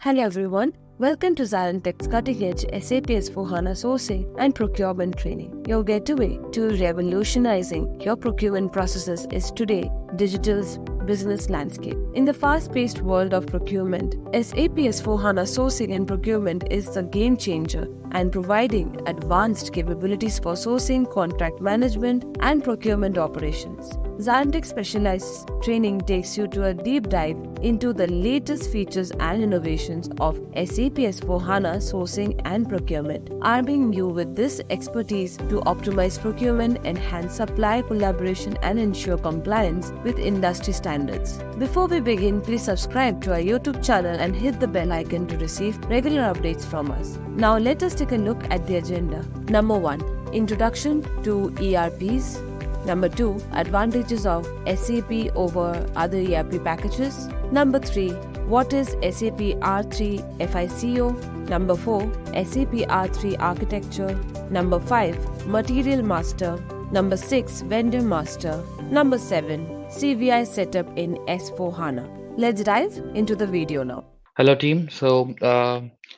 Hello everyone, welcome to ZaranTech's cutting-edge SAP S/4HANA sourcing and procurement training. Your gateway to revolutionizing your procurement processes is today digital's business landscape. In the fast-paced world of procurement, SAP S/4HANA sourcing and procurement is the game changer and providing advanced capabilities for sourcing, contract management, and procurement operations. ZaranTech specialized training takes you to a deep dive into the latest features and innovations of SAP S/4HANA sourcing and procurement, arming you with this expertise to optimize procurement, enhance supply collaboration, and ensure compliance with industry standards. Before we begin, please subscribe to our YouTube channel and hit the bell icon to receive regular updates from us. Now let us take a look at the agenda. Number 1. Introduction to ERPs. Number 2. Advantages of SAP over other ERP packages. Number 3. What is SAP R3 FICO? Number 4. SAP R3 architecture. Number 5. Material master. Number 6. Vendor master. Number 7. CVI setup in S/4HANA. Let's dive into the video now. Hello team. So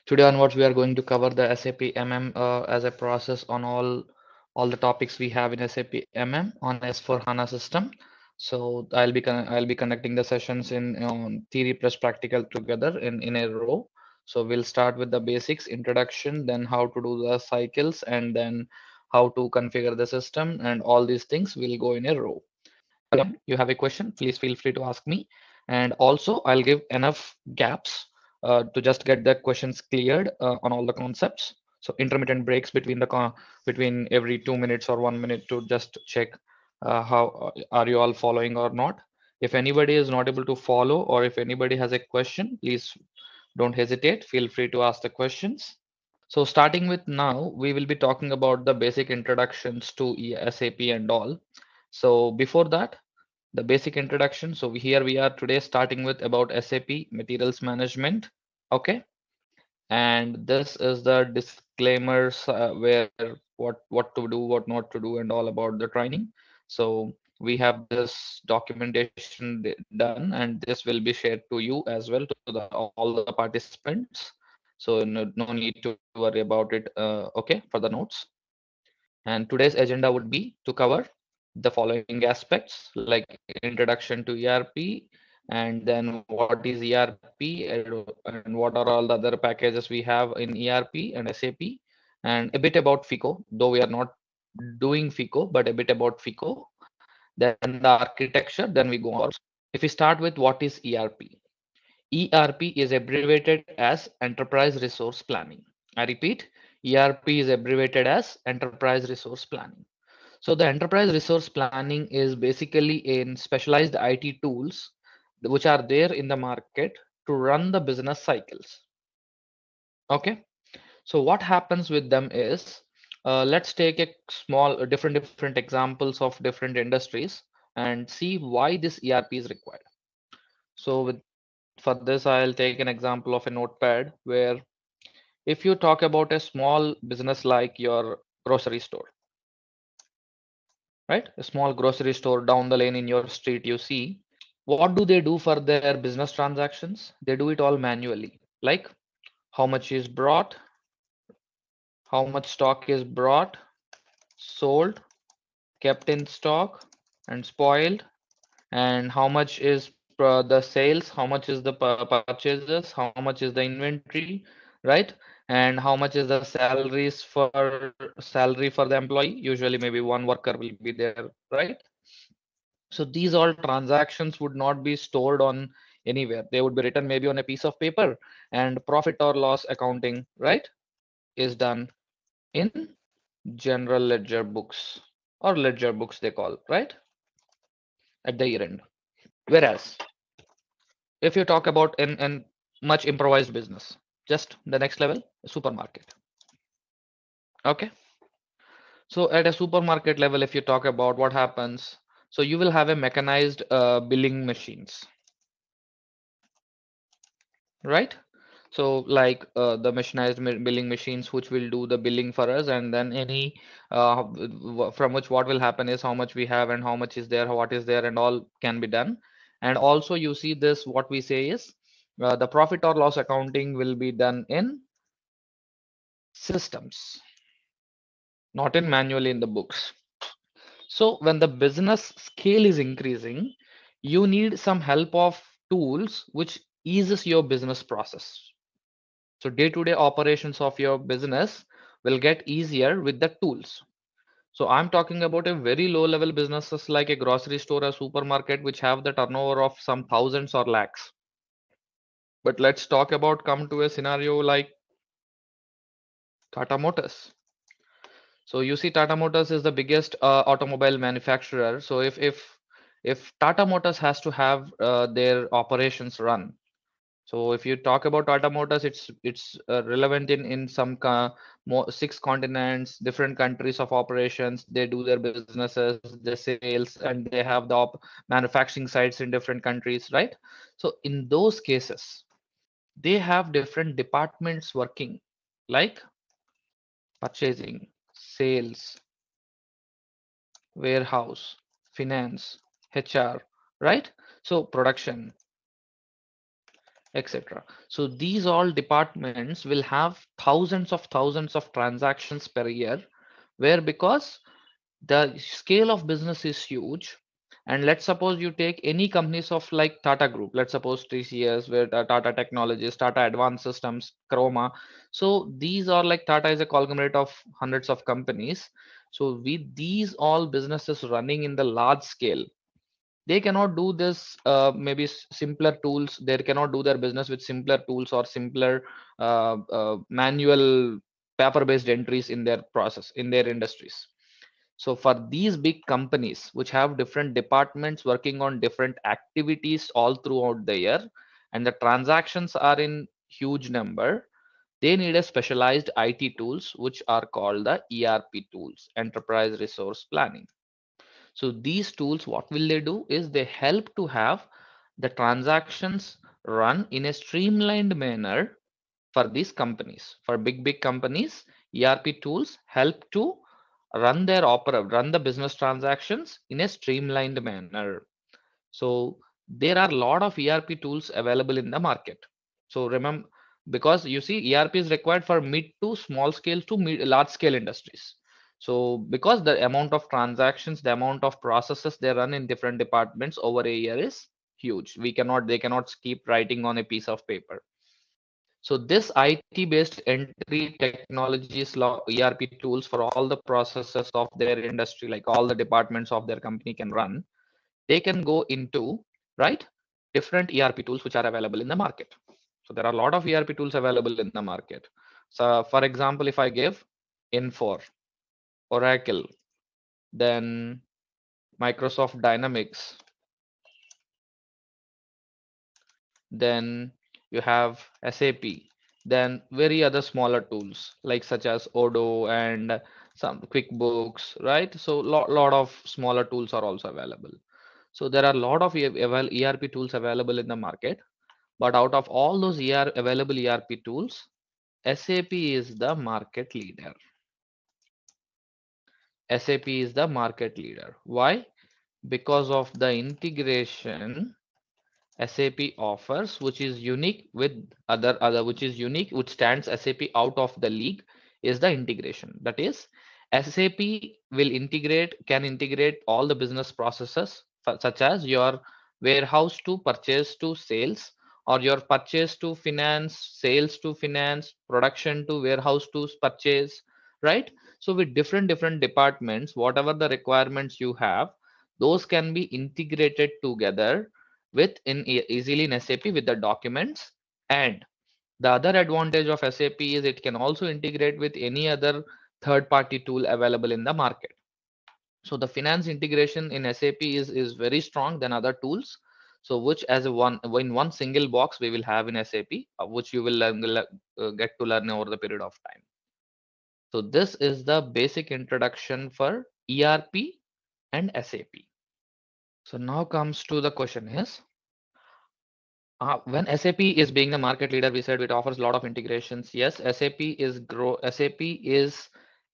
today onwards we are going to cover the SAP MM as a process on all the topics we have in SAP MM on S/4HANA system. So I'll be conducting the sessions in theory plus practical together in a row. So we'll start with the basics, introduction, then how to do the cycles, and then how to configure the system, and all these things will go in a row. You have a question, please feel free to ask me. And also I'll give enough gaps to just get the questions cleared on all the concepts. So intermittent breaks between every 2 minutes or 1 minute to just check how are you all following or not. If anybody is not able to follow, or if anybody has a question, please don't hesitate, feel free to ask the questions. So starting with now, we will be talking about the basic introductions to SAP and all. So before that, the basic introduction. So here we are today starting with about SAP materials management. Okay. And this is the disclaimers where what to do, what not to do, and all about the training. So we have this documentation done, and this will be shared to you as well, to all the participants. So no need to worry about it. Okay, for the notes. And today's agenda would be to cover the following aspects, like introduction to ERP, and then what is ERP, and what are all the other packages we have in ERP and SAP, and a bit about FICO, though we are not doing FICO, but a bit about FICO, then the architecture, then we go on. If we start with what is ERP. ERP is abbreviated as Enterprise Resource Planning. I repeat, ERP is abbreviated as Enterprise Resource Planning. So the Enterprise Resource Planning is basically in specialized IT tools which are there in the market to run the business cycles. Okay, so what happens with them is, let's take a small different examples of different industries and see why this ERP is required. So for this, I'll take an example of a notepad where if you talk about a small business like your grocery store, right? A small grocery store down the lane in your street, you see, what do they do for their business transactions? They do it all manually, like how much is brought, how much stock is brought, sold, kept in stock, and spoiled, and how much is the sales, how much is the purchases, how much is the inventory, right? And how much is the salary for the employee. Usually maybe one worker will be there, right? So these all transactions would not be stored on anywhere. They would be written maybe on a piece of paper, and profit or loss accounting, right, is done in general ledger books, or ledger books they call, right, at the year end. Whereas if you talk about in much improvised business, just the next level, a supermarket. Okay, so at a supermarket level, if you talk about what happens, so you will have a mechanized billing machines, right? So like the mechanized billing machines which will do the billing for us, and then any from which what will happen is how much we have and how much is there, what is there, and all can be done. And also you see this, what we say is The profit or loss accounting will be done in systems, not in manually in the books. So when the business scale is increasing, you need some help of tools which eases your business process. So day-to-day operations of your business will get easier with the tools. So I'm talking about a very low level businesses like a grocery store, a supermarket, which have the turnover of some thousands or lakhs. But let's talk about come to a scenario like Tata Motors. So you see, Tata Motors is the biggest automobile manufacturer. So if Tata Motors has to have their operations run, so if you talk about Tata Motors, it's relevant in some six continents, different countries of operations. They do their businesses, their sales, and they have the manufacturing sites in different countries, right? So in those cases, they have different departments working, like purchasing, sales, warehouse, finance, HR, right? So production, etc. So these all departments will have thousands of transactions per year, where because the scale of business is huge. And let's suppose you take any companies of like Tata Group, let's suppose TCS, where Tata Technologies, Tata Advanced Systems, Chroma. So these are like Tata is a conglomerate of hundreds of companies. So with these all businesses running in the large scale, they cannot do this maybe simpler tools. They cannot do their business with simpler tools or simpler manual paper based entries in their process in their industries. So for these big companies which have different departments working on different activities all throughout the year, and the transactions are in huge number, they need a specialized IT tools which are called the ERP tools, enterprise resource planning. So these tools, what will they do is they help to have the transactions run in a streamlined manner for these companies. For big companies, ERP tools help to run the business transactions in a streamlined manner. So there are a lot of ERP tools available in the market. So remember, because you see, ERP is required for mid to small scale to large scale industries. So because the amount of transactions, the amount of processes they run in different departments over a year is huge. They cannot keep writing on a piece of paper. So this IT-based entry technologies, ERP tools for all the processes of their industry, like all the departments of their company can run, they can go into, right, different ERP tools which are available in the market. So there are a lot of ERP tools available in the market. So for example, if I give Infor, Oracle, then Microsoft Dynamics, then you have SAP, then very other smaller tools like such as Odoo and some QuickBooks, right? So lot of smaller tools are also available. So there are a lot of ERP tools available in the market, but out of all those available ERP tools, SAP is the market leader. SAP is the market leader. Why? Because of the integration SAP offers, which is unique with which is unique, which stands SAP out of the league, is the integration. That is, SAP can integrate all the business processes, such as your warehouse to purchase to sales, or your purchase to finance, sales to finance, production to warehouse to purchase, right? So with different departments, whatever the requirements you have, those can be integrated together easily in SAP with the documents. And the other advantage of SAP is it can also integrate with any other third-party tool available in the market. So the finance integration in SAP is very strong than other tools. So which as a one in one single box we will have in SAP, which you will get to learn over the period of time. So this is the basic introduction for ERP and SAP. So now comes to the question is, when SAP is being the market leader, we said it offers a lot of integrations. Yes, SAP is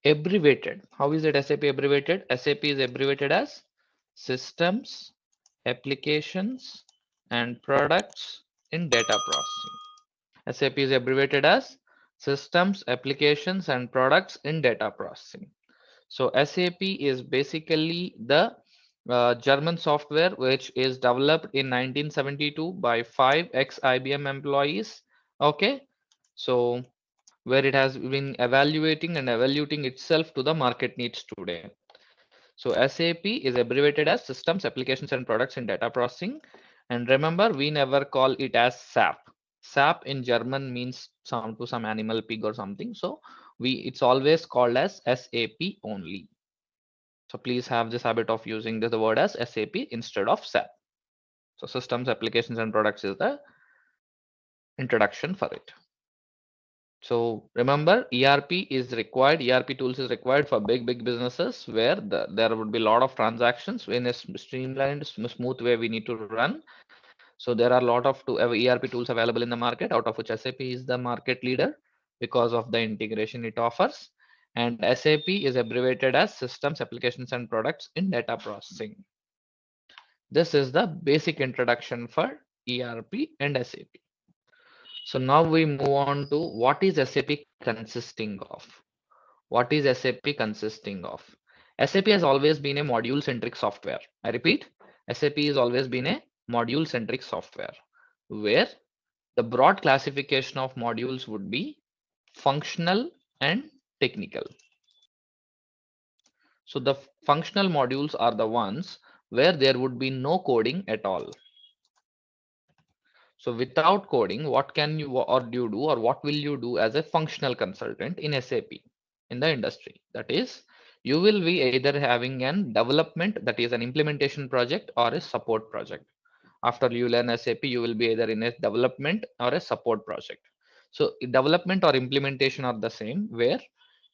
abbreviated. How is it SAP abbreviated? SAP is abbreviated as Systems, Applications, and Products in data processing. SAP is abbreviated as Systems, Applications and Products in Data Processing. So SAP is basically the German software which is developed in 1972 by 5 ex-IBM employees. Okay, so where it has been evaluating and evaluating itself to the market needs today. So SAP is abbreviated as Systems, Applications and Products in Data Processing. And remember, we never call it as SAP. SAP in German means some animal pig or something. So it's always called as SAP only. So please have this habit of using the word as SAP instead of SAP. So Systems, Applications and Products is the introduction for it. So remember, ERP is required. ERP tools is required for big businesses where there would be a lot of transactions in a streamlined, smooth way we need to run. So there are a lot of ERP tools available in the market, out of which SAP is the market leader because of the integration it offers. And SAP is abbreviated as Systems, Applications and Products in Data Processing. This is the basic introduction for ERP and SAP. So now we move on to what is SAP consisting of. What is SAP consisting of? SAP has always been a module-centric software. I repeat, SAP has always been a module-centric software where the broad classification of modules would be functional and technical. So the functional modules are the ones where there would be no coding at all. So without coding, what can you or do you do, or what will you do as a functional consultant in SAP in the industry? That is, you will be either having an development, that is an implementation project, or a support project. After you learn SAP, you will be either in a development or a support project. So development or implementation are the same, where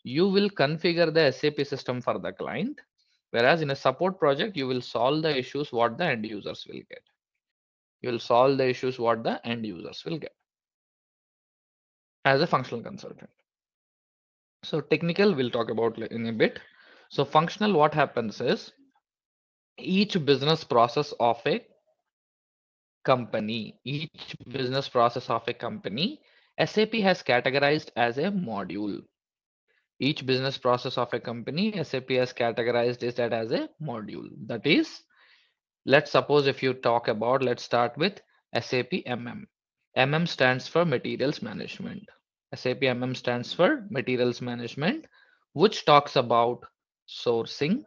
you will configure the SAP system for the client, whereas in a support project, you will solve the issues what the end users will get. You will solve the issues what the end users will get as a functional consultant. So technical we'll talk about in a bit. So functional, what happens is each business process of a company, SAP has categorized as a module. Each business process of a company, SAP has categorized is that as a module. That is, let's suppose if you talk about, let's start with SAP MM. MM stands for materials management. SAP MM stands for materials management, which talks about sourcing,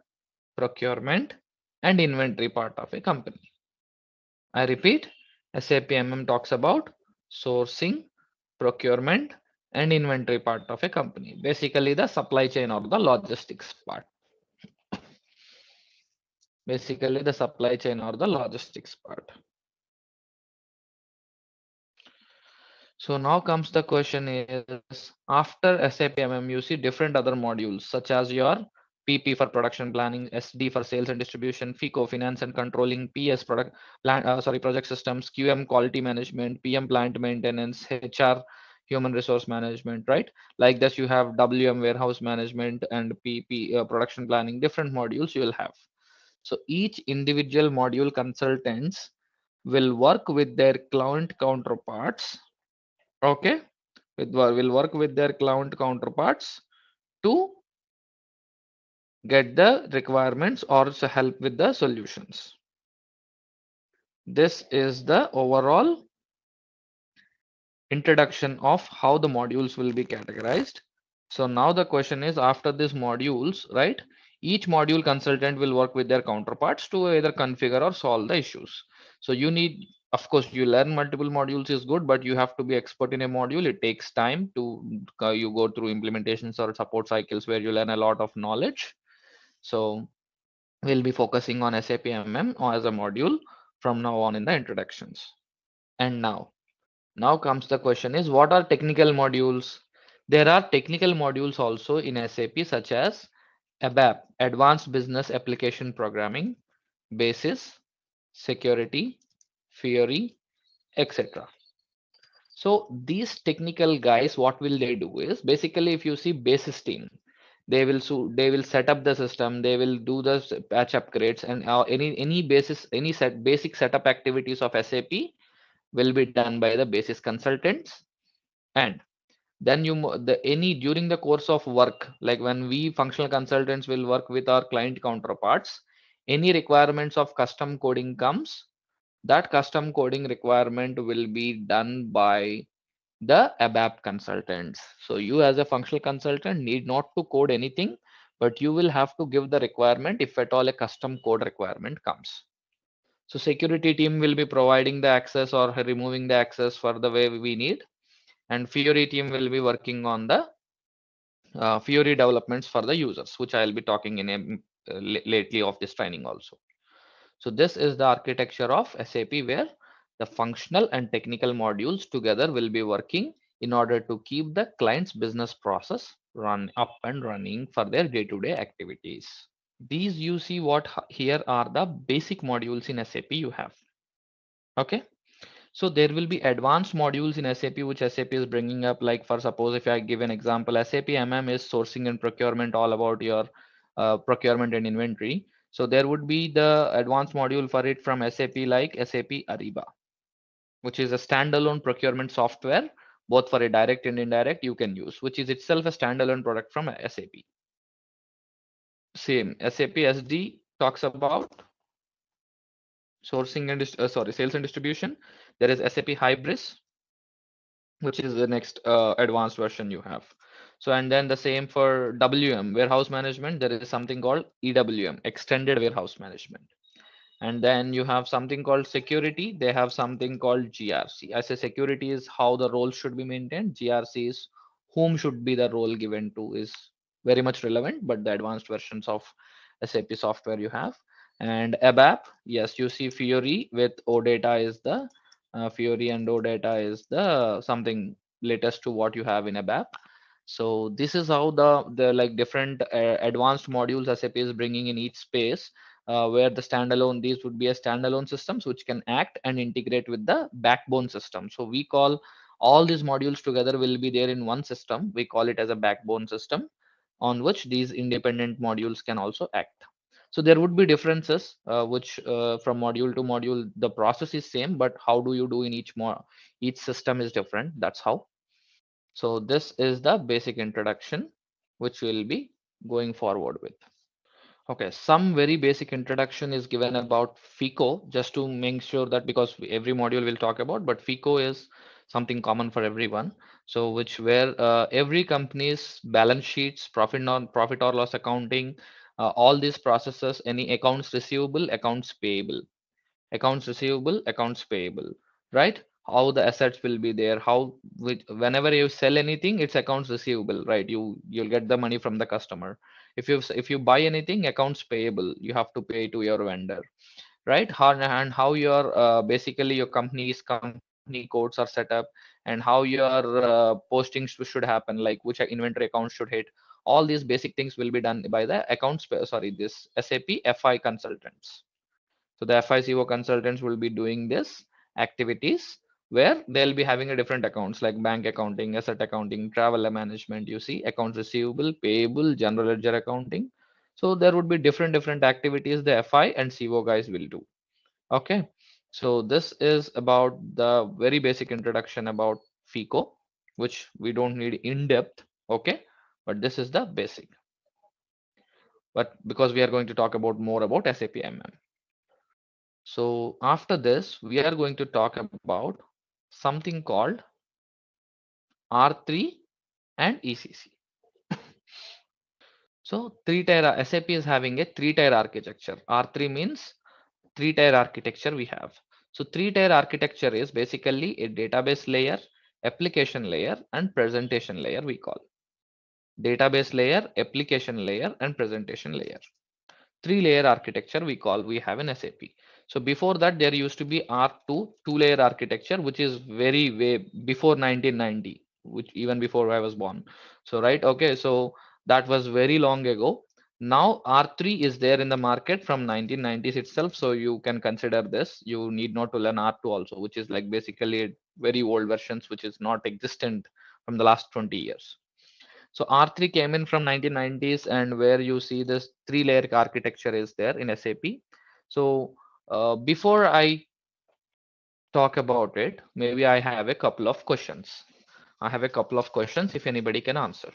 procurement, and inventory part of a company. I repeat, SAP MM talks about sourcing, procurement, and inventory part of a company. Basically, the supply chain or the logistics part. Basically, the supply chain or the logistics part. So now comes the question is, after SAP MM, you see different other modules such as your PP for production planning, SD for sales and distribution, FICO finance and controlling, PS project systems, QM quality management, PM plant maintenance, HR human resource management, right? Like this, you have WM warehouse management and PP production planning, different modules you will have. So each individual module consultants will work with their client counterparts. Okay, will work with their client counterparts to get the requirements or help with the solutions. This is the overall introduction of how the modules will be categorized. So now the question is, after these modules, right, each module consultant will work with their counterparts to either configure or solve the issues. So you need, of course, you learn multiple modules is good, but you have to be expert in a module. It takes time to you go through implementations or support cycles where you learn a lot of knowledge. So we'll be focusing on SAP MM as a module from now on in the introductions. And now comes the question is, what are technical modules? There are technical modules also in SAP such as ABAP, Advanced Business Application Programming, Basis, Security, Fiori, etc. So these technical guys, what will they do is, basically if you see Basis team, they will set up the system, they will do the patch upgrades and any basic setup activities of SAP. will be done by the basis consultants. And then during the course of work, like when we functional consultants will work with our client counterparts, any requirements of custom coding comes, that custom coding requirement will be done by the ABAP consultants. So you as a functional consultant need not to code anything, but you will have to give the requirement if at all a custom code requirement comes. So security team will be providing the access or removing the access for the way we need, and Fiori team will be working on the Fiori developments for the users, which I'll be talking in lately of this training also. So this is the architecture of SAP, where the functional and technical modules together will be working in order to keep the client's business process run up and running for their day-to-day activities. These you see what here are the basic modules in SAP you have. Okay. So there will be advanced modules in SAP which SAP is bringing up. Like for suppose if I give an example, SAP MM is sourcing and procurement, all about your procurement and inventory. So there would be the advanced module for it from SAP, like SAP Ariba, which is a standalone procurement software, both for a direct and indirect you can use, which is itself a standalone product from SAP. Same SAP SD talks about sourcing and sales and distribution. There is SAP Hybris, which is the next advanced version you have. So, and then the same for WM, warehouse management, there is something called EWM, extended warehouse management. And then you have something called security. They have something called GRC. I say security is how the role should be maintained. GRC is whom should be the role given to, is very much relevant, but the advanced versions of SAP software you have. And ABAP, yes, you see Fiori with OData is the Fiori, and OData is the something latest to what you have in ABAP. So this is how the like different advanced modules SAP is bringing in each space, where the standalone, these would be a standalone systems which can act and integrate with the backbone system. So we call all these modules together will be there in one system. We call it as a backbone system on which these independent modules can also act. So there would be differences, which from module to module, the process is same, but how do you do in each system is different. That's how. So this is the basic introduction, which we'll be going forward with. Okay, some very basic introduction is given about FICO, just to make sure that, because every module we'll talk about, but FICO is something common for everyone. So which where every company's balance sheets, profit or loss accounting, all these processes, any accounts receivable, accounts payable, accounts payable, right? How the assets will be there, how whenever you sell anything, it's accounts receivable, right? You'll get the money from the customer. If you buy anything, accounts payable, you have to pay to your vendor, right? And how your basically your company codes are set up, and how your postings should happen, like which inventory accounts should hit. All these basic things will be done by the this SAP FI consultants. So the FICO consultants will be doing this activities, where they'll be having a different accounts like bank accounting, asset accounting, travel management, you see, accounts receivable, payable, general ledger accounting. So there would be different activities the FI and CO guys will do. Okay. So this is about the very basic introduction about FICO, which we don't need in depth. Okay. But this is the basic. But because we are going to talk about more about SAP MM. So after this, we are going to talk about something called R3 and ECC. So SAP is having a three-tier architecture. R3 means three-tier architecture we have. So three-tier architecture is basically a database layer, application layer, and presentation layer we call. Database layer, application layer, and presentation layer. Three-layer architecture we have in SAP. So before that, there used to be R2 two-layer architecture, which is very way before 1990, which even before I was born. So right, okay, so that was very long ago. Now R3 is there in the market from 1990s itself, so you can consider this. You need not to learn R2 also, which is like basically very old versions, which is not existent from the last 20 years. So R3 came in from 1990s, and where you see this three-layer architecture is there in SAP. So before I talk about it, maybe I have a couple of questions. I have a couple of questions if anybody can answer.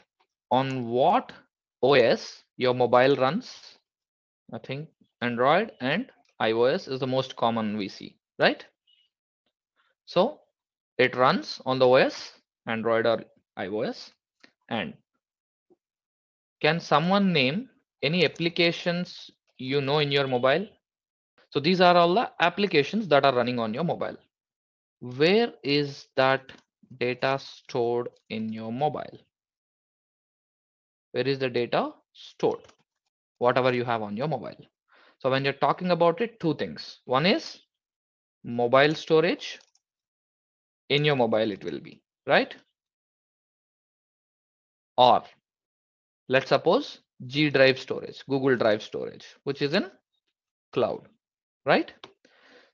On what OS your mobile runs? I think Android and iOS is the most common we see, right? So it runs on the OS, Android or iOS. And can someone name any applications you know in your mobile? So these are all the applications that are running on your mobile. Where is that data stored in your mobile? Where is the data stored? Whatever you have on your mobile. So when you're talking about it, two things. One is mobile storage. In your mobile it will be, right? Or let's suppose G drive storage, Google Drive storage, which is in cloud, right?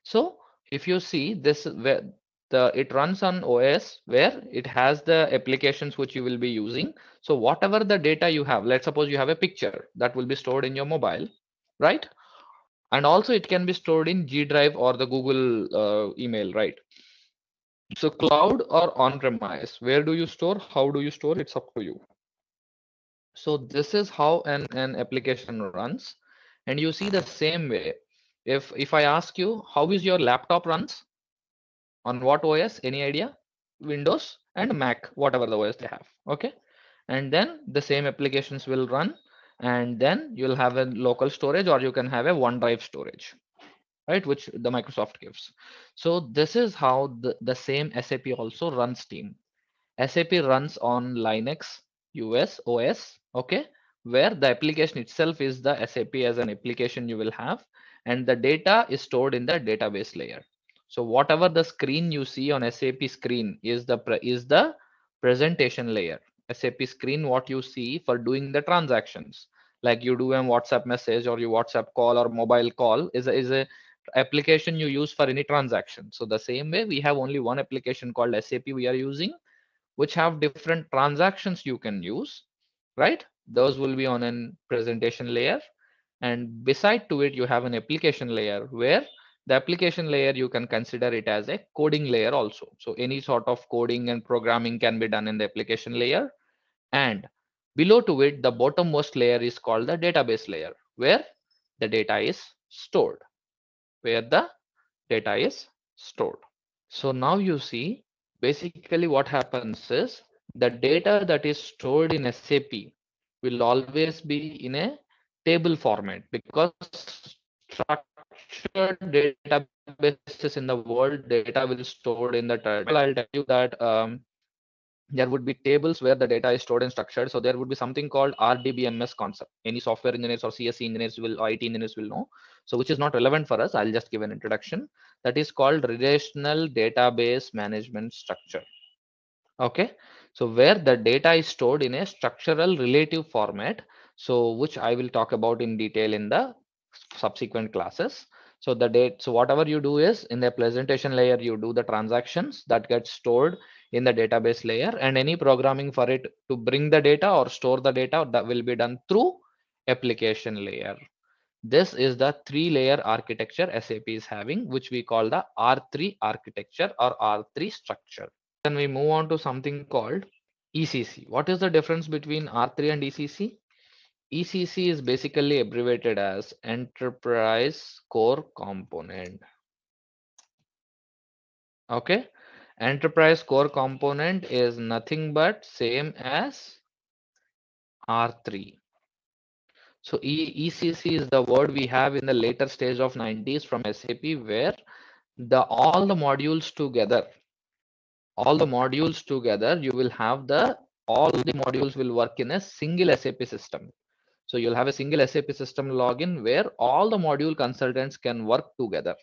So if you see this, where it runs on OS, where it has the applications which you will be using. So whatever the data you have, let's suppose you have a picture that will be stored in your mobile, right? And also it can be stored in G drive or the Google email, right? So cloud or on-premise, where do you store? How do you store? It's up to you. So this is how an application runs. And you see the same way. If I ask you, how is your laptop runs? On what OS? Any idea? Windows and Mac, whatever the OS they have. Okay. And then the same applications will run. And then you'll have a local storage, or you can have a OneDrive storage, right? Which the Microsoft gives. So this is how the same SAP also runs team. SAP runs on Linux US OS, okay, where the application itself is the SAP as an application you will have, and the data is stored in the database layer. So whatever the screen you see on SAP screen is the presentation layer. SAP screen, what you see for doing the transactions, like you do a WhatsApp message or you WhatsApp call or mobile call, is a application you use for any transaction. So the same way we have only one application called SAP we are using, which have different transactions you can use, right? Those will be on a presentation layer. And beside to it, you have an application layer, where the application layer, you can consider it as a coding layer also. So any sort of coding and programming can be done in the application layer. And below to it, the bottommost layer is called the database layer, where the data is stored, where the data is stored. So now you see, basically what happens is the data that is stored in SAP will always be in a table format, because structured databases in the world, data will stored in the table. I'll tell you that there would be tables where the data is stored and structured. So there would be something called RDBMS concept. Any software engineers or CSE engineers will, or IT engineers will know. So which is not relevant for us. I'll just give an introduction. That is called relational database management structure. Okay. So where the data is stored in a structural relative format. So which I will talk about in detail in the subsequent classes. So the date, so whatever you do is in the presentation layer, you do the transactions that get stored in the database layer, and any programming for it to bring the data or store the data, that will be done through application layer. This is the three-layer architecture SAP is having, which we call the R3 architecture or R3 structure. Then we move on to something called ECC. What is the difference between R3 and ECC? ECC is basically abbreviated as Enterprise Core Component. Okay. Enterprise Core Component is nothing but same as R3. So ECC is the word we have in the later stage of 90s from SAP, where all the modules together, you will have all the modules will work in a single SAP system. So you'll have a single SAP system login where all the module consultants can work together.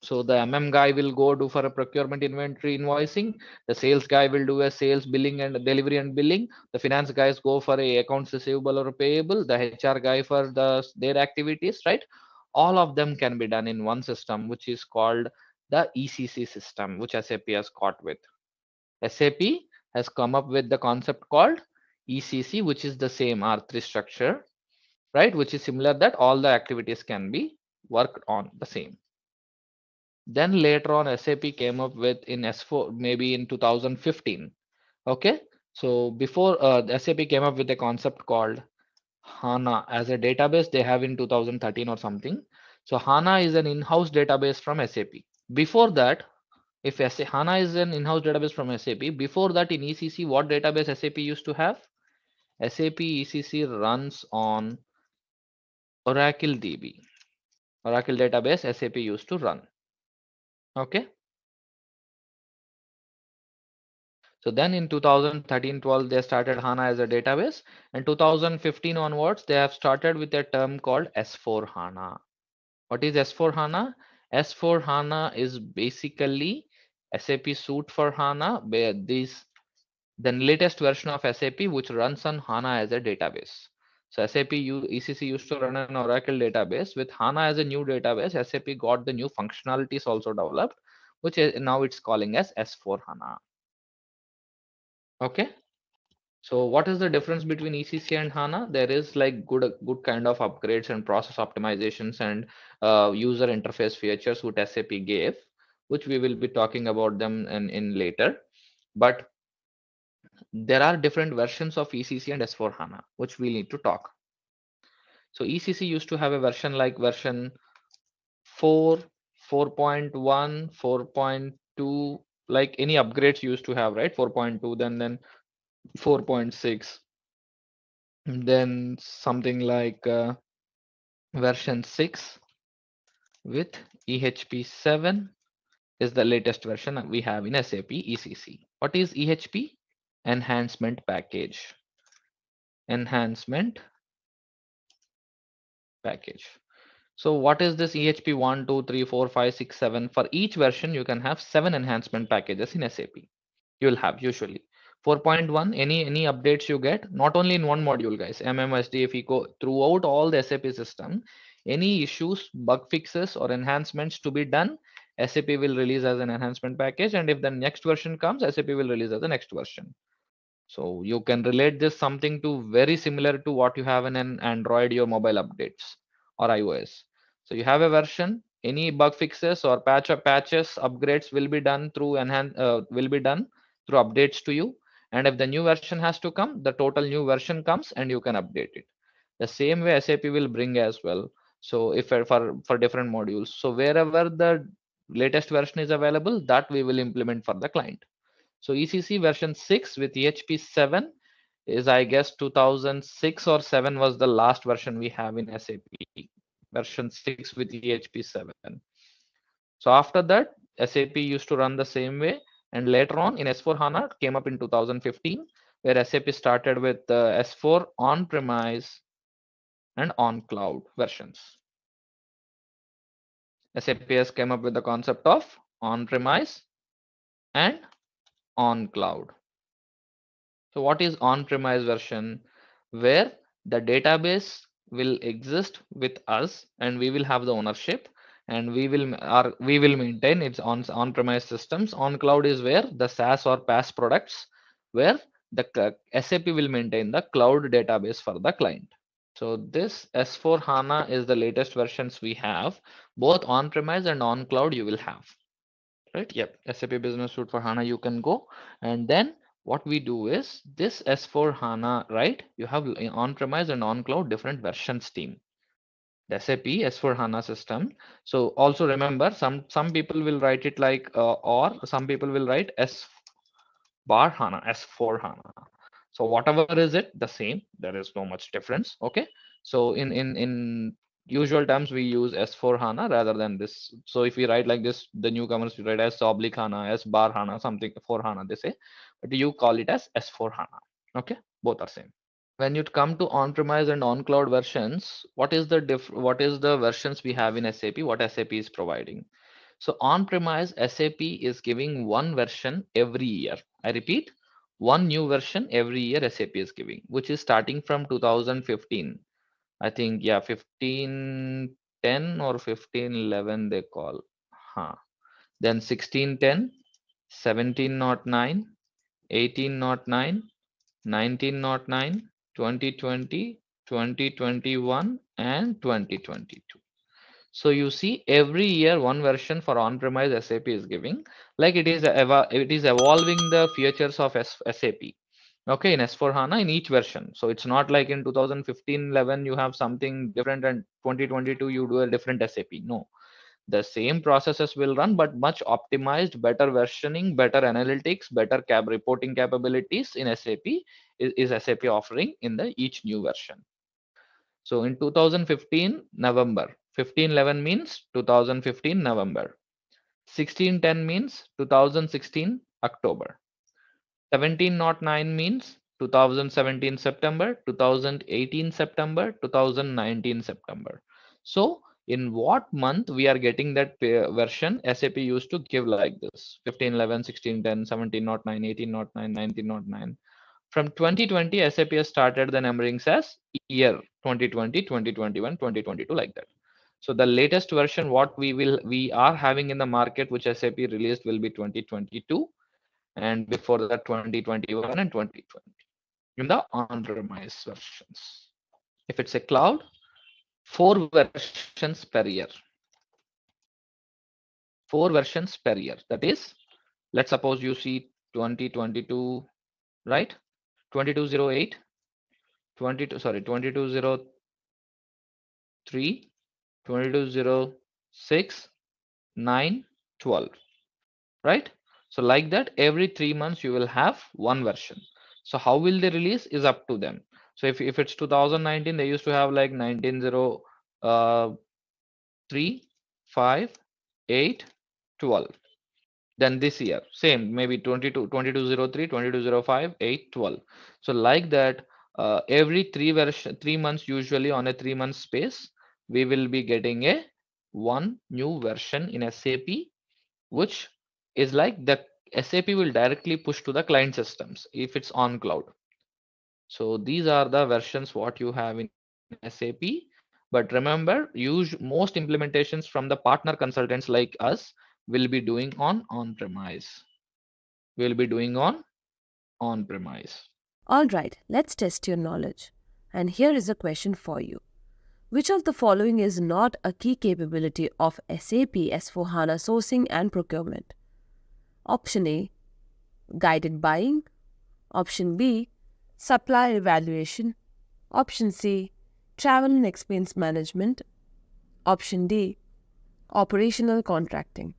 So the MM guy will go do for a procurement inventory invoicing. The sales guy will do a sales billing and delivery and billing. The finance guys go for a accounts receivable or payable. The HR guy for their activities, right? All of them can be done in one system, which is called the ECC system, which SAP has caught with. SAP has come up with the concept called ECC, which is the same R3 structure, right? Which is similar, that all the activities can be worked on the same. Then later on, SAP came up with in S4 maybe in 2015. Okay, so before the SAP came up with a concept called HANA as a database. They have in 2013 or something. So HANA is an in-house database from SAP. Before that, if HANA is an in-house database from SAP, before that in ECC, what database SAP used to have? SAP ECC runs on Oracle DB. Oracle database SAP used to run. Okay. So then in 2013-12, they started HANA as a database, and 2015 onwards, they have started with a term called S4 HANA. What is S4 HANA? S4 HANA is basically SAP suite for HANA, where the latest version of SAP which runs on HANA as a database. So ECC used to run an Oracle database. With HANA as a new database, SAP got the new functionalities also developed, which is now it's calling as S4 HANA. Okay. So what is the difference between ECC and HANA? There is like good kind of upgrades and process optimizations and user interface features which SAP gave, which we will be talking about them in later. But there are different versions of ECC and S4 HANA, which we need to talk. So ECC used to have a version like version 4, 4.1, 4.2, like any upgrades you used to have, right? 4.2, then 4.6. Then something like version 6 with EHP 7 is the latest version we have in SAP ECC. What is EHP? Enhancement package. Enhancement package. So what is this EHP 1, 2, 3, 4, 5, 6, 7? For each version, you can have 7 enhancement packages in SAP. You will have usually 4.1, any updates you get, not only in one module, guys, MM, SD, FICO, throughout all the SAP system, any issues, bug fixes or enhancements to be done, SAP will release as an enhancement package, and if the next version comes, SAP will release as the next version. So you can relate this something to very similar to what you have in an Android your mobile updates or iOS. So you have a version, any bug fixes or patches, upgrades will be done through through updates to you. And if the new version has to come, the total new version comes and you can update it. The same way SAP will bring as well. So if for different modules, so wherever the latest version is available, that we will implement for the client. So ECC version 6 with EHP 7 is, I guess, 2006 or 7 was the last version we have in SAP. Version 6 with EHP 7. So after that, SAP used to run the same way. And later on in S4 HANA came up in 2015, where SAP started with S4 on-premise and on-cloud versions. SAP has came up with the concept of on-premise and on-cloud. So what is on-premise version? Where the database will exist with us and we will have the ownership, and we will maintain its on-premise systems. On cloud is where the SaaS or PaaS products, where the SAP will maintain the cloud database for the client. So this S4 HANA is the latest versions we have, both on-premise and on cloud you will have. Right? Yep. SAP Business Suite for HANA you can go, and then what we do is this S4 HANA, right? You have on-premise and on-cloud different versions team. The SAP S4 HANA system. So also remember, some people will write it like or some people will write S bar HANA, S4 HANA. So whatever is it, the same. There is no much difference. Okay. So in usual terms, we use S4 HANA rather than this. So if we write like this, the newcomers we write S oblique HANA, S bar HANA, something for HANA they say, but you call it as S4 HANA. Okay, both are same. When you come to on-premise and on-cloud versions, what is the versions we have in SAP? What SAP is providing? So on-premise, SAP is giving one version every year. I repeat, one new version every year SAP is giving, which is starting from 2015. I think, yeah, 1510 or 1511 they call. Huh. Then 1610, 1709, 1809, 1909, 2020, 2021, and 2022. So you see every year one version for on-premise SAP is giving, like it is evolving the features of SAP. Okay, in S4HANA in each version. So it's not like in 2015-11 you have something different and 2022 you do a different SAP. No, the same processes will run, but much optimized, better versioning, better analytics, better reporting capabilities in SAP is SAP offering in the each new version. So in 2015 November, 1511 means 2015 November, 1610 means 2016 October, 1709 means 2017 September, 2018 September, 2019 September. So in what month we are getting that version, SAP used to give like this: 1511, 1610, 1709, 1809, 1909. From 2020, SAP has started the numberings as year 2020, 2021, 2022, like that. So the latest version what we are having in the market which SAP released will be 2022, and before that 2021 and 2020 in the on-premise versions. If it's a cloud, 4 versions per year. 4 versions per year. That is, let's suppose you see 2022, right? 2208, 2203, 2206, 9, 12, right? So like that, every 3 months you will have one version. So how will they release is up to them. So if it's 2019, they used to have like 1903, 5, 8, 12. Then this year, same, maybe 2203, 2205, 8, 12. So like that, every 3 months, usually on a 3 month space, we will be getting a one new version in SAP, which is like the SAP will directly push to the client systems if it's on cloud. So these are the versions what you have in SAP. But remember, most implementations from the partner consultants like us will be doing on-premise. We'll be doing on-premise. All right, let's test your knowledge. And here is a question for you. Which of the following is not a key capability of SAP S4HANA Sourcing and Procurement? Option A, guided buying. Option B, supplier evaluation. Option C, travel and expense management. Option D, operational contracting.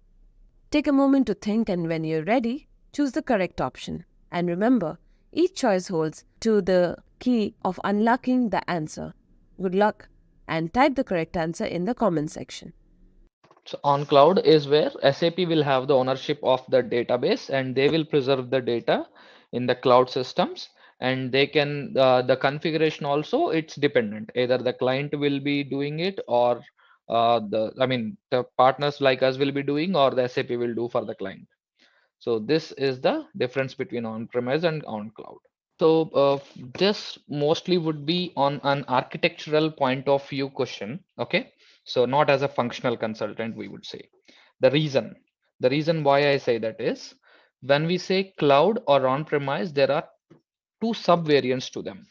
Take a moment to think, and when you're ready, choose the correct option. And remember, each choice holds to the key of unlocking the answer. Good luck, and type the correct answer in the comment section. So on cloud is where SAP will have the ownership of the database and they will preserve the data in the cloud systems, and they can the configuration also it's dependent. Either the client will be doing it or the partners like us will be doing, or the SAP will do for the client. So this is the difference between on-premise and on cloud. So this mostly would be on an architectural point of view question. Okay, so not as a functional consultant, we would say. The reason why I say that is, when we say cloud or on-premise, there are two sub-variants to them.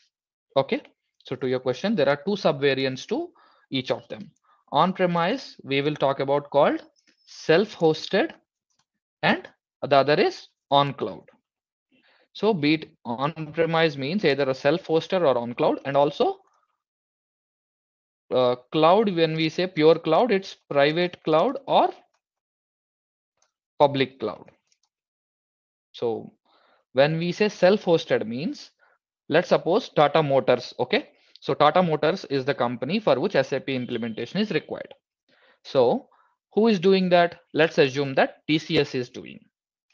Okay, so to your question, there are two sub-variants to each of them. On-premise, we will talk about called self-hosted, and the other is on cloud. So be it on-premise means either a self-hosted or on cloud, and also cloud, when we say pure cloud, it's private cloud or public cloud. So when we say self-hosted means, let's suppose Tata Motors. Okay, so Tata Motors is the company for which SAP implementation is required. So who is doing that? Let's assume that TCS is doing.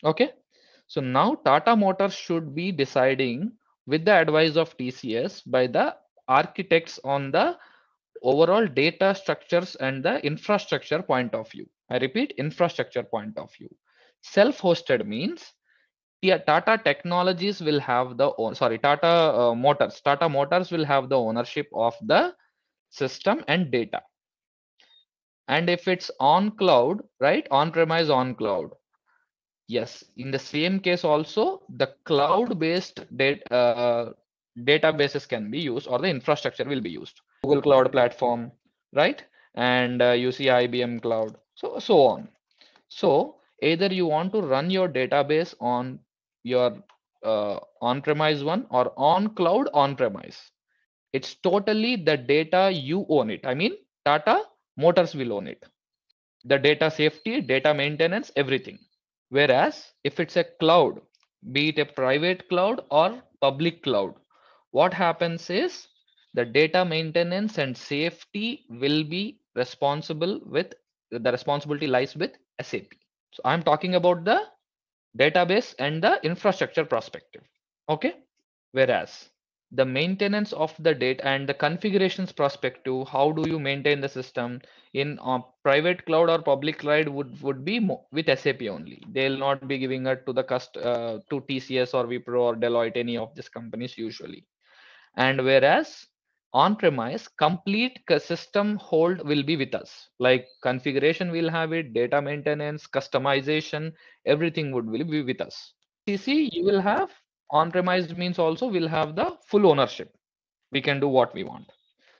Okay, so now Tata Motors should be deciding with the advice of TCS by the architects on the overall data structures and the infrastructure point of view. I repeat, infrastructure point of view. Self-hosted means Tata Technologies will have the Tata Motors will have the ownership of the system and data. And if it's on cloud, right, on-premise, on cloud, yes, in the same case also the cloud-based databases can be used, or the infrastructure will be used. Google Cloud Platform, right? and you see IBM Cloud, so on. So either you want to run your database on your on-premise one or on cloud on-premise. It's totally the data you own it. I mean, Tata Motors will own it. The data safety, data maintenance, everything. Whereas if it's a cloud, be it a private cloud or public cloud, what happens is the data maintenance and safety will be responsible with the responsibility lies with SAP. So I'm talking about the database and the infrastructure perspective. Okay. Whereas the maintenance of the data and the configurations perspective, how do you maintain the system in private cloud or public cloud would be with SAP only. They'll not be giving it to the to TCS or Wipro or Deloitte, any of these companies usually. And whereas on-premise, complete system hold will be with us. Like configuration will have it, data maintenance, customization, everything will be with us. CC, you will have on-premise means also will have the full ownership. We can do what we want.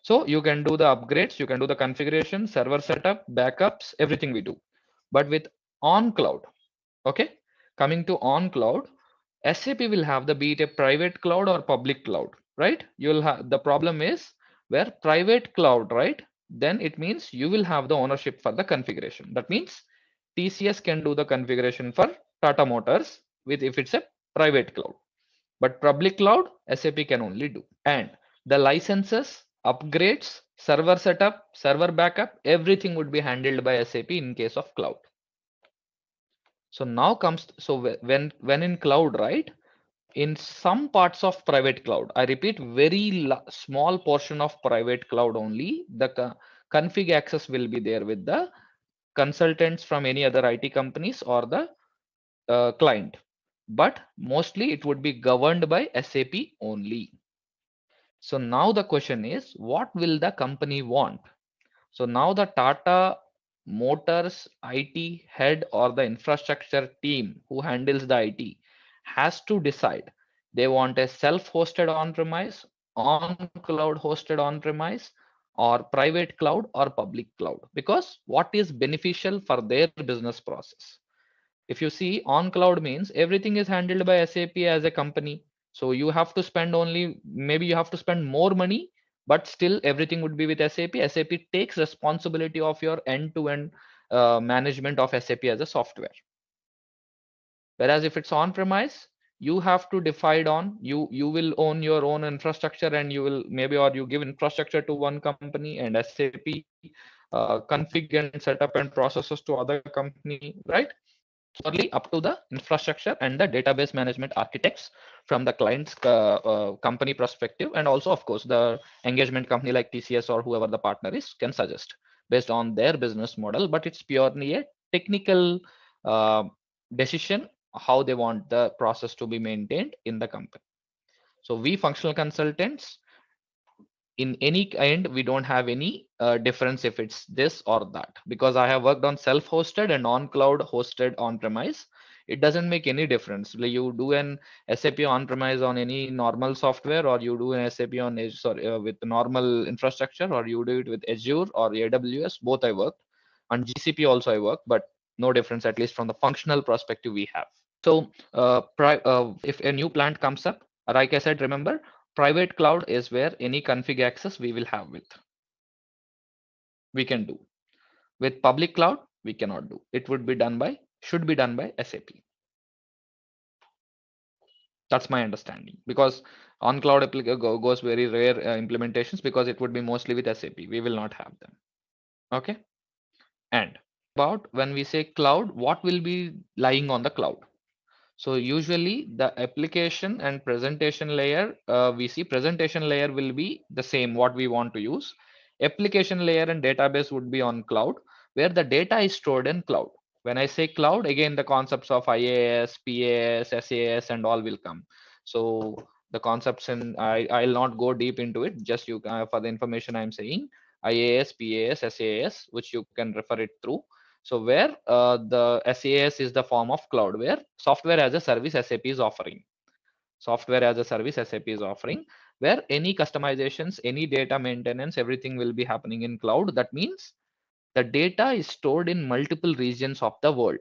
So you can do the upgrades, you can do the configuration, server setup, backups, everything we do. But with on cloud, okay, coming to on cloud, SAP will have the be it a private cloud or public cloud, right? You'll have the problem is where private cloud, right? Then it means you will have the ownership for the configuration. That means TCS can do the configuration for Tata Motors with if it's a private cloud. But public cloud, SAP can only do. And the licenses, upgrades, server setup, server backup, everything would be handled by SAP in case of cloud. So now comes, so when in cloud, right? In some parts of private cloud, I repeat, very small portion of private cloud only, the config access will be there with the consultants from any other IT companies or the client. But mostly it would be governed by SAP only. So now the question is, what will the company want? So now the Tata Motors IT head or the infrastructure team who handles the IT has to decide they want a self-hosted on-premise, on-cloud hosted on-premise, or private cloud or public cloud, because what is beneficial for their business process. If you see, on cloud means everything is handled by SAP as a company. So you have to spend only, maybe you have to spend more money, but still everything would be with SAP. SAP takes responsibility of your end-to-end management of SAP as a software. Whereas if it's on-premise, you have to decide on, you will own your own infrastructure, and you will maybe, or you give infrastructure to one company and SAP config and setup and processes to other company, right? Purely up to the infrastructure and the database management architects from the client's company perspective, and also of course the engagement company like TCS or whoever the partner is can suggest based on their business model. But it's purely a technical uh, decision how they want the process to be maintained in the company. So we functional consultants, in any kind, we don't have any difference if it's this or that, because I have worked on self-hosted and on cloud hosted on premise. It doesn't make any difference. Like you do an SAP on premise on any normal software, or you do an SAP on with normal infrastructure, or you do it with Azure or AWS. Both I worked on GCP also I worked, but no difference, at least from the functional perspective we have. So if a new plant comes up, like I said, remember, private cloud is where any config access we will have with. We can do. With public cloud, we cannot do. It would be done by, should be done by SAP. That's my understanding, because on cloud goes very rare implementations, because it would be mostly with SAP. We will not have them. Okay. And about when we say cloud, what will be lying on the cloud? So usually the application and presentation layer, we see presentation layer will be the same what we want to use. Application layer and database would be on cloud, where the data is stored in cloud. When I say cloud, again, the concepts of IaaS, PaaS, SaaS and all will come. So the concepts, and I'll not go deep into it, just you for the information I'm saying, IaaS, PaaS, SaaS, which you can refer it through. So where the SaaS is the form of cloud, where software as a service SAP is offering. Software as a service SAP is offering, where any customizations, any data maintenance, everything will be happening in cloud. That means The data is stored in multiple regions of the world.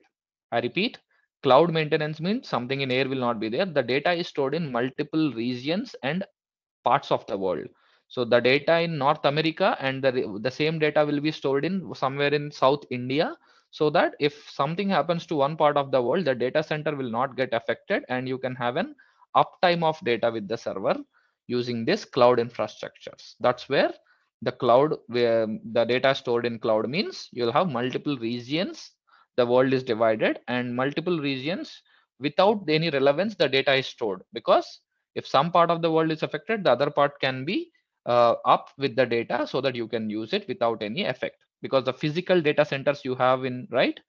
I repeat, cloud maintenance means something in air will not be there. The data is stored in multiple regions and parts of the world. So the data in North America and the same data will be stored in somewhere in South India, so that if something happens to one part of the world, the data center will not get affected and you can have an uptime of data with the server using this cloud infrastructures. That's where the cloud, where the data stored in cloud means you'll have multiple regions. The world is divided and multiple regions without any relevance the data is stored, because if some part of the world is affected, the other part can be up with the data so that you can use it without any effect, because the physical data centers you have in right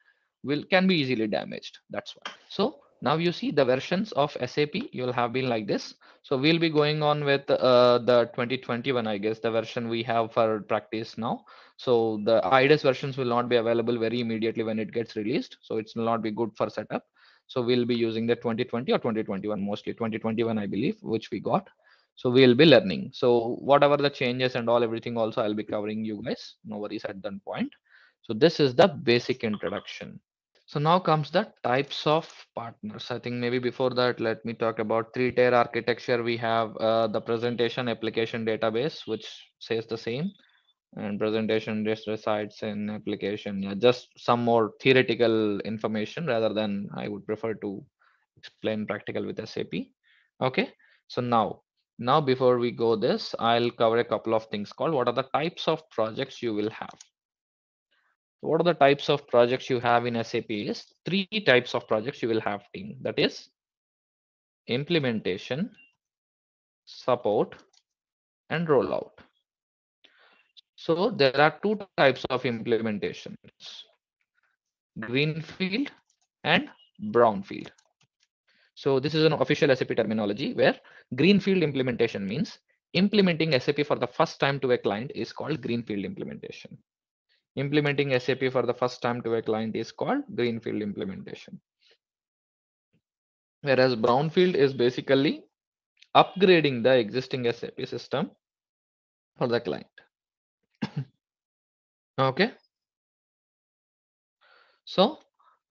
will can be easily damaged. That's why. So now you see the versions of SAP you'll have been like this. So we'll be going on with the 2021, I guess, the version we have for practice now. So the IDES versions will not be available very immediately when it gets released. So it will not be good for setup. So we'll be using the 2020 or 2021, mostly 2021, I believe, which we got. So we'll be learning. So whatever the changes and all, everything also I'll be covering you guys. No worries at that point. So this is the basic introduction. So now comes the types of partners. I think maybe before that, let me talk about three-tier architecture. We have the presentation application database, which says the same, and presentation just resides in application. Yeah, just some more theoretical information rather than I would prefer to explain practical with SAP. Okay, so now before we go this, I'll cover a couple of things called what are the types of projects you will have. What are the types of projects you have in SAP is three types of projects you will have team. That is implementation, support, and rollout. So there are two types of implementations, greenfield and brownfield. So this is an official SAP terminology where greenfield implementation means implementing SAP for the first time to a client is called greenfield implementation. Implementing SAP for the first time to a client is called greenfield implementation. Whereas brownfield is basically upgrading the existing SAP system for the client. Okay. So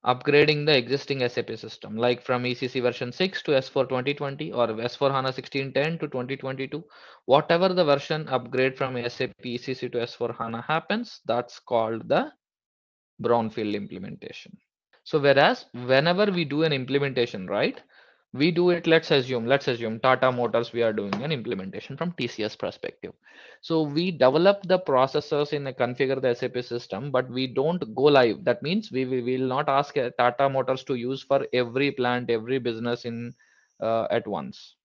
upgrading the existing SAP system, like from ECC version 6 to S4 2020 or S4 HANA 1610 to 2022, whatever the version upgrade from SAP ECC to S4 HANA happens, that's called the brownfield implementation. So whereas whenever we do an implementation, right, we do it, let's assume Tata Motors, we are doing an implementation from TCS perspective. So we develop the processors in a configure the SAP system, but we don't go live. That means we will not ask Tata Motors to use for every plant, every business in at once.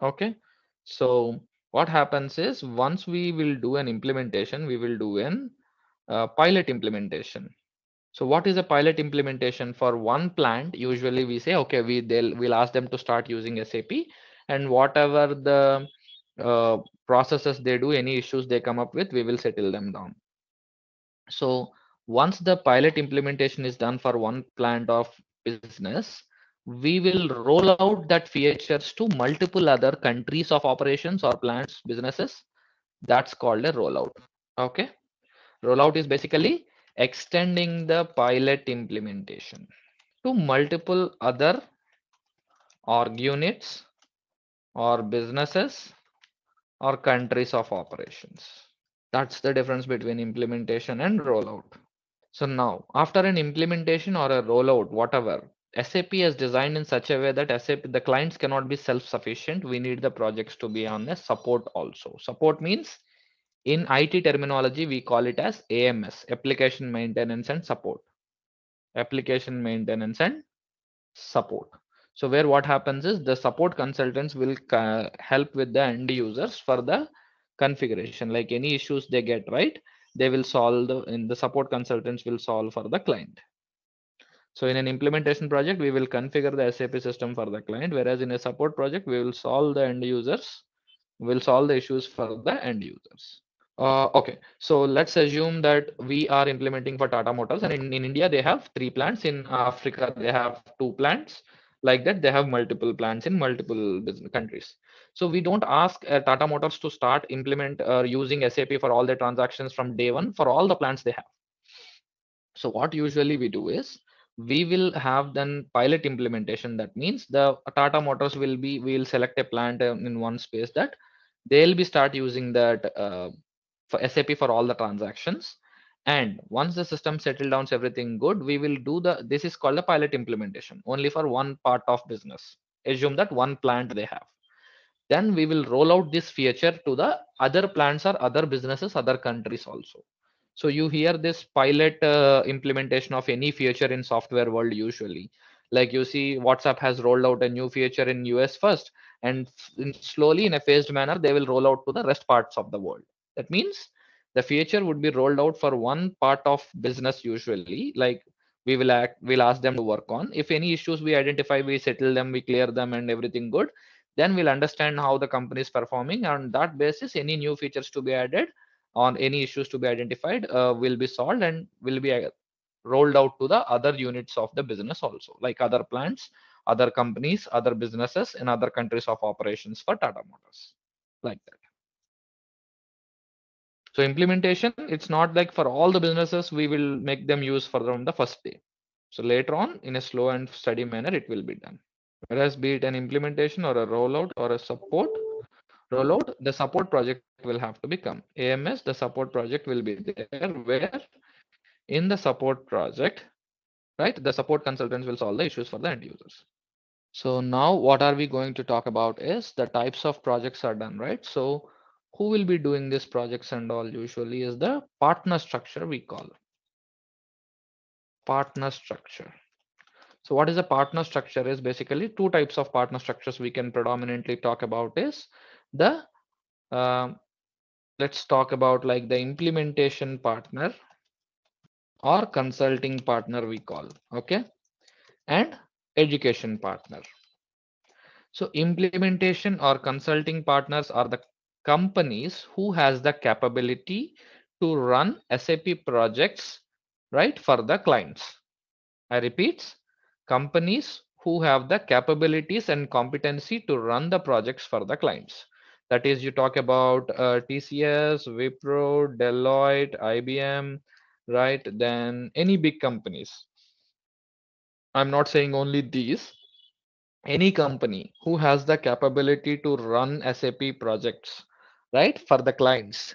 Okay. So what happens is once we will do an implementation, we will do an pilot implementation. So what is a pilot implementation for one plant? Usually we say, okay, we'll ask them to start using SAP, and whatever the processes they do, any issues they come up with, we will settle them down. So once the pilot implementation is done for one plant of business, we will roll out that features to multiple other countries of operations or plants, businesses. That's called a rollout. Okay. Rollout is basically extending the pilot implementation to multiple other org units or businesses or countries of operations. That's the difference between implementation and rollout. So now, after an implementation or a rollout, whatever, SAP is designed in such a way that SAP, the clients cannot be self-sufficient. We need the projects to be on a support also. Support means in IT terminology, we call it as AMS, application maintenance and support. Application maintenance and support. So where what happens is the support consultants will help with the end users for the configuration, like any issues they get, right? They will solve in the support consultants will solve for the client. So in an implementation project, we will configure the SAP system for the client, whereas in a support project, we will solve the end users, will solve the issues for the end users. Okay, so let's assume that we are implementing for Tata Motors, and in India they have 3 plants. In Africa they have 2 plants. Like that, they have multiple plants in multiple business countries. So we don't ask Tata Motors to start implement using SAP for all the transactions from day one for all the plants they have. So what usually we do is we will have then pilot implementation. That means the Tata Motors we will select a plant in one space that they'll be start using that for SAP for all the transactions. And once the system settle down, everything good, we will do this is called the pilot implementation only for one part of business. Assume that one plant they have. Then we will roll out this feature to the other plants or other businesses, other countries also. So you hear this pilot implementation of any feature in software world usually. Like you see WhatsApp has rolled out a new feature in US first, and slowly in a phased manner, they will roll out to the rest parts of the world. That means the feature would be rolled out for one part of business usually. Like we'll ask them to work on. If any issues we identify, we settle them, we clear them and everything good. Then we'll understand how the company is performing. On that basis, any new features to be added on any issues to be identified will be solved and will be rolled out to the other units of the business also, like other plants, other companies, other businesses in other countries of operations for Tata Motors, like that. So implementation, it's not like for all the businesses we will make them use for from the first day. So later on, in a slow and steady manner, it will be done. Whereas be it an implementation or a rollout or a support rollout, the support project will have to become AMS. The support project will be there, where in the support project, right, the support consultants will solve the issues for the end users. So now what are we going to talk about is the types of projects are done, right? So who will be doing these projects and all usually is the partner structure we call partner structure. So what is a partner structure is basically two types of partner structures we can predominantly talk about is the um, let's talk about like the implementation partner or consulting partner we call, okay, and education partner. So implementation or consulting partners are the companies who has the capability to run SAP projects, right, for the clients. I repeat, companies who have the capabilities and competency to run the projects for the clients. That is, you talk about TCS, Wipro, Deloitte, IBM, right? Then any big companies. I'm not saying only these. Any company who has the capability to run SAP projects, right, for the clients,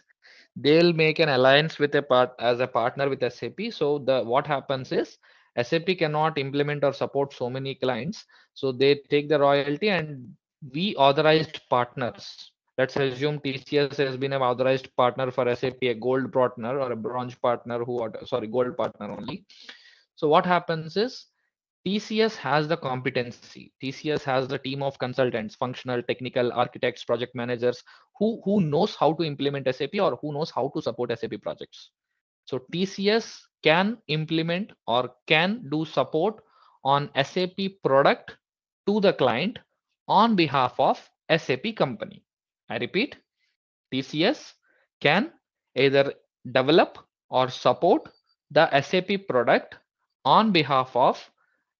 they'll make an alliance with a part as a partner with SAP. So the what happens is SAP cannot implement or support so many clients, so they take the royalty and we authorized partners. Let's assume TCS has been an authorized partner for SAP, a gold partner or a bronze partner sorry, gold partner only. So what happens is TCS has the competency. TCS has the team of consultants, functional, technical, architects, project managers who knows how to implement SAP or who knows how to support SAP projects. So TCS can implement or can do support on SAP product to the client on behalf of SAP company. I repeat, TCS can either develop or support the SAP product on behalf of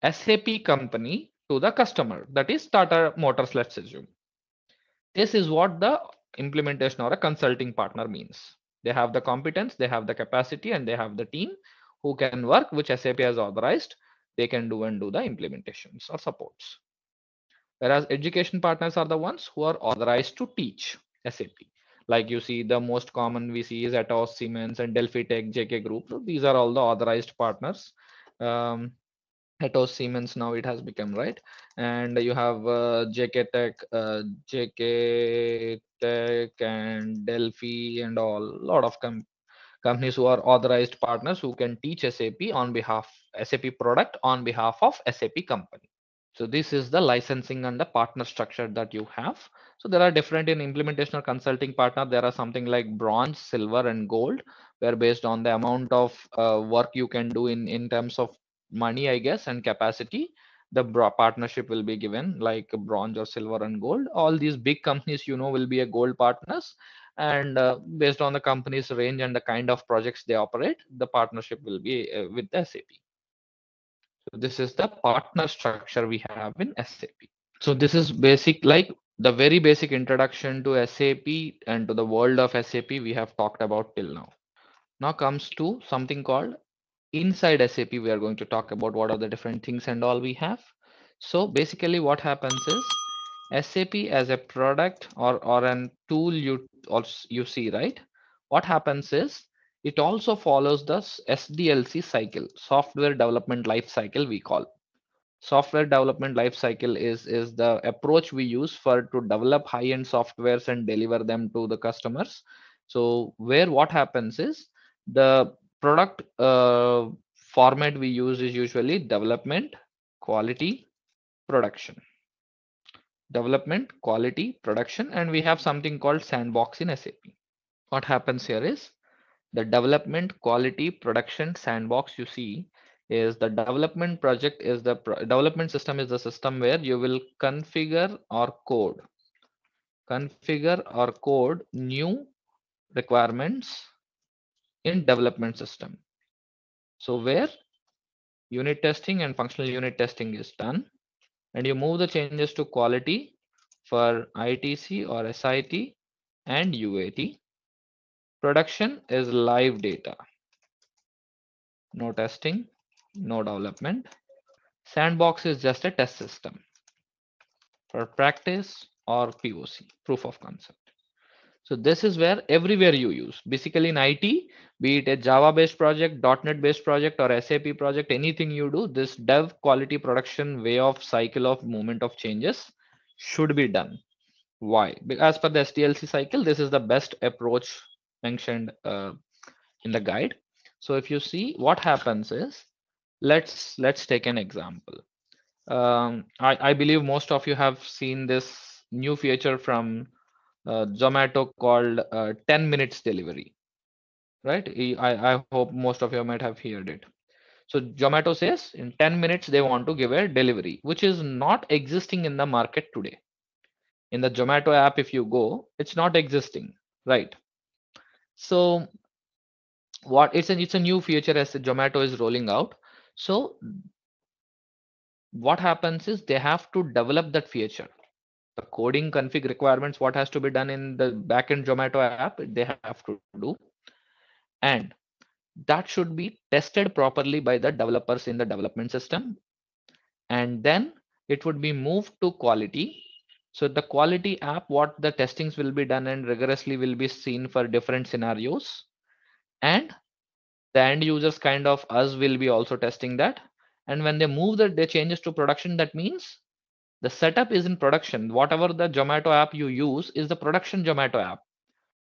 SAP company to the customer, that is Tata Motors, let's assume. This is what the implementation or a consulting partner means. They have the competence, they have the capacity, and they have the team who can work, which SAP has authorized. They can do and do the implementations or supports. Whereas education partners are the ones who are authorized to teach SAP. Like you see, the most common we see is Atos, Siemens, and Delphi Tech, JK Group. So these are all the authorized partners. Atos, Siemens, now it has become, right, and you have JK Tech, JK Tech, and Delphi, and all lot of companies who are authorized partners who can teach SAP on behalf SAP product on behalf of SAP company. So this is the licensing and the partner structure that you have. So there are different in implementation or consulting partner. There are something like bronze, silver, and gold, where based on the amount of work you can do in terms of money, I guess, and capacity, the partnership will be given like bronze or silver and gold. All these big companies, will be a gold partners, and based on the company's range and the kind of projects they operate, the partnership will be with the SAP. So this is the partner structure we have in SAP. So this is basic, like the very basic introduction to SAP and to the world of SAP we have talked about till now. Now comes to something called inside SAP. We are going to talk about what are the different things and all we have. So basically what happens is SAP as a product or an tool you see, right? What happens is it also follows the SDLC cycle, software development life cycle we call. Software development life cycle is the approach we use for to develop high-end softwares and deliver them to the customers. So where what happens is the product format we use is usually development, quality, production. Development, quality, production, and we have something called sandbox in SAP. What happens here is the development, quality, production sandbox you see is the development project is the development system is the system where you will configure or code new requirements in development system. So where unit testing and functional unit testing is done, and you move the changes to quality for ITC or SIT and UAT. Production is live data, no testing, no development. Sandbox is just a test system for practice or POC, proof of concept. So this is where everywhere you use. Basically in IT, be it a Java based project, .NET based project or SAP project, anything you do, this dev quality production way of cycle of movement of changes should be done. Why? As per the SDLC cycle, this is the best approach mentioned in the guide. So if you see what happens is, let's take an example. I believe most of you have seen this new feature from Zomato called 10 minutes delivery, right? I hope most of you might have heard it. So Zomato says in 10 minutes they want to give a delivery, which is not existing in the market today. In the Zomato app, if you go, it's not existing, right? So what it's a new feature as the Zomato is rolling out. So what happens is they have to develop that feature. The coding config requirements, what has to be done in the backend Zomato app, they have to do. And that should be tested properly by the developers in the development system. And then it would be moved to quality. So the quality app, what the testings will be done and rigorously will be seen for different scenarios. And the end users kind of us will be also testing that. And when they move the changes to production, that means the setup is in production. Whatever the Zomato app you use is the production Zomato app.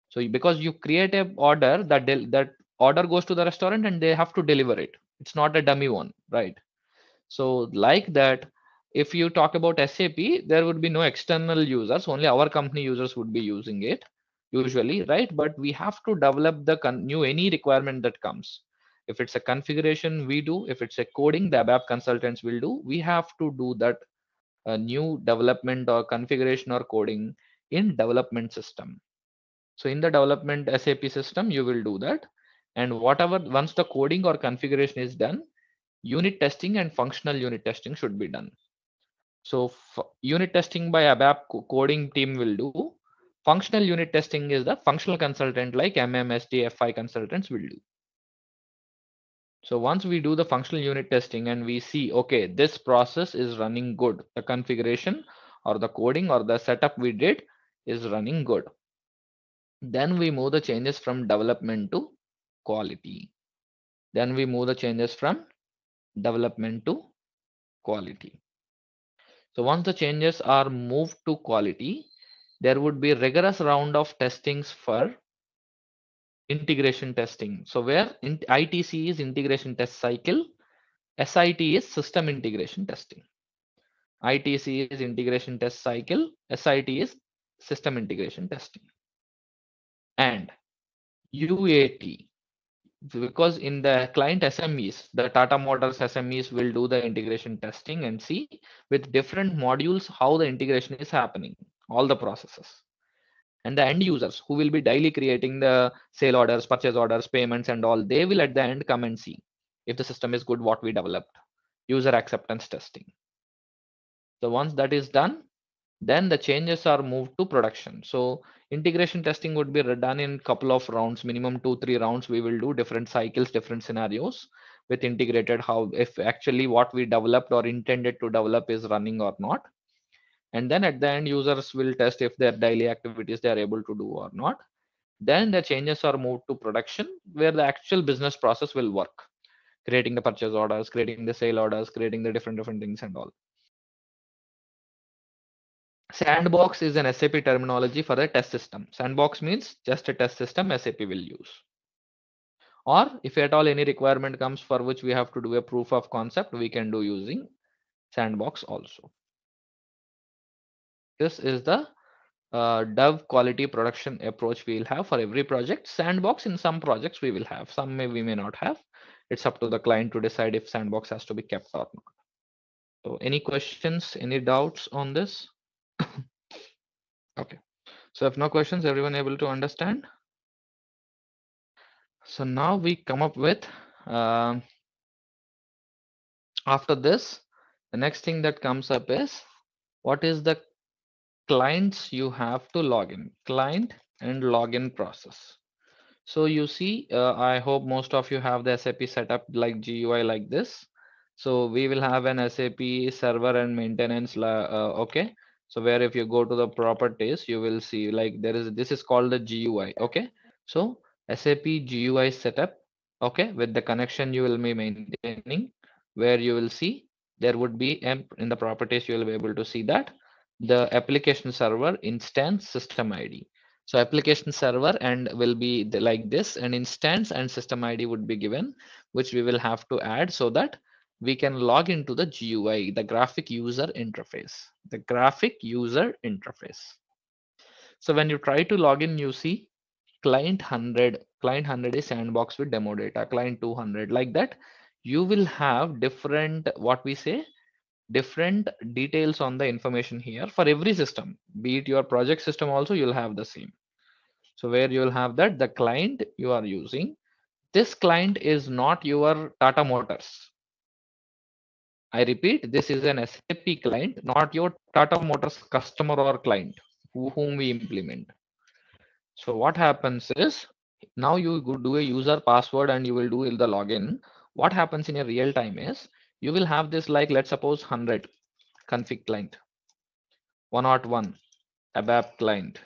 So because you create a order, that order goes to the restaurant and they have to deliver it. It's not a dummy one, right? So like that, if you talk about SAP, there would be no external users, only our company users would be using it usually, right? But we have to develop the new any requirement that comes. If it's a configuration, we do. If it's a coding, the ABAP consultants will do. We have to do that new development or configuration or coding in development system. So in the development SAP system, you will do that. And whatever, once the coding or configuration is done, unit testing and functional unit testing should be done. So unit testing by ABAP coding team will do. Functional unit testing is the functional consultant like MM, SD, FI consultants will do. So once we do the functional unit testing and we see, okay, this process is running good. The configuration or the coding or the setup we did is running good. Then we move the changes from development to quality. Then we move the changes from development to quality. So once the changes are moved to quality, there would be rigorous round of testings for integration testing. So where ITC is integration test cycle, SIT is system integration testing. ITC is integration test cycle, SIT is system integration testing. And UAT, because in the client SMEs, the Tata Motors SMEs will do the integration testing and see with different modules how the integration is happening, all the processes. And the end users who will be daily creating the sale orders, purchase orders, payments and all, they will at the end come and see if the system is good, what we developed. user acceptance testing. So once that is done, then the changes are moved to production. So integration testing would be done in couple of rounds, minimum 2-3 rounds. We will do different cycles, different scenarios with integrated, how if actually what we developed or intended to develop is running or not. And then at the end, users will test if their daily activities they are able to do or not. Then the changes are moved to production where the actual business process will work, creating the purchase orders, creating the sale orders, creating the different things and all. Sandbox is an SAP terminology for a test system. Sandbox means just a test system SAP will use. Or if at all any requirement comes for which we have to do a proof of concept, we can do using sandbox also. This is the dev quality production approach we will have for every project. Sandbox in some projects we will have, some we may not have. It's up to the client to decide if sandbox has to be kept or not. So any questions, any doubts on this? Okay. So if no questions, everyone able to understand? So now we come up with, after this, the next thing that comes up is, what is the clients you have to log in, client and login process. So you see, I hope most of you have the SAP setup like GUI like this. So we will have an SAP server and maintenance. Okay. So where if you go to the properties, you will see like this is called the GUI. Okay. So SAP GUI setup. Okay. With the connection you will be maintaining, where you will see there would be in the properties, you will be able to see that the application server instance system ID. So application server and will be like this, and instance and system ID would be given, which we will have to add so that we can log into the GUI, the graphic user interface, the graphic user interface. So when you try to log in, you see client 100 is sandbox with demo data, client 200 like that. You will have different, what we say, different details on the information here for every system, be it your project system also, you'll have the same. So where you will have that the client you are using, this client is not your Tata Motors. I repeat, this is an SAP client, not your Tata Motors customer or client whom we implement. So what happens is, now you do a user password and you will do the login. What happens in a real time is, you will have this, like let's suppose 100 config client, 101 ABAP client,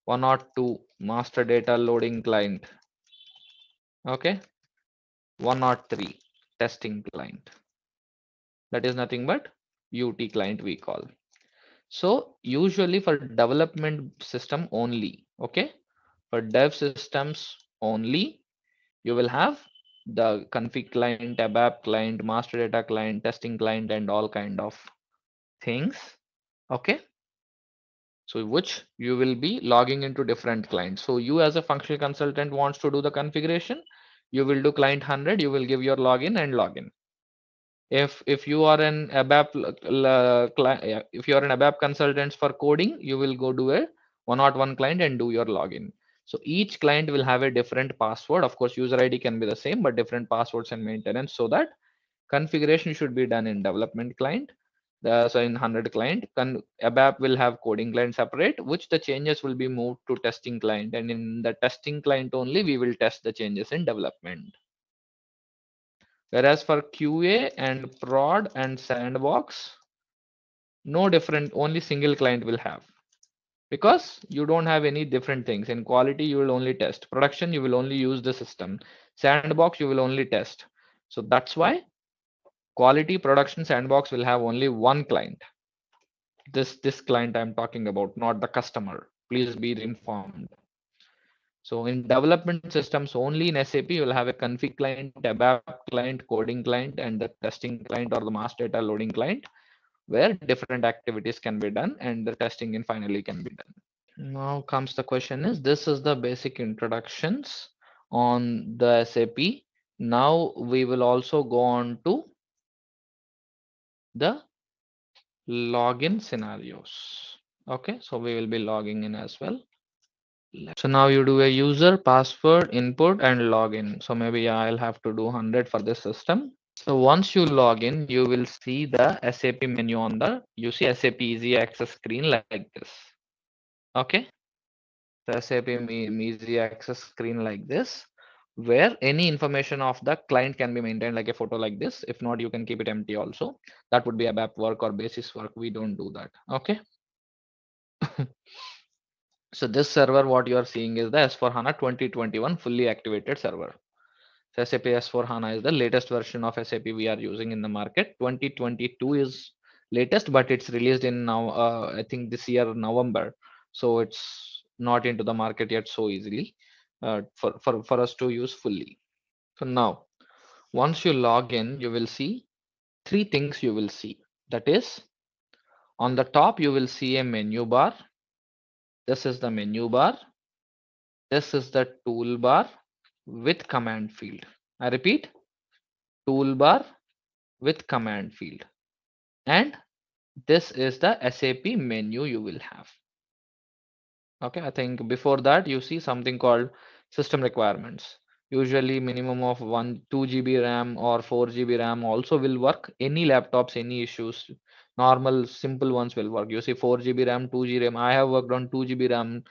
102 master data loading client, okay, 103 testing client. That is nothing but UT client we call. So usually for development system only, okay, for dev systems only, you will have the config client, ABAP client, master data client, testing client, and all kind of things, okay. So which you will be logging into different clients. So you as a functional consultant wants to do the configuration, you will do client 100, you will give your login and login. If you are an ABAP if you are an ABAP consultant for coding, you will go do a 101 client and do your login. So each client will have a different password. Of course, user ID can be the same, but different passwords and maintenance, so that configuration should be done in development client. So in 100 client, ABAP will have coding client separate, which the changes will be moved to testing client, and in the testing client only we will test the changes in development. Whereas for QA and prod and sandbox, no different, only single client will have, because you don't have any different things. In quality, you will only test. Production, you will only use the system. Sandbox, you will only test. So that's why quality, production, sandbox will have only one client. This client I'm talking about, not the customer. Please be informed. So in development systems only in SAP, you will have a config client, ABAP client, coding client, and the testing client or the master data loading client, where different activities can be done and the testing and finally can be done. Now comes the question is, this is the basic introductions on the SAP. Now we will also go on to the login scenarios. Okay, so we will be logging in as well. So now you do a user password input and login. So maybe I'll have to do 100 for this system. So once you log in, you will see the SAP menu on the, you see SAP Easy Access screen like this. Okay. The SAP Easy Access screen like this, where any information of the client can be maintained like a photo like this. If not, you can keep it empty also. That would be a BAP work or basis work. We don't do that. Okay. So this server, what you are seeing is the S/4HANA 2021 fully activated server. So SAP S/4HANA is the latest version of SAP we are using in the market. 2022 is latest, but it's released in now, I think this year, November. So it's not into the market yet so easily for us to use fully. So now, once you log in, you will see three things you will see. That is, on the top, you will see a menu bar. This is the menu bar. This is the toolbar with command field. I repeat, toolbar with command field. And this is the SAP menu you will have. Okay, I think before that you see something called system requirements. Usually minimum of 2 GB RAM or 4 GB RAM also will work. Any laptops, any issues, normal simple ones will work. You see 4 GB RAM, 2 GB RAM. I have worked on 2 GB RAM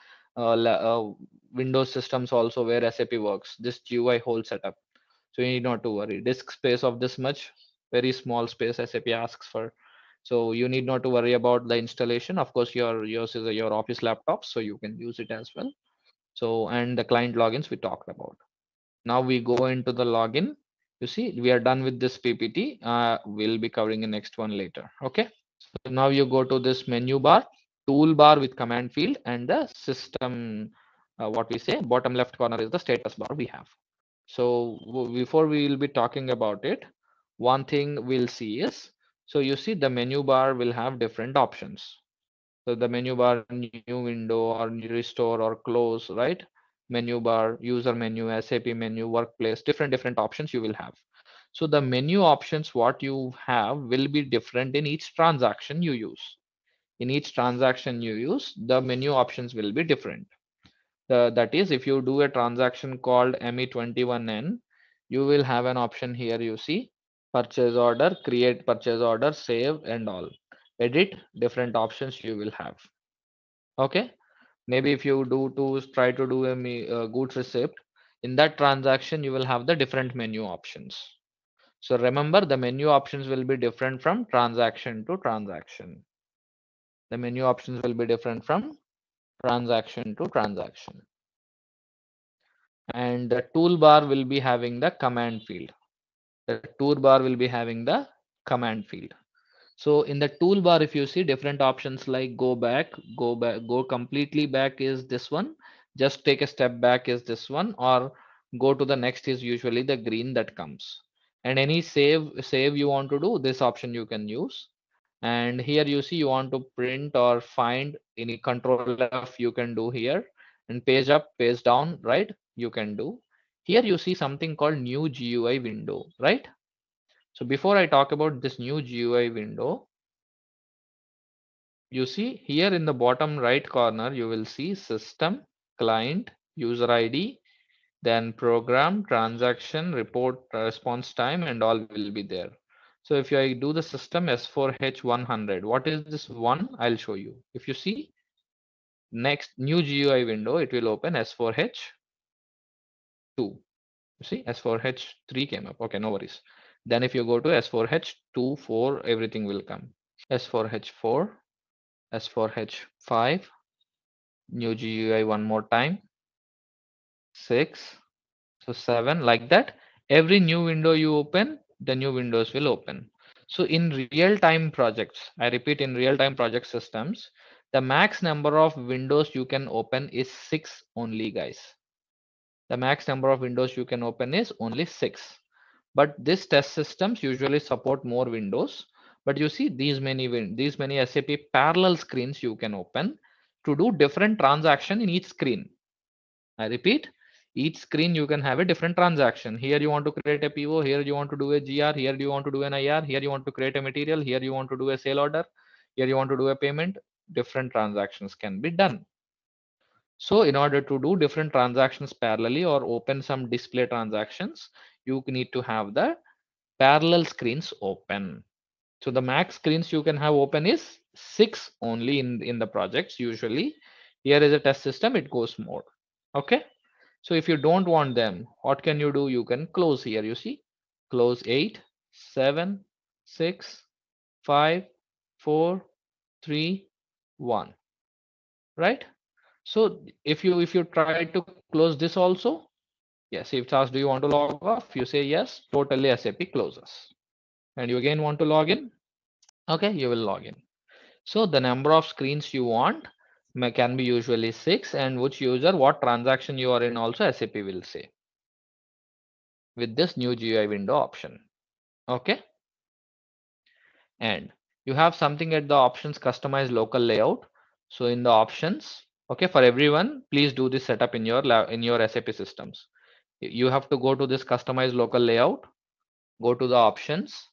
Windows systems also where SAP works. This GUI whole setup. So you need not to worry. Disk space of this much, very small space SAP asks for. So you need not to worry about the installation. Of course, yours is your office laptop, so you can use it as well. So, and the client logins we talked about. Now we go into the login. You see, we are done with this PPT. We'll be covering the next one later. Okay. So now you go to this menu bar, toolbar with command field, and the system. What we say, bottom left corner is the status bar we have. So before we will be talking about it, one thing we'll see is, so you see the menu bar will have different options. So the menu bar, new window or restore or close, right? Menu bar, user menu, SAP menu, workplace, different options you will have. So the menu options what you have will be different in each transaction you use. In each transaction you use, the menu options will be different. That is, if you do a transaction called ME21N, you will have an option here. You see purchase order, create purchase order, save, and all. Edit, different options you will have. Okay. Maybe if you do to try to do a goods receipt, in that transaction, you will have the different menu options. So remember, the menu options will be different from transaction to transaction. The menu options will be different from transaction to transaction. And the toolbar will be having the command field. The toolbar will be having the command field. So in the toolbar, if you see different options like go back, go completely back is this one. Just take a step back is this one, or go to the next is usually the green that comes. And any save you want to do, this option you can use. And here you see you want to print or find any control F you can do here, and page up, page down, right? You can do. Here you see something called new GUI window, right? So before I talk about this new GUI window, you see here in the bottom right corner, you will see system, client, user ID, then program, transaction, report, response time, and all will be there. So if I do the system S4H100, what is this one? I'll show you. If you see next new GUI window, it will open S4H2. You see S4H3 came up. Okay, no worries. Then if you go to S4H2, 4, everything will come. S4H4, S4H5, new GUI one more time, 6, so 7, like that. Every new window you open, the new windows will open. So in real-time projects, I repeat, in real-time project systems, the max number of windows you can open is 6 only, guys. The max number of windows you can open is only 6. But this test systems usually support more windows. But you see these many SAP parallel screens you can open to do different transaction in each screen. I repeat, each screen you can have a different transaction. Here you want to create a PO, here you want to do a GR, here you want to do an IR, here you want to create a material, here you want to do a sale order, here you want to do a payment. Different transactions can be done. So in order to do different transactions parallelly or open some display transactions, you need to have the parallel screens open. So the max screens you can have open is 6 only in the projects usually. Here is a test system, it goes more. Okay. So if you don't want them, what can you do? You can close here. You see, close 8, 7, 6, 5, 4, 3, 1. Right? So if you try to close this also, yes, if it asks, do you want to log off? You say yes, totally SAP closes. And you again want to log in. Okay, you will log in. So the number of screens you want can be usually 6, and which user, what transaction you are in also SAP will say with this new GUI window option. Okay. And you have something at the options, customize local layout. So in the options, okay, for everyone, please do this setup in your SAP systems. You have to go to this customize local layout, go to the options.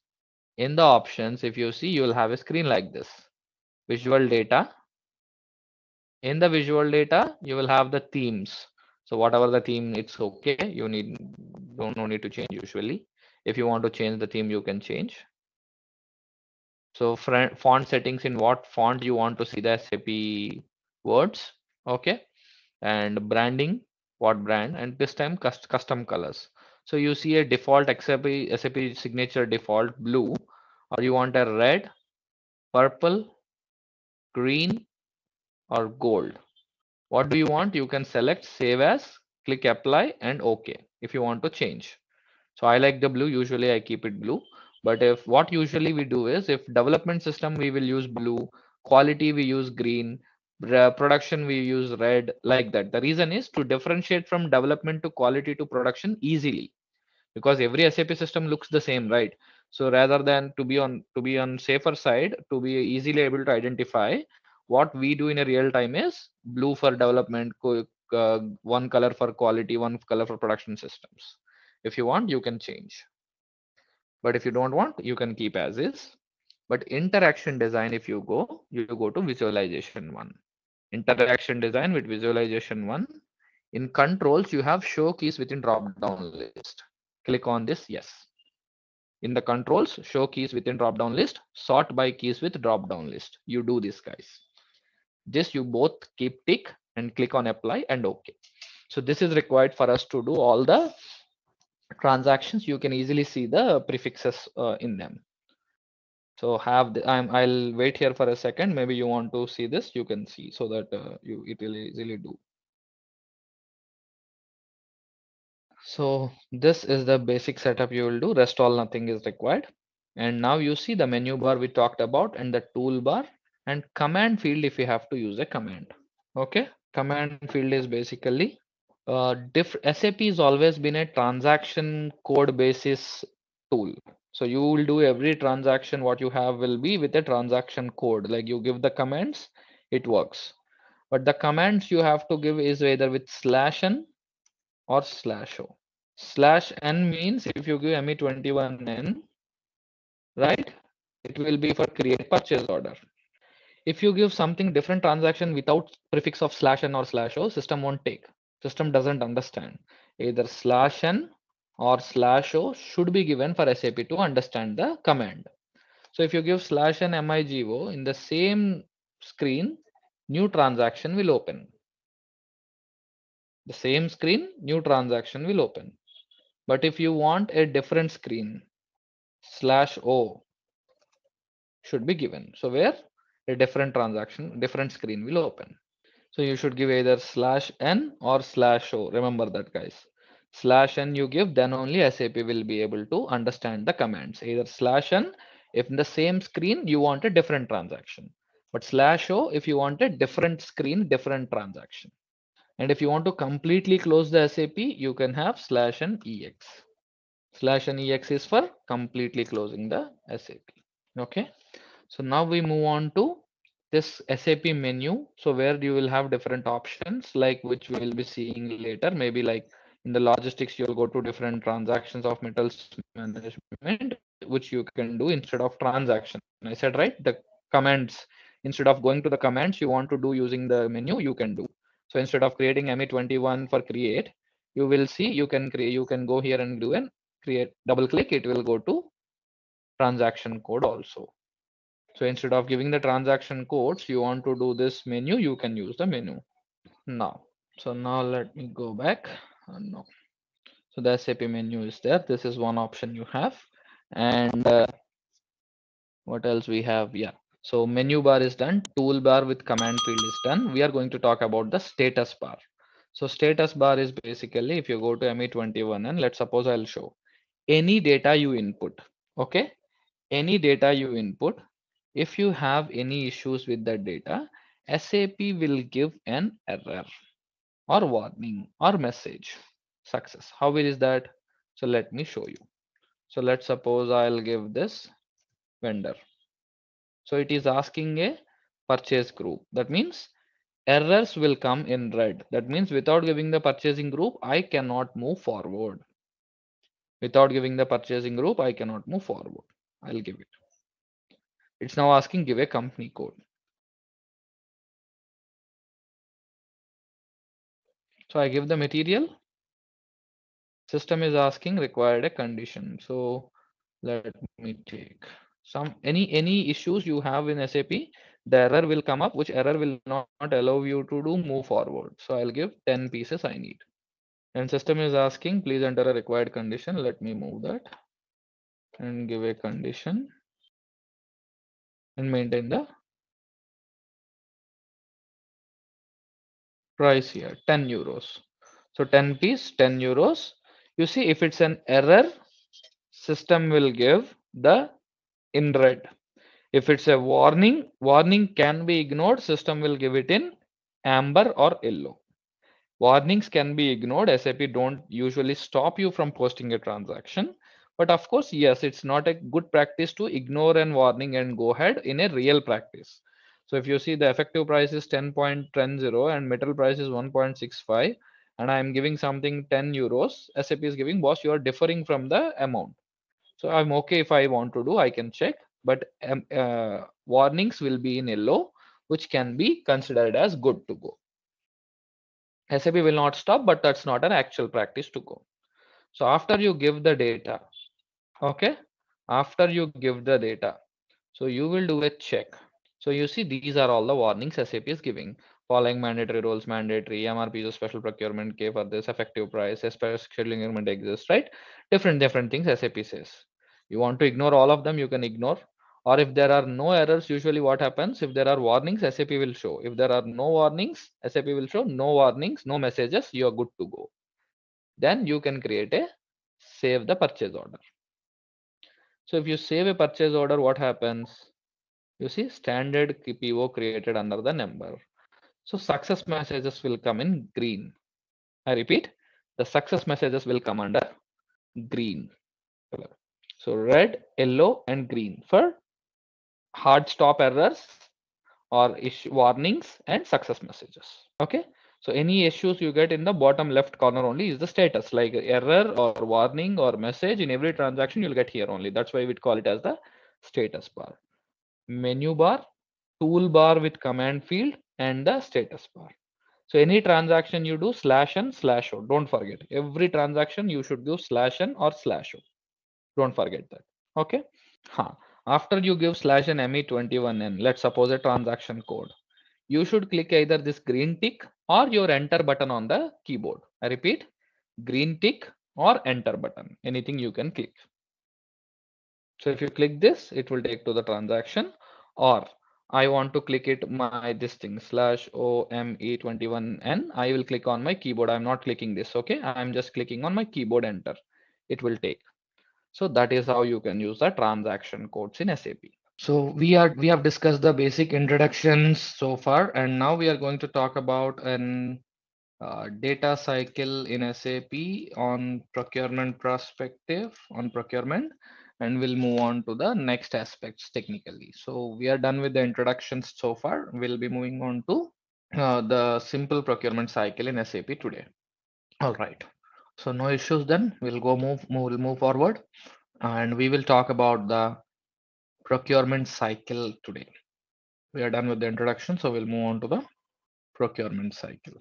In the options, if you see, you will have a screen like this. Visual data. In the visual data, you will have the themes. So whatever the theme, it's okay. You no need to change usually. If you want to change the theme, you can change. So font settings, in what font you want to see the SAP words. Okay. And branding, what brand, and this time custom colors. So you see a default SAP signature default blue, or you want a red, purple, green, or gold. What do you want? You can select save as, click apply, and OK if you want to change. So I like the blue. Usually I keep it blue. But if what usually we do is, if development system, we will use blue, quality we use green, production we use red, like that. The reason is to differentiate from development to quality to production easily, because every SAP system looks the same, right? So rather than to be on safer side, to be easily able to identify, what we do in a real time is blue for development, one color for quality, one color for production systems. If you want, you can change, but if you don't want, you can keep as is. But interaction design, if you go to visualization one. Interaction design with visualization one. In controls, you have show keys within drop down list. Click on this, yes. In the controls, show keys within drop down list, sort by keys with drop down list. You do this, guys. This you both keep tick and click on apply and OK. So this is required for us to do all the transactions. You can easily see the prefixes in them. So I'll wait here for a second. Maybe you want to see this, you can see, so that it will easily do. So this is the basic setup you will do. Rest all nothing is required. And now you see the menu bar we talked about, and the toolbar and command field if you have to use a command. Okay, command field is basically SAP has always been a transaction code basis tool. So you will do every transaction, what you have will be with a transaction code. Like you give the commands, it works. But the commands you have to give is either with /n or /o. /n means if you give ME21N, right, it will be for create purchase order. If you give something different transaction without prefix of /n or /o, system won't take. System doesn't understand. Either /n or /o should be given for SAP to understand the command. So if you give /n migo in the same screen, new transaction will open. The same screen, new transaction will open. But if you want a different screen, /o should be given. So where a different transaction, different screen will open. So you should give either /n or /o. Remember that, guys. /n you give, then only SAP will be able to understand the commands. Either /n if in the same screen you want a different transaction, but /o if you want a different screen, different transaction. And if you want to completely close the SAP, you can have /n ex. /n ex is for completely closing the SAP. Okay. So now we move on to this SAP menu. So where you will have different options, like which we will be seeing later. Maybe like in the logistics, you'll go to different transactions of metals management, which you can do instead of transaction. I said, right, the commands, instead of going to the commands you want to do using the menu, you can do. So instead of creating ME21 for create, you will see you can go here and do an create, double click, it will go to transaction code also. So instead of giving the transaction codes, you want to do this menu, you can use the menu now. So now let me go back. No. So the SAP menu is there. This is one option you have. And what else we have? Yeah. So menu bar is done. Toolbar with command field is done. We are going to talk about the status bar. So status bar is basically if you go to ME21 and let's suppose I'll show any data you input. Okay. Any data you input. If you have any issues with that data, SAP will give an error or warning or message success. How is that? So let me show you. So let's suppose I'll give this vendor. So it is asking a purchase group. That means errors will come in red. That means without giving the purchasing group, I cannot move forward. Without giving the purchasing group, I cannot move forward. I'll give it. It's now asking give a company code. So I give the material. System is asking required a condition. So let me take any issues you have in SAP, the error will come up, which error will not allow you to do move forward. So I'll give 10 pieces I need. And system is asking, please enter a required condition. Let me move that and give a condition and maintain the price here, 10 euros. So 10 piece, 10 euros. You see, if it's an error, system will give the in red. If it's a warning, warning can be ignored, system will give it in amber or yellow. Warnings can be ignored. SAP don't usually stop you from posting a transaction. But of course, yes, it's not a good practice to ignore an warning and go ahead in a real practice. So if you see the effective price is 10.10 and metal price is 1.65 and I'm giving something 10 euros, SAP is giving, boss, you are differing from the amount. So I'm okay if I want to do, I can check, but warnings will be in yellow, which can be considered as good to go. SAP will not stop, but that's not an actual practice to go. So after you give the data, okay, after you give the data, so you will do a check. So you see these are all the warnings SAP is giving. Following mandatory roles, mandatory, MRP is special procurement, K for this, effective price, special scheduling agreement exists, right? Different things SAP says. You want to ignore all of them, you can ignore. Or if there are no errors, usually what happens, if there are warnings, SAP will show. If there are no warnings, SAP will show no warnings, no messages, you are good to go. Then you can create a save the purchase order. So if you save a purchase order, what happens? You see standard PO created under the number. So success messages will come in green. I repeat, the success messages will come under green color. So red, yellow, and green for hard stop errors or issue warnings and success messages. Okay. So any issues you get in the bottom left corner only is the status, like error or warning or message in every transaction you'll get here only. That's why we call it as the status bar. Menu bar, toolbar with command field, and the status bar. So any transaction you do /n /o. Don't forget, every transaction you should do /n or /o. Don't forget that. Okay. After you give /n ME21N, let's suppose a transaction code. You should click either this green tick or your enter button on the keyboard. I repeat, green tick or enter button. Anything you can click. So if you click this, it will take to the transaction, or I want to click it my this thing /OME21N. I will click on my keyboard. I'm not clicking this. Okay. I'm just clicking on my keyboard enter. It will take. So that is how you can use the transaction codes in SAP. So we have discussed the basic introductions so far, and now we are going to talk about an data cycle in SAP on procurement perspective on procurement, and we'll move on to the next aspects technically. So we are done with the introductions so far. We'll be moving on to the simple procurement cycle in SAP today. All right. So no issues then. We'll move forward, and we will talk about the procurement cycle today. We are done with the introduction, so we'll move on to the procurement cycle.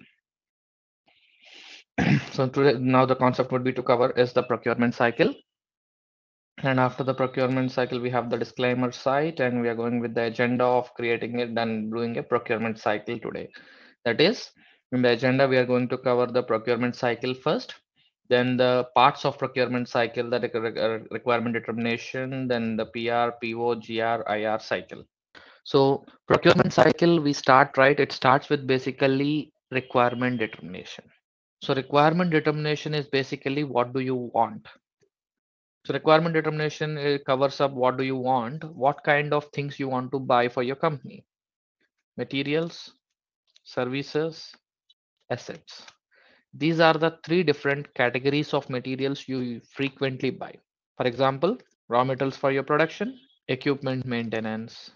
So today, now the concept would be to cover is the procurement cycle. And after the procurement cycle, we have the disclaimer site, and we are going with the agenda of creating it and doing a procurement cycle today. That is, in the agenda, we are going to cover the procurement cycle first, then the parts of procurement cycle, the requirement determination, then the PR, PO, GR, IR cycle. So procurement cycle, we start right. It starts with basically requirement determination. So requirement determination is basically what do you want? So requirement determination covers up what do you want, what kind of things you want to buy for your company, materials, services, assets. These are the three different categories of materials you frequently buy. For example, raw materials for your production, equipment maintenance,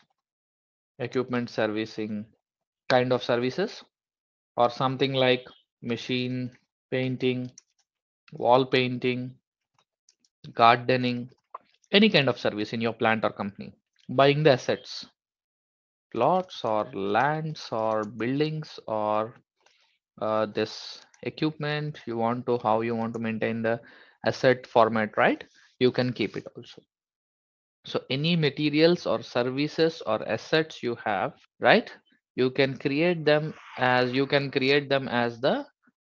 equipment servicing, kind of services, or something like machine painting, wall painting, gardening, any kind of service in your plant or company. Buying the assets, plots or lands or buildings or this equipment you want to, how you want to maintain the asset format, right? You can keep it also. So any materials or services or assets you have, right? You can create them as the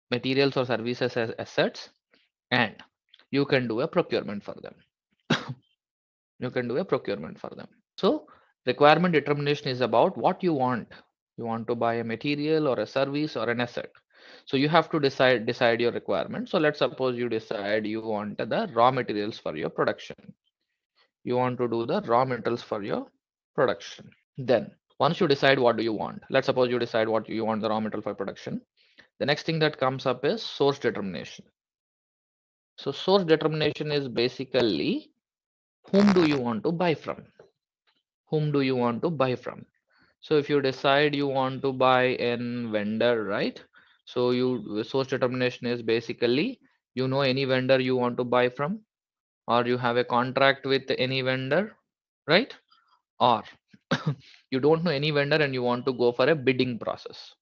materials or services as assets, and you can do a procurement for them. You can do a procurement for them. So requirement determination is about what you want. You want to buy a material or a service or an asset. So you have to decide your requirement. So let's suppose you decide you want the raw materials for your production. You want to do the raw materials for your production. Then once you decide what do you want, let's suppose you decide what you want the raw material for production. The next thing that comes up is source determination. So source determination is basically whom do you want to buy from? Whom do you want to buy from? So if you decide you want to buy an vendor, right? So you source determination is basically you know any vendor you want to buy from, or you have a contract with any vendor, right? Or you don't know any vendor and you want to go for a bidding process.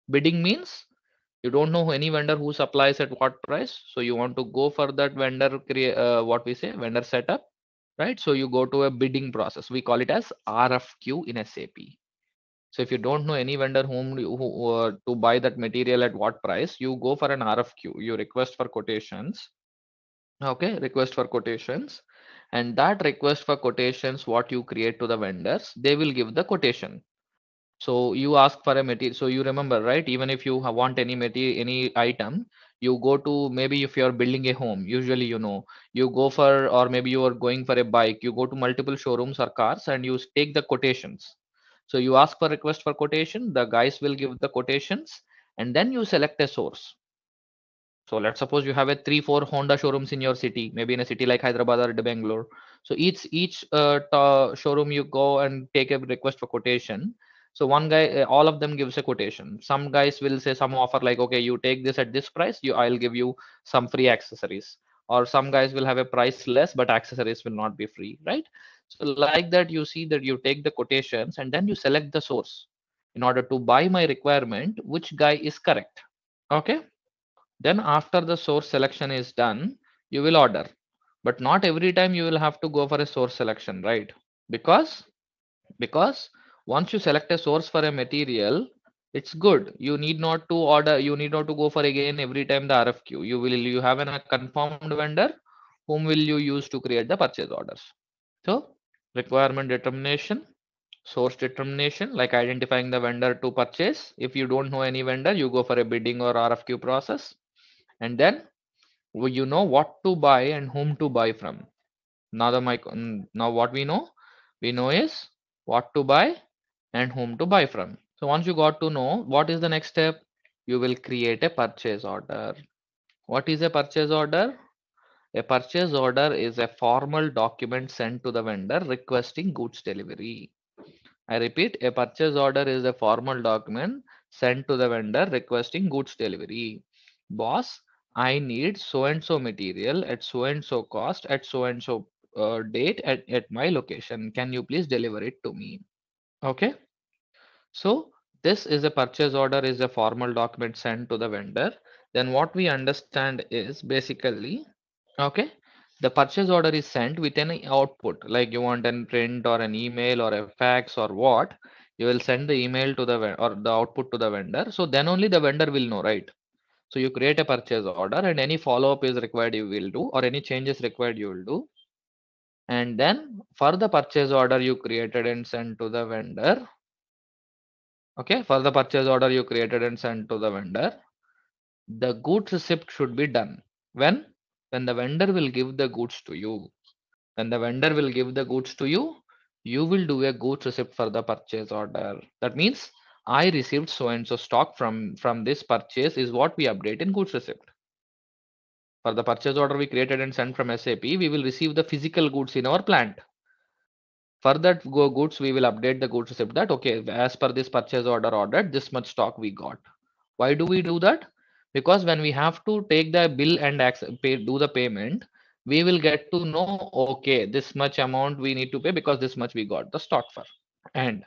Bidding means you don't know any vendor who supplies at what price, so you want to go for that vendor create what we say vendor setup, right? So you go to a bidding process. We call it as RFQ in SAP. So if you don't know any vendor to buy that material at what price, you go for an RFQ. You request for quotations. Okay, request for quotations, and that request for quotations, what you create to the vendors, they will give the quotation. So you ask for a material. So you remember, right? Even if you want any material, any item, you go to, maybe if you're building a home, usually you go for, or maybe you are going for a bike, you go to multiple showrooms or cars and you take the quotations. So you ask for request for quotation, the guys will give the quotations, and then you select a source. So let's suppose you have a 3 4 Honda showrooms in your city, maybe in a city like Hyderabad or Bangalore. So each showroom you go and take a request for quotation. So one guy, all of them gives a quotation. Some guys will say some offer like, okay, you take this at this price, I'll give you some free accessories. Or some guys will have a price less, but accessories will not be free, right? So like that, you see that you take the quotations and then you select the source in order to buy my requirement, which guy is correct. Okay. Then after the source selection is done, you will order. But not every time you will have to go for a source selection, right? Because because once you select a source for a material, it's good. You need not to order, you need not to go for again every time the RFQ. You have a confirmed vendor whom will you use to create the purchase orders. So requirement determination, source determination, like identifying the vendor to purchase. If you don't know any vendor, you go for a bidding or RFQ process. And then you know what to buy and whom to buy from. Now what we know is what to buy and whom to buy from. So once you got to know, what is the next step? You will create a purchase order. What is a purchase order? A purchase order is a formal document sent to the vendor requesting goods delivery. I repeat, a purchase order is a formal document sent to the vendor requesting goods delivery. Boss, I need so and so material at so and so cost at so and so date at my location. Can you please deliver it to me? Okay. So this is a purchase order is a formal document sent to the vendor. Then what we understand is basically, okay, The purchase order is sent with an output, like you want an print or an email or a fax or what, you will send the email to the or the output to the vendor. So then only the vendor will know, right? So you create a purchase order, and any follow-up is required you will do, or any changes required you will do. And then for the purchase order you created and sent to the vendor, okay, for the purchase order you created and sent to the vendor, the goods receipt should be done. When? When the vendor will give the goods to you. When the vendor will give the goods to you, you will do a goods receipt for the purchase order. That means I received so and so stock from this purchase is what we update in goods receipt. For the purchase order we created and sent from SAP, we will receive the physical goods in our plant. For that goods, we will update the goods receipt that okay, as per this purchase order ordered, this much stock we got. Why do we do that? Because when we have to take the bill and do the payment, we will get to know, okay, this much amount we need to pay because this much we got the stock for. And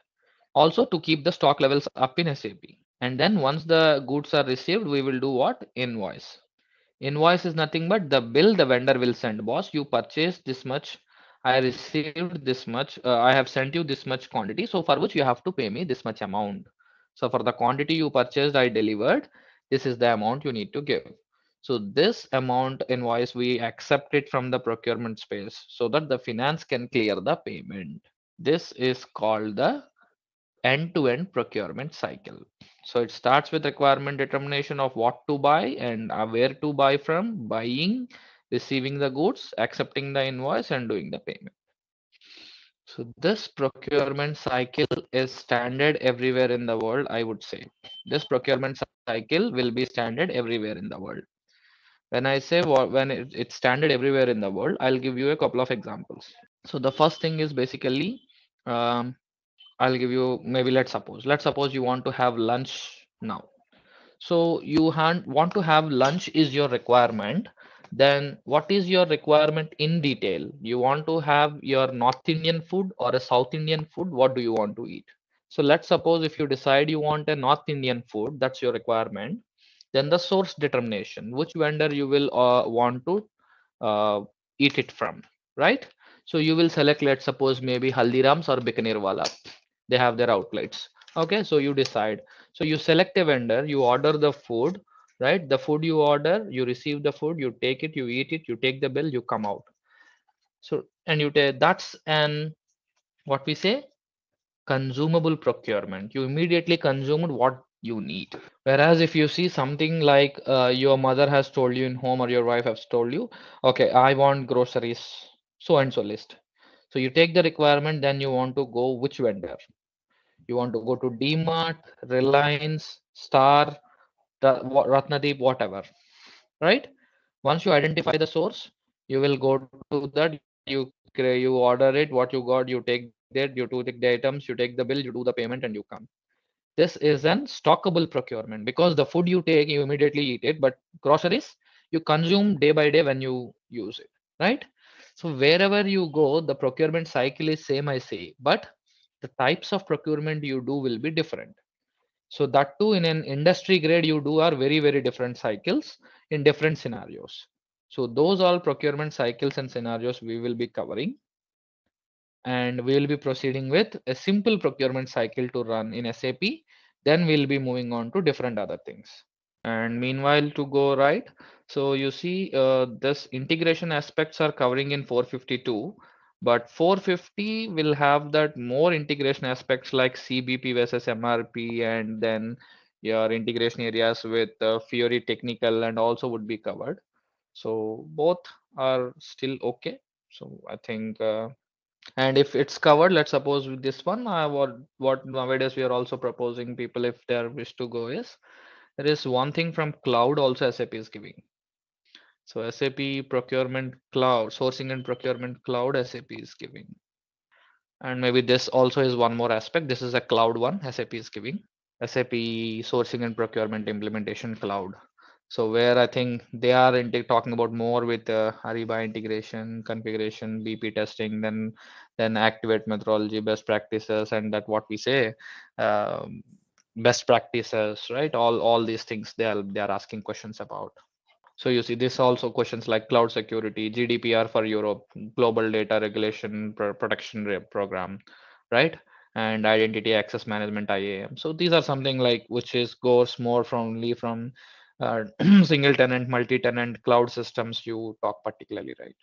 also to keep the stock levels up in SAP. And then once the goods are received, we will do what? Invoice. Invoice is nothing but the bill the vendor will send. Boss, you purchased this much. I received this much. I have sent you this much quantity. So for which you have to pay me this much amount. So for the quantity you purchased, I delivered. This is the amount you need to give. So this amount invoice, we accept it from the procurement space so that the finance can clear the payment. This is called the end-to-end procurement cycle. So it starts with requirement determination of what to buy and where to buy from, buying, receiving the goods, accepting the invoice, and doing the payment. So this procurement cycle is standard everywhere in the world, I would say. This procurement cycle will be standard everywhere in the world. When I say when it's standard everywhere in the world, I'll give you a couple of examples. So the first thing is basically um, I'll give you, maybe let's suppose you want to have lunch now. So you want to have lunch is your requirement. Then what is your requirement in detail? You want to have your North Indian food or a South Indian food? What do you want to eat? So let's suppose if you decide you want a North Indian food, that's your requirement. Then the source determination, which vendor you will want to uh, eat it from, right? So you will select, let's suppose maybe Haldirams or Bikaner Wala. They have their outlets. Okay, so you decide. So you select a vendor, you order the food, right? The food you order, you receive the food, you take it, you eat it, you take the bill, you come out. So and you take that's an what we say consumable procurement. You immediately consumed what you need. Whereas if you see something like your mother has told you in home or your wife has told you, okay, I want groceries, so and so list. So you take the requirement, then you want to go which vendor. You want to go to DMart, Reliance, Star, Ratnadeep, whatever, right? Once you identify the source, you will go to that, you order it, what you got, you take that, you take the items, you take the bill, you do the payment, and you come. This is an stockable procurement because the food you take, you immediately eat it, but groceries, you consume day by day when you use it, right? So wherever you go, the procurement cycle is same, I say, but the types of procurement you do will be different. So that too in an industry grade you do are very, very different cycles in different scenarios. So those all procurement cycles and scenarios we will be covering, and we will be proceeding with a simple procurement cycle to run in SAP. Then we'll be moving on to different other things. And meanwhile, to go right, so you see this integration aspects are covering in 452, but 450 will have that more integration aspects like CBP versus MRP, and then your integration areas with Fiori technical and also would be covered. So both are still okay. So I think, and if it's covered, let's suppose with this one, what nowadays we are also proposing people if they are wish to go is there is one thing from cloud also SAP is giving. So SAP procurement cloud, sourcing and procurement cloud SAP is giving. And maybe this also is one more aspect. This is a cloud one SAP is giving. SAP sourcing and procurement implementation cloud. So where I think they are talking about more with Ariba integration, configuration, BP testing, then activate methodology, best practices, and that what we say, um, best practices, right? All these things they are asking questions about. So you see this also questions like cloud security, GDPR for Europe, global data regulation protection program, right? And identity access management IAM. So these are something like which is goes more from only from uh, single tenant, multi-tenant cloud systems you talk particularly, right?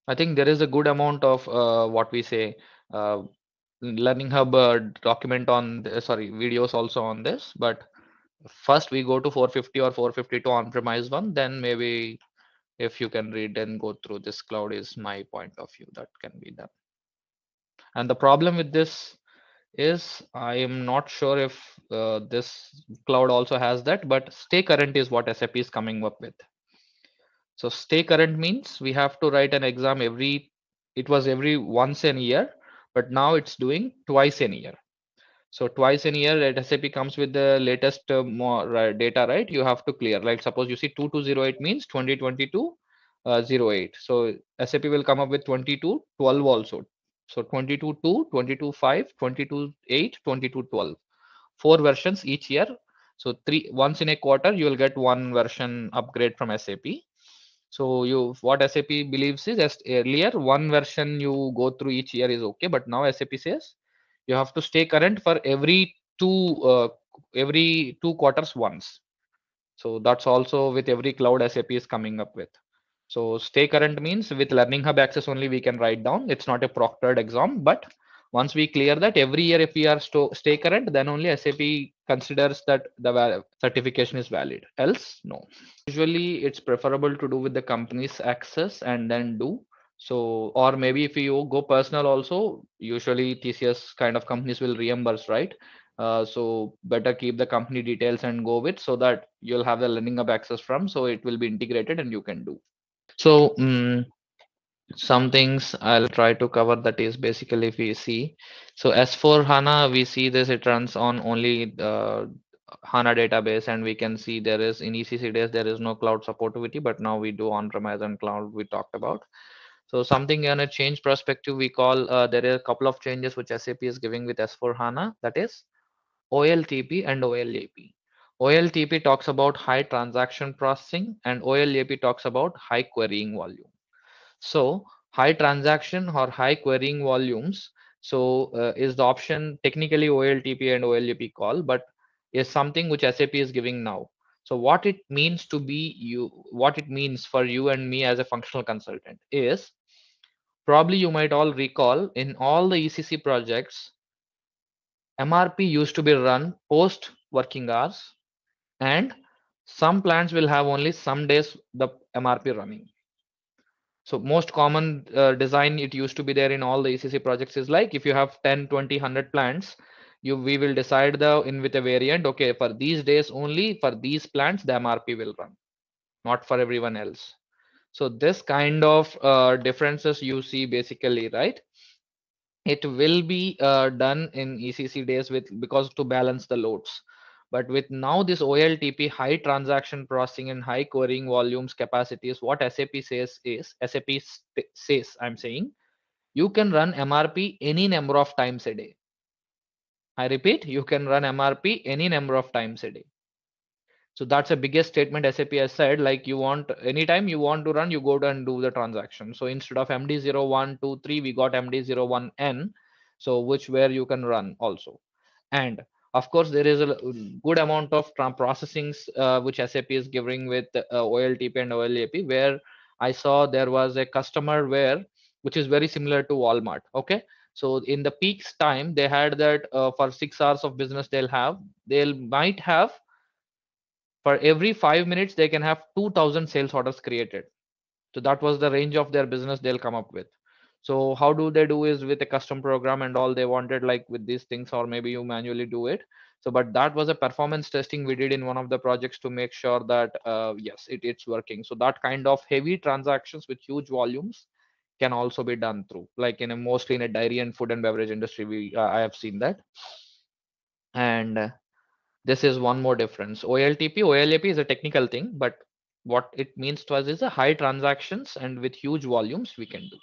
I think there is a good amount of what we say uh, learning hub document on sorry videos also on this, but first we go to 450 or 452 on-premise one, then maybe if you can read and go through this cloud is my point of view that can be done. And the problem with this is I am not sure if this cloud also has that, but stay current is what SAP is coming up with. So stay current means we have to write an exam every, it was every once in a year, but now it's doing twice in a year. So twice in a year, that SAP comes with the latest more data, right? You have to clear. Like suppose you see 2208 means 2022 08. So SAP will come up with 2212 also. So 22.2, 22.5, 22.8, 22.12. Four versions each year. So three once in a quarter, you will get one version upgrade from SAP. So you what SAP believes is just earlier one version you go through each year is okay, but now SAP says you have to stay current for every 2 quarters once. So that's also with every cloud SAP is coming up with. So stay current means with Learning Hub access only we can write down. It's not a proctored exam, but once we clear that every year if we are stay current, then only SAP considers that the certification is valid. Else, no. Usually it's preferable to do with the company's access and then do. So, or maybe if you go personal also, usually TCS kind of companies will reimburse, right? So better keep the company details and go with so that you'll have the learning hub access from, so it will be integrated and you can do. So some things I'll try to cover that is basically if we see. So as for HANA, we see this it runs on only the HANA database, and we can see there is in ECC days there is no cloud supportivity, but now we do on-premise and cloud we talked about. So something in a change perspective we call there are a couple of changes which SAP is giving with S4 HANA, that is OLTP and OLAP. OLTP talks about high transaction processing and OLAP talks about high querying volume. So high transaction or high querying volumes. So is the option technically OLTP and OLAP call, but is something which SAP is giving now. So what it means to be you, what it means for you and me as a functional consultant is probably you might all recall in all the ECC projects, MRP used to be run post working hours, and some plants will have only some days the MRP running. So most common design it used to be there in all the ECC projects is like if you have 10, 20, 100 plants, we will decide the in with a variant. Okay, for these days only for these plants the MRP will run, not for everyone else. So this kind of differences you see basically, right? It will be done in ECC days with because to balance the loads. But with now this OLTP high transaction processing and high querying volumes capacities, what SAP says is says I'm saying you can run MRP any number of times a day. I repeat, you can run MRP any number of times a day. So that's the biggest statement SAP has said, like you want anytime you want to run, you go and do the transaction. So instead of MD0123, we got MD01N, so which where you can run also. And of course, there is a good amount of processings which SAP is giving with OLTP and OLAP, where I saw there was a customer where which is very similar to Walmart. Okay. So in the peaks time, they had that for 6 hours of business, they'll might have for every 5 minutes they can have 2000 sales orders created. So that was the range of their business they'll come up with. So how do they do is with a custom program and all they wanted like with these things, or maybe you manually do it. So but that was a performance testing we did in one of the projects to make sure that yes it's working. So that kind of heavy transactions with huge volumes can also be done through like in a mostly in a dairy and food and beverage industry we I have seen that. And this is one more difference. OLTP, OLAP is a technical thing, but what it means to us is a high transactions and with huge volumes we can do.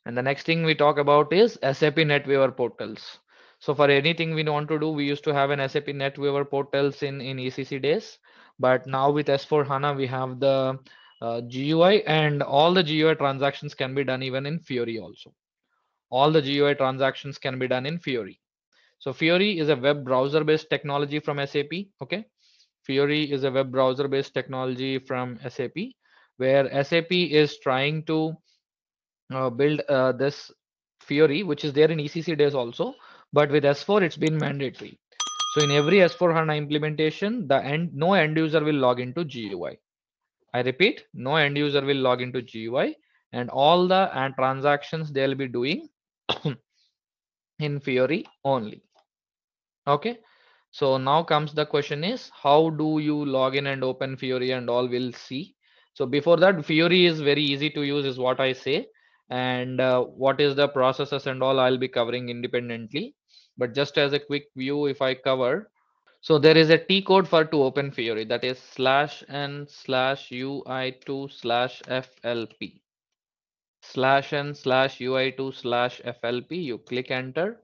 And the next thing we talk about is SAP NetWeaver portals. So for anything we want to do, we used to have an SAP NetWeaver portals in ECC days. But now with S4 HANA, we have the GUI, and all the GUI transactions can be done even in Fiori also. All the GUI transactions can be done in Fiori. So Fiori is a web browser based technology from SAP. Okay. Fiori is a web browser based technology from SAP, where SAP is trying to build this Fiori, which is there in ECC days also, but with S4 it's been mandatory. So in every S4 HANA implementation, no end user will log into GUI. I repeat, no end user will log into GUI, and all the transactions they'll be doing in Fiori only. Okay. So now comes the question is, how do you log in and open Fiori and all? We'll see. So before that, Fiori is very easy to use is what I say. And what is the processes and all I'll be covering independently. But just as a quick view, if I cover, so there is a T code for to open Fiori, that is /n/ui2/FLP. /n/ui2/FLP. You click enter.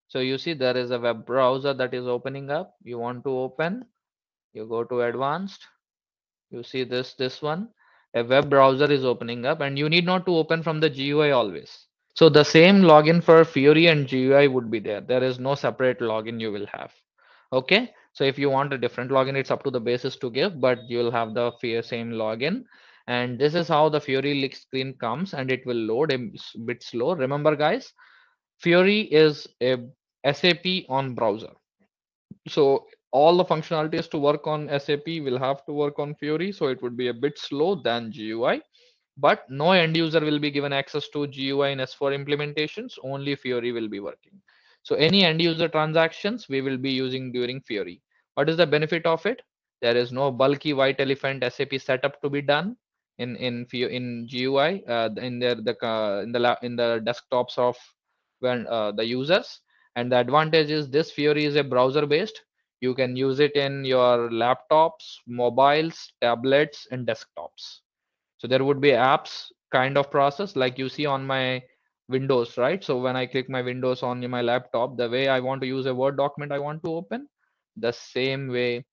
So you see there is a web browser that is opening up. You want to open, you go to advanced. You see this one. A web browser is opening up, and you need not to open from the GUI always. So the same login for Fiori and GUI would be there. There is no separate login you will have. Okay. So if you want a different login, it's up to the basis to give, but you'll have the same login. And this is how the Fiori link screen comes, and it will load a bit slow. Remember, guys, Fiori is a SAP on browser. So all the functionalities to work on SAP will have to work on Fiori. So it would be a bit slow than GUI, but no end user will be given access to GUI in S4 implementations. Only Fiori will be working. So any end user transactions we will be using during Fiori. What is the benefit of it? There is no bulky white elephant SAP setup to be done in GUI in the desktops of when the users. And the advantage is this Fiori is a browser based. You can use it in your laptops, mobiles, tablets, and desktops. So there would be apps kind of process like you see on my Windows, right? So when I click my Windows on my laptop, the way I want to use a Word document I want to open, the same way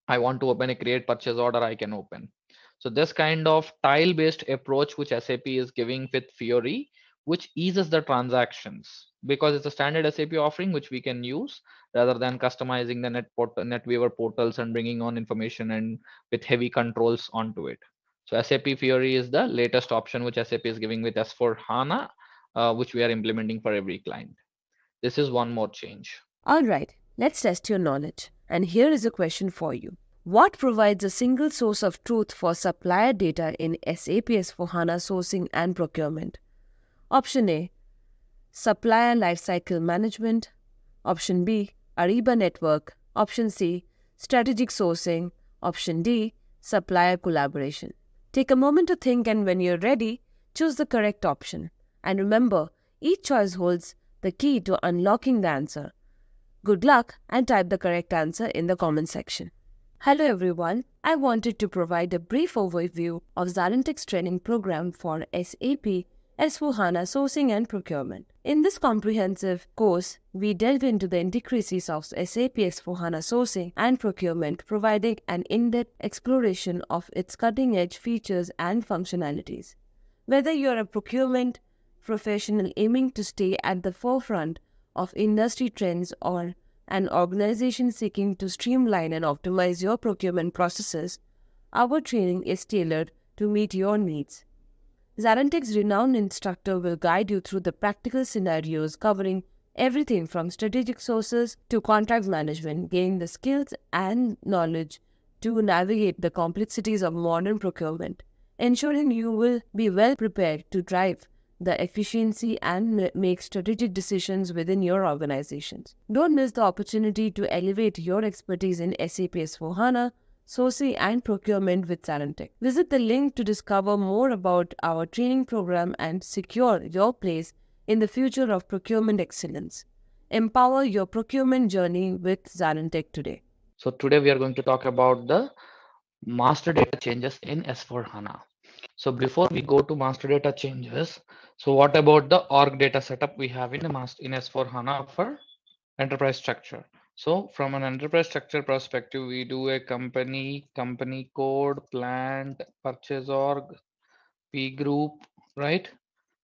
I want to open a create purchase order, I can open. So this kind of tile-based approach which SAP is giving with Fiori, which eases the transactions because it's a standard SAP offering which we can use rather than customizing the NetWeaver portals and bringing on information and with heavy controls onto it. So SAP Fiori is the latest option which SAP is giving with S4 HANA, which we are implementing for every client. This is one more change. All right, let's test your knowledge. And here is a question for you. What provides a single source of truth for supplier data in SAP S/4HANA Sourcing and Procurement? Option A, Supplier Lifecycle Management. Option B, Ariba Network. Option C, Strategic Sourcing. Option D, Supplier Collaboration. Take a moment to think, and when you're ready, choose the correct option. And remember, each choice holds the key to unlocking the answer. Good luck and type the correct answer in the comment section. Hello everyone, I wanted to provide a brief overview of ZaranTech's training program for SAP S/4HANA Sourcing and Procurement. In this comprehensive course, we delve into the intricacies of SAP S/4HANA Sourcing and Procurement, providing an in-depth exploration of its cutting-edge features and functionalities. Whether you're a procurement professional aiming to stay at the forefront of industry trends or an organization seeking to streamline and optimize your procurement processes, our training is tailored to meet your needs. ZaranTech's renowned instructor will guide you through the practical scenarios covering everything from strategic sources to contract management, gaining the skills and knowledge to navigate the complexities of modern procurement, ensuring you will be well prepared to drive the efficiency and make strategic decisions within your organizations. Don't miss the opportunity to elevate your expertise in SAP S/4HANA, Sourcing and Procurement with ZaranTech. Visit the link to discover more about our training program and secure your place in the future of procurement excellence. Empower your procurement journey with ZaranTech today. So today we are going to talk about the master data changes in S4 HANA. So before we go to master data changes, so what about the org data setup we have in S4 HANA for enterprise structure? So from an enterprise structure perspective, we do a company, company code, plant, purchase org, P group, right?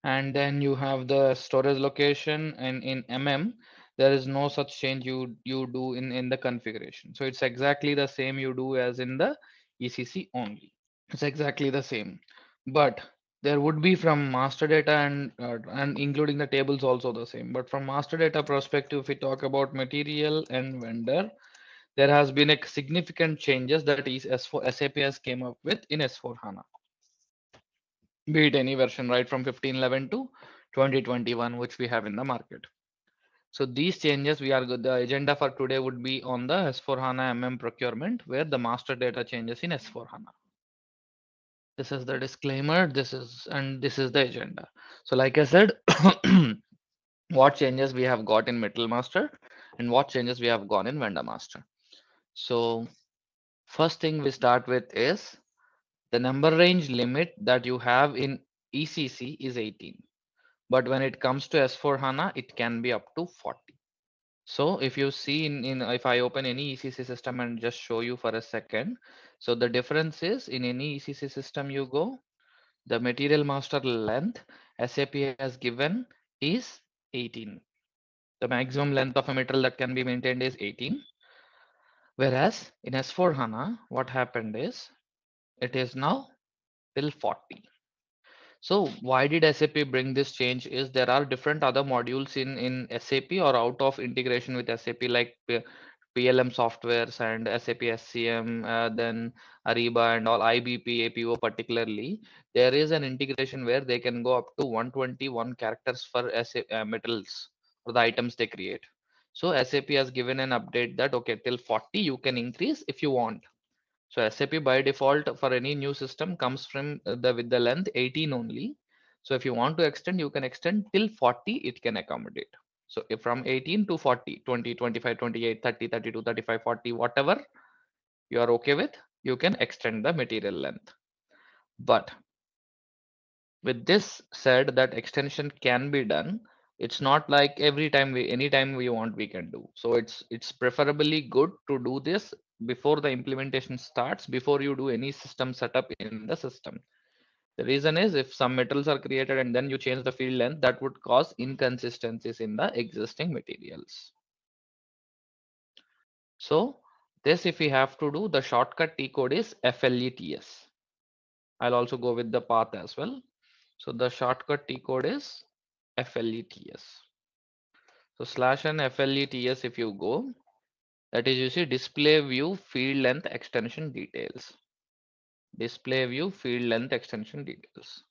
And then you have the storage location, and in MM, there is no such change you do in the configuration. So it's exactly the same you do as in the ECC only. It's exactly the same, but there would be from master data and including the tables also the same. But from master data perspective, if we talk about material and vendor, there has been a significant changes that is S4 SAP has came up with in S4 HANA, be it any version, right, from 1511 to 2021, which we have in the market. So these changes the agenda for today would be on the S4 HANA MM procurement, where the master data changes in S4 HANA. This is the disclaimer, this is the agenda. So like I said, what changes we have got in Metal Master and what changes we have gone in Vendor Master. So first thing we start with is the number range limit that you have in ECC is 18. But when it comes to S4 HANA, it can be up to 40. So if you see in if I open any ECC system and just show you for a second, so the difference is in any ECC system you go, the material master length SAP has given is 18. The maximum length of a material that can be maintained is 18. Whereas in S4 HANA, what happened is it is now till 40. So why did SAP bring this change is there are different other modules in SAP or out of integration with SAP like PLM softwares and SAP SCM, then Ariba and all IBP, APO particularly. There is an integration where they can go up to 121 characters for SAP metals or the items they create. So SAP has given an update that okay, till 40 you can increase if you want. So SAP by default for any new system comes from the with the length 18 only. So if you want to extend, you can extend till 40, it can accommodate. So if from 18 to 40, 20, 25, 28, 30, 32, 35, 40, whatever you are okay with, you can extend the material length. But with this said that extension can be done, it's not like every time anytime we want we can do. So it's preferably good to do this before the implementation starts, before you do any system setup in the system. The reason is if some metals are created and then you change the field length, that would cause inconsistencies in the existing materials. So this, if we have to do, the shortcut T code is FLETS. I'll also go with the path as well. So the shortcut T code is FLETS. So slash and FLETS, if you go, that is you see display view field length extension details. Display view field length extension details.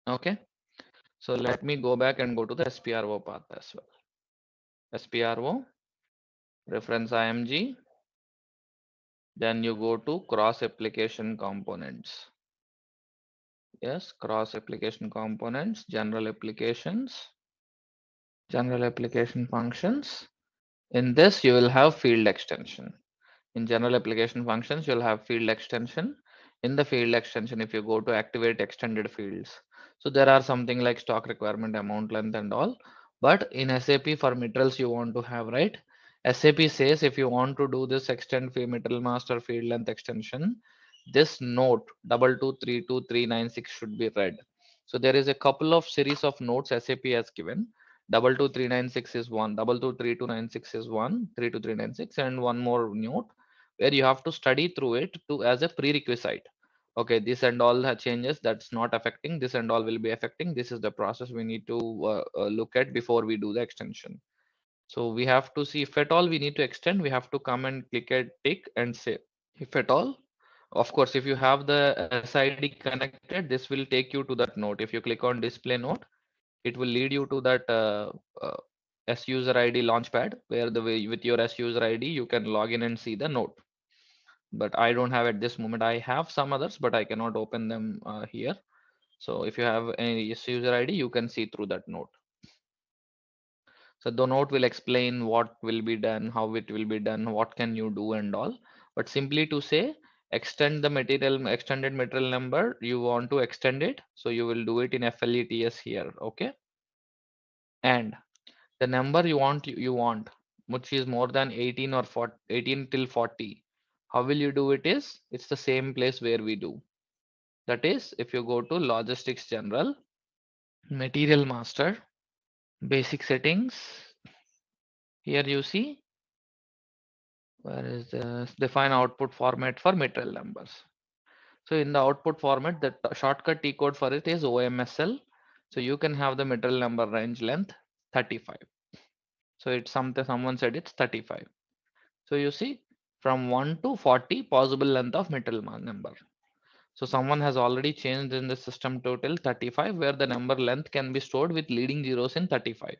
Okay. So let me go back and go to the SPRO path as well. SPRO, reference IMG. Then you go to cross application components. Yes, cross application components, general applications, general application functions. In this, you will have field extension. In general application functions, you'll have field extension. In the field extension, if you go to activate extended fields, so there are something like stock requirement, amount, length, and all. But in SAP for materials, you want to have, right? SAP says if you want to do this extend field material master field length extension, this note 2232396 should be read. So there is a couple of series of notes SAP has given. 22396 is one, 22326 is one, 32396, and one more note where you have to study through it to as a prerequisite. Okay, this and all changes that's not affecting, this and all will be affecting. This is the process we need to look at before we do the extension. So we have to see if at all we need to extend, we have to come and click a tick and say if at all. Of course, if you have the SID connected, this will take you to that note. If you click on display note, it will lead you to that uh, S user ID launchpad where the way with your S user ID you can log in and see the note. But I don't have at this moment. I have some others, but I cannot open them here. So if you have any S user ID, you can see through that note. So the note will explain what will be done, how it will be done, what can you do and all. But simply to say extend the material, extended material number, you want to extend it. So you will do it in FLETS here. Okay. And The number you want, which is more than 18 or 40, 18 till 40. How will you do it is, it's the same place where we do. That is, if you go to Logistics General, Material Master, Basic Settings, here you see, where is this? Define output format for material numbers. So in the output format, the shortcut T code for it is OMSL. So you can have the material number range length 35. So it's something someone said it's 35. So you see from 1 to 40 possible length of material number. So someone has already changed in the system total 35 where the number length can be stored with leading zeros in 35.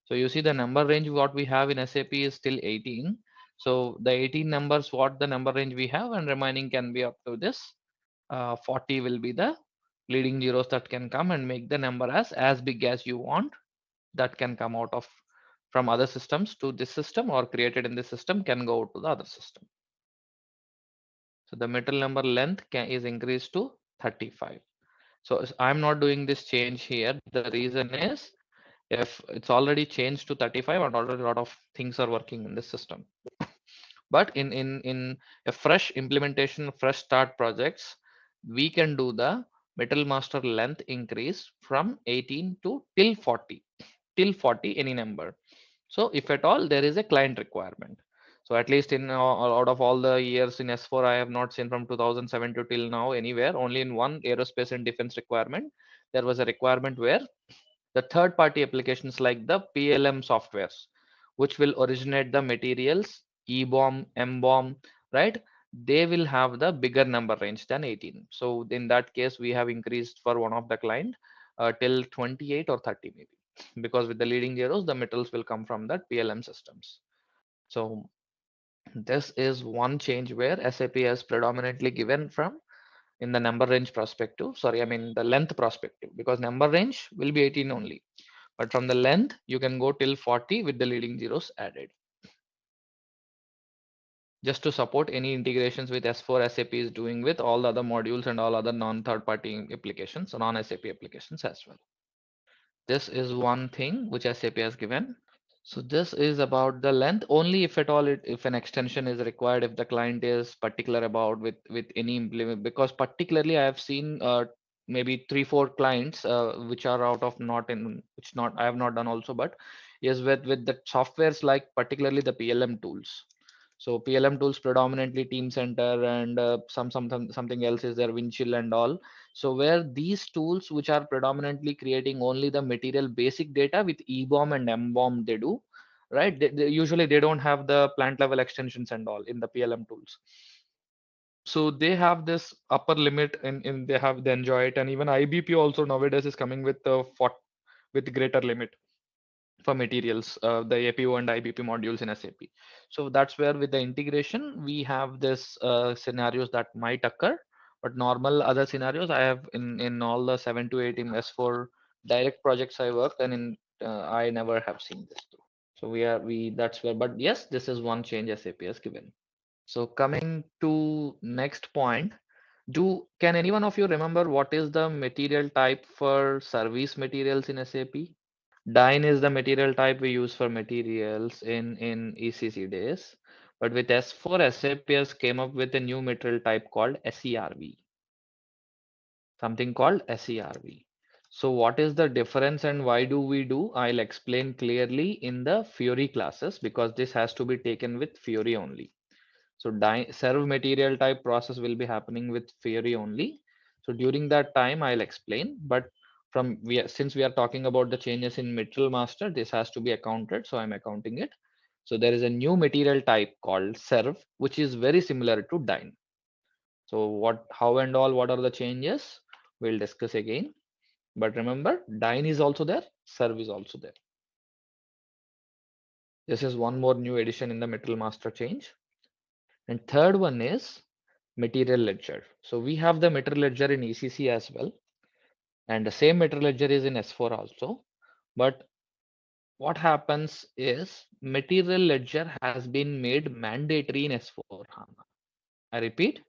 So you see the number range what we have in SAP is still 18. So the 18 numbers what the number range we have and remaining can be up to this. 40 will be the leading zeros that can come and make the number as big as you want, that can come out of from other systems to this system or created in this system can go to the other system. So the material number length is increased to 35. So I'm not doing this change here. The reason is if it's already changed to 35 and already a lot of things are working in this system. But in a fresh implementation, fresh start projects, we can do the metal master length increase from 18 to till 40 any number. So if at all there is a client requirement. So at least in out of all the years in S4, I have not seen from 2007 to till now anywhere. Only in one aerospace and defense requirement, there was a requirement where the third party applications like the PLM softwares, which will originate the materials, EBOM, MBOM, right? They will have the bigger number range than 18. So in that case, we have increased for one of the client till 28 or 30 maybe, because with the leading zeros, the metals will come from that PLM systems. So this is one change where SAP has predominantly given from in the number range perspective. Sorry, I mean the length perspective, because number range will be 18 only. But from the length, you can go till 40 with the leading zeros added. Just to support any integrations with S4 SAP is doing with all the other modules and all other non-third party applications, non-SAP applications as well. This is one thing which SAP has given. So this is about the length only if at all if an extension is required, if the client is particular about with any implement, because particularly I have seen maybe 3-4 clients which are out of not in which not I have not done also, but yes, with the softwares like particularly the PLM tools. So PLM tools predominantly Team Center and something else is there, Windchill and all. So where these tools which are predominantly creating only the material basic data with EBOM and MBOM they do, right? Usually they don't have the plant level extensions and all in the PLM tools. So they have this upper limit in they have they enjoy it, and even IBP also nowadays is coming with with greater limit for materials, the APO and IBP modules in SAP. So that's where with the integration, we have this scenarios that might occur, but normal other scenarios I have in all the 7 to 8 in S4 direct projects I worked, and in I never have seen this too. So we that's where, but yes, this is one change SAP has given. So coming to next point, can any one of you remember what is the material type for service materials in SAP? Dyne is the material type we use for materials in ECC days. But with S4, SAP has came up with a new material type called SERV. Something called SERV. So what is the difference and why do we do? I'll explain clearly in the Fiori classes, because this has to be taken with Fiori only. So serve material type process will be happening with Fiori only. So during that time, I'll explain. But since we are talking about the changes in material master, this has to be accounted. So I'm accounting it. So there is a new material type called serve, which is very similar to Dyne. So how and all, what are the changes? We'll discuss again. But remember, Dyne is also there, serve is also there. This is one more new addition in the material master change. And third one is material ledger. So we have the material ledger in ECC as well, and the same material ledger is in S4 also. But what happens is material ledger has been made mandatory in S4 HANA. I repeat,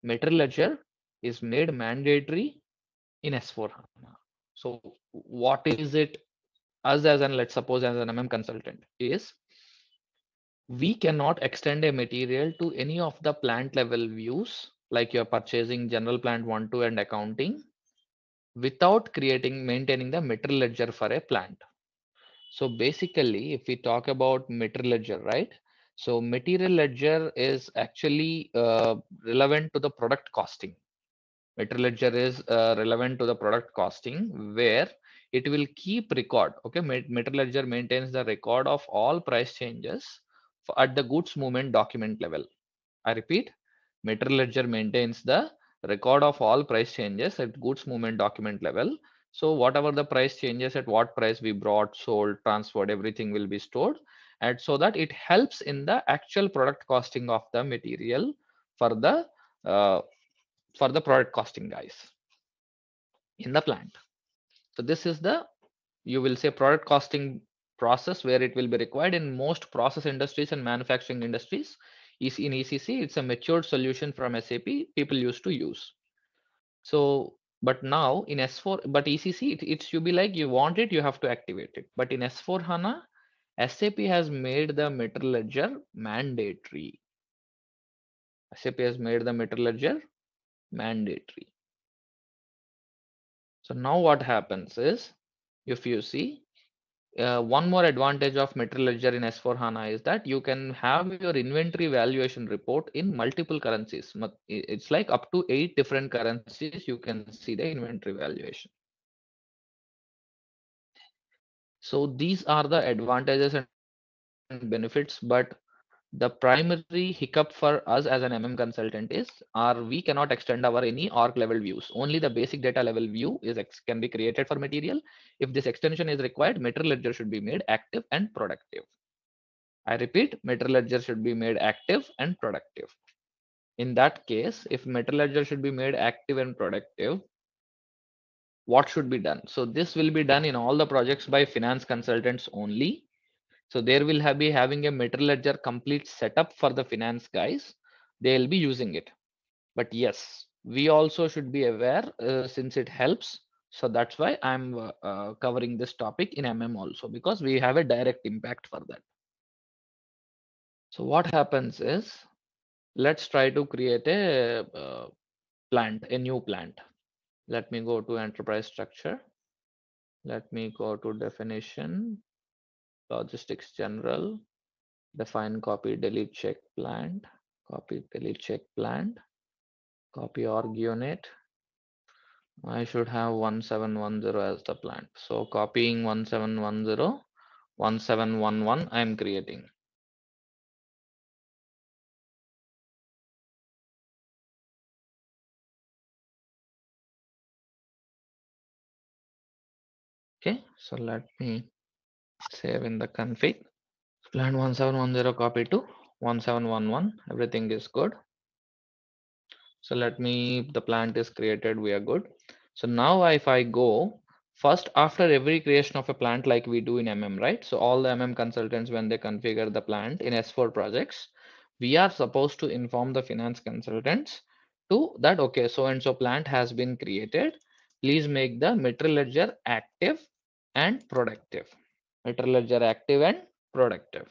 material ledger is made mandatory in S4 HANA. So what is it? us as an, let's suppose as an MM consultant, is we cannot extend a material to any of the plant level views, like you're purchasing general plant 1, 2 and accounting, without maintaining the material ledger for a plant. So basically, if we talk about material ledger, right? So material ledger is actually relevant to the product costing. Material ledger is relevant to the product costing, where it will keep record. Okay, material ledger maintains the record of all price changes at the goods movement document level. I repeat, material ledger maintains the record of all price changes at goods movement document level. So whatever the price changes, at what price we brought, sold, transferred, everything will be stored, and so that it helps in the actual product costing of the material for the uh, product costing guys in the plant. So this is the, you will say, product costing process, where it will be required in most process industries and manufacturing industries. In ECC, it's a matured solution from SAP people used to use. So, but now in S4, but ECC, it should be like you want it, you have to activate it. But in S4 HANA, SAP has made the material ledger mandatory. SAP has made the material ledger mandatory. So now what happens is, if you see, one more advantage of material ledger in S4HANA is that you can have your inventory valuation report in multiple currencies. It's like up to 8 different currencies you can see the inventory valuation. So these are the advantages and benefits, but the primary hiccup for us as an MM consultant is, we cannot extend our any org level views. Only the basic data level view can be created for material. If this extension is required, material ledger should be made active and productive. I repeat, material ledger should be made active and productive. In that case, if material ledger should be made active and productive, what should be done? So this will be done in all the projects by finance consultants only. So there will be having a material ledger complete setup for the finance guys. They'll be using it. But yes, we also should be aware since it helps. So that's why I'm covering this topic in MM also, because we have a direct impact for that. So what happens is, let's try to create a new plant. Let me go to enterprise structure. Let me go to definition, logistics general, define, copy, delete, check plant, copy, delete, check plant, copy org unit. I should have 1710 as the plant. So copying 1710, 1711 I am creating. Okay, so let me save in the config. Plant 1710 copy to 1711. Everything is good. So let me, the plant is created, we are good. So now if I go, first after every creation of a plant, like we do in MM, right? So all the MM consultants, when they configure the plant in S4 projects, we are supposed to inform the finance consultants to that, okay, so and so plant has been created. Please make the material ledger active and productive. Material ledger active and productive.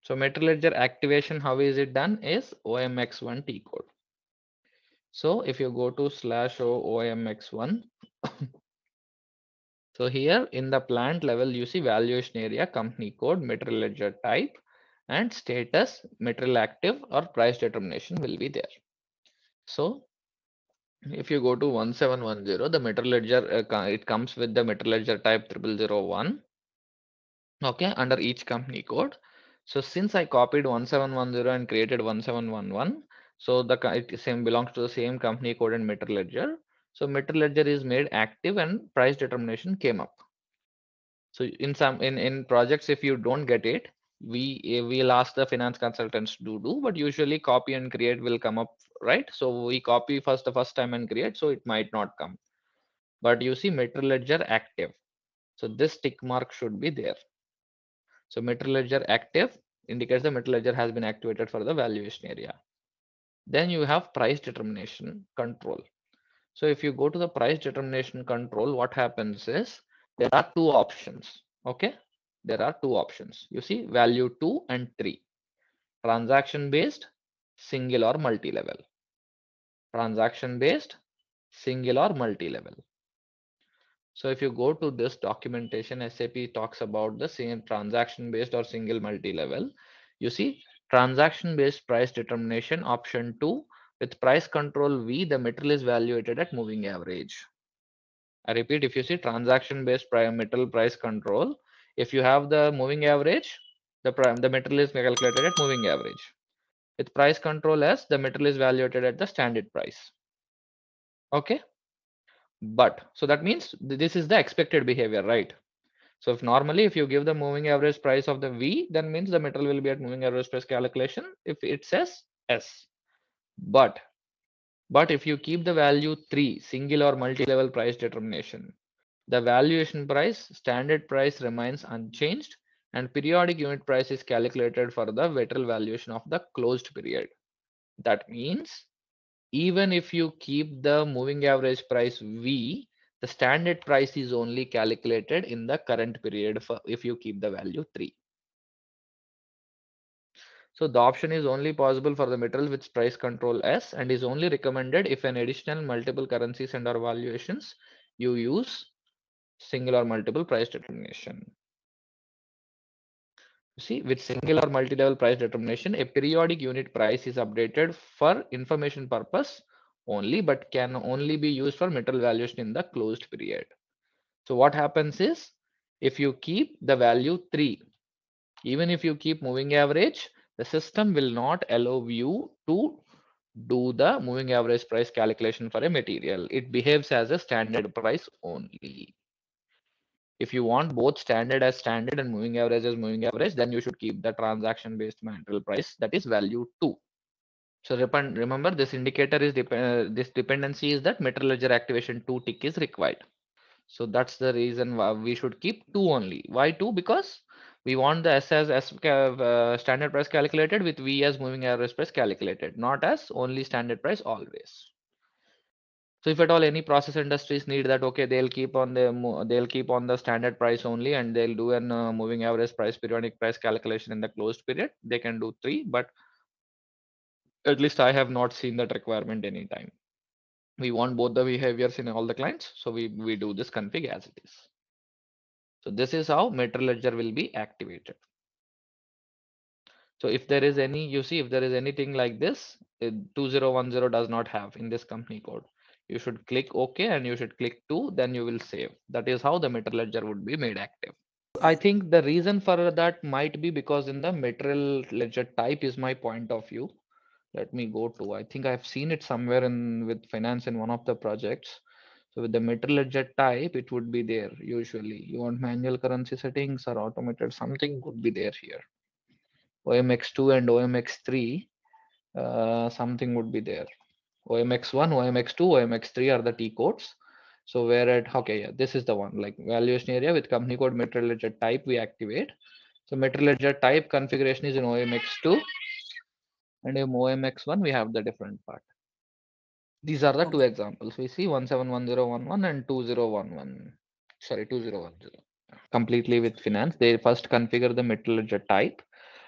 So material ledger activation, how is it done? Is OMX1 T code. So if you go to /OMX1, so here in the plant level, you see valuation area, company code, material ledger type, and status, material active or price determination will be there. So if you go to 1710, the material ledger, it comes with the material ledger type 0001. Okay, under each company code. So since I copied 1710 and created 1711, so it same belongs to the same company code and material ledger. So material ledger is made active and price determination came up. So in projects, if you don't get it, we'll ask the finance consultants to do, but usually copy and create will come up, right? So we copy the first time and create, so it might not come. But you see material ledger active. So this tick mark should be there. So material ledger active indicates the material ledger has been activated for the valuation area. Then you have price determination control. So if you go to the price determination control, what happens is there are two options. Okay, there are two options. You see value 2 and 3. Transaction based, single or multi-level. Transaction based, single or multi-level. So if you go to this documentation, SAP talks about the same transaction based or single multi-level. You see transaction based price determination option 2 with price control V, the material is valuated at moving average. I repeat, if you see transaction based material price control, if you have the moving average, the material is calculated at moving average. With price control S, the material is valuated at the standard price. Okay, but so that means this is the expected behavior, right? So if normally if you give the moving average price of the V, then means the material will be at moving average price calculation if it says S. But if you keep the value 3, single or multi-level price determination, the valuation price, standard price remains unchanged and periodic unit price is calculated for the material valuation of the closed period. That means even if you keep the moving average price V, the standard price is only calculated in the current period for if you keep the value 3. So the option is only possible for the material with price control S and is only recommended if an additional multiple currencies and or valuations you use single or multiple price determination. See, with single or multi-level price determination, a periodic unit price is updated for information purpose only, but can only be used for material valuation in the closed period. So what happens is, if you keep the value 3, even if you keep moving average, the system will not allow you to do the moving average price calculation for a material. It behaves as a standard price only. If you want both standard as standard and moving average as moving average, then you should keep the transaction based material price, that is value 2. So remember this indicator is this dependency is that material ledger activation 2 tick is required. So that's the reason why we should keep 2 only. Why 2? Because we want the S as standard price calculated with V as moving average price calculated, not as only standard price always. So if at all any process industries need that, okay, they'll keep on the standard price only and they'll do an moving average price periodic price calculation in the closed period. They can do 3, but at least I have not seen that requirement anytime. We want both the behaviors in all the clients, so we do this config as it is. So this is how material ledger will be activated. So if there is any, you see, if there is anything like this, 2010 does not have in this company code. You should click OK and you should click 2, then you will save. That is how the material ledger would be made active. I think the reason for that might be because in the material ledger type is my point of view. Let me go to, I think I've seen it somewhere in with finance in one of the projects. So with the material ledger type, it would be there usually. You want manual currency settings or automated, something would be there here. OMX2 and OMX3, something would be there. OMX1, OMX2, OMX3 are the T codes. So where at, okay, yeah, this is the one, like valuation area with company code material ledger type we activate. So material ledger type configuration is in OMX2 and in OMX1 we have the different part. These are the two examples. We see 171011 and 2011. Sorry, 2010. Completely with finance. They first configure the material ledger type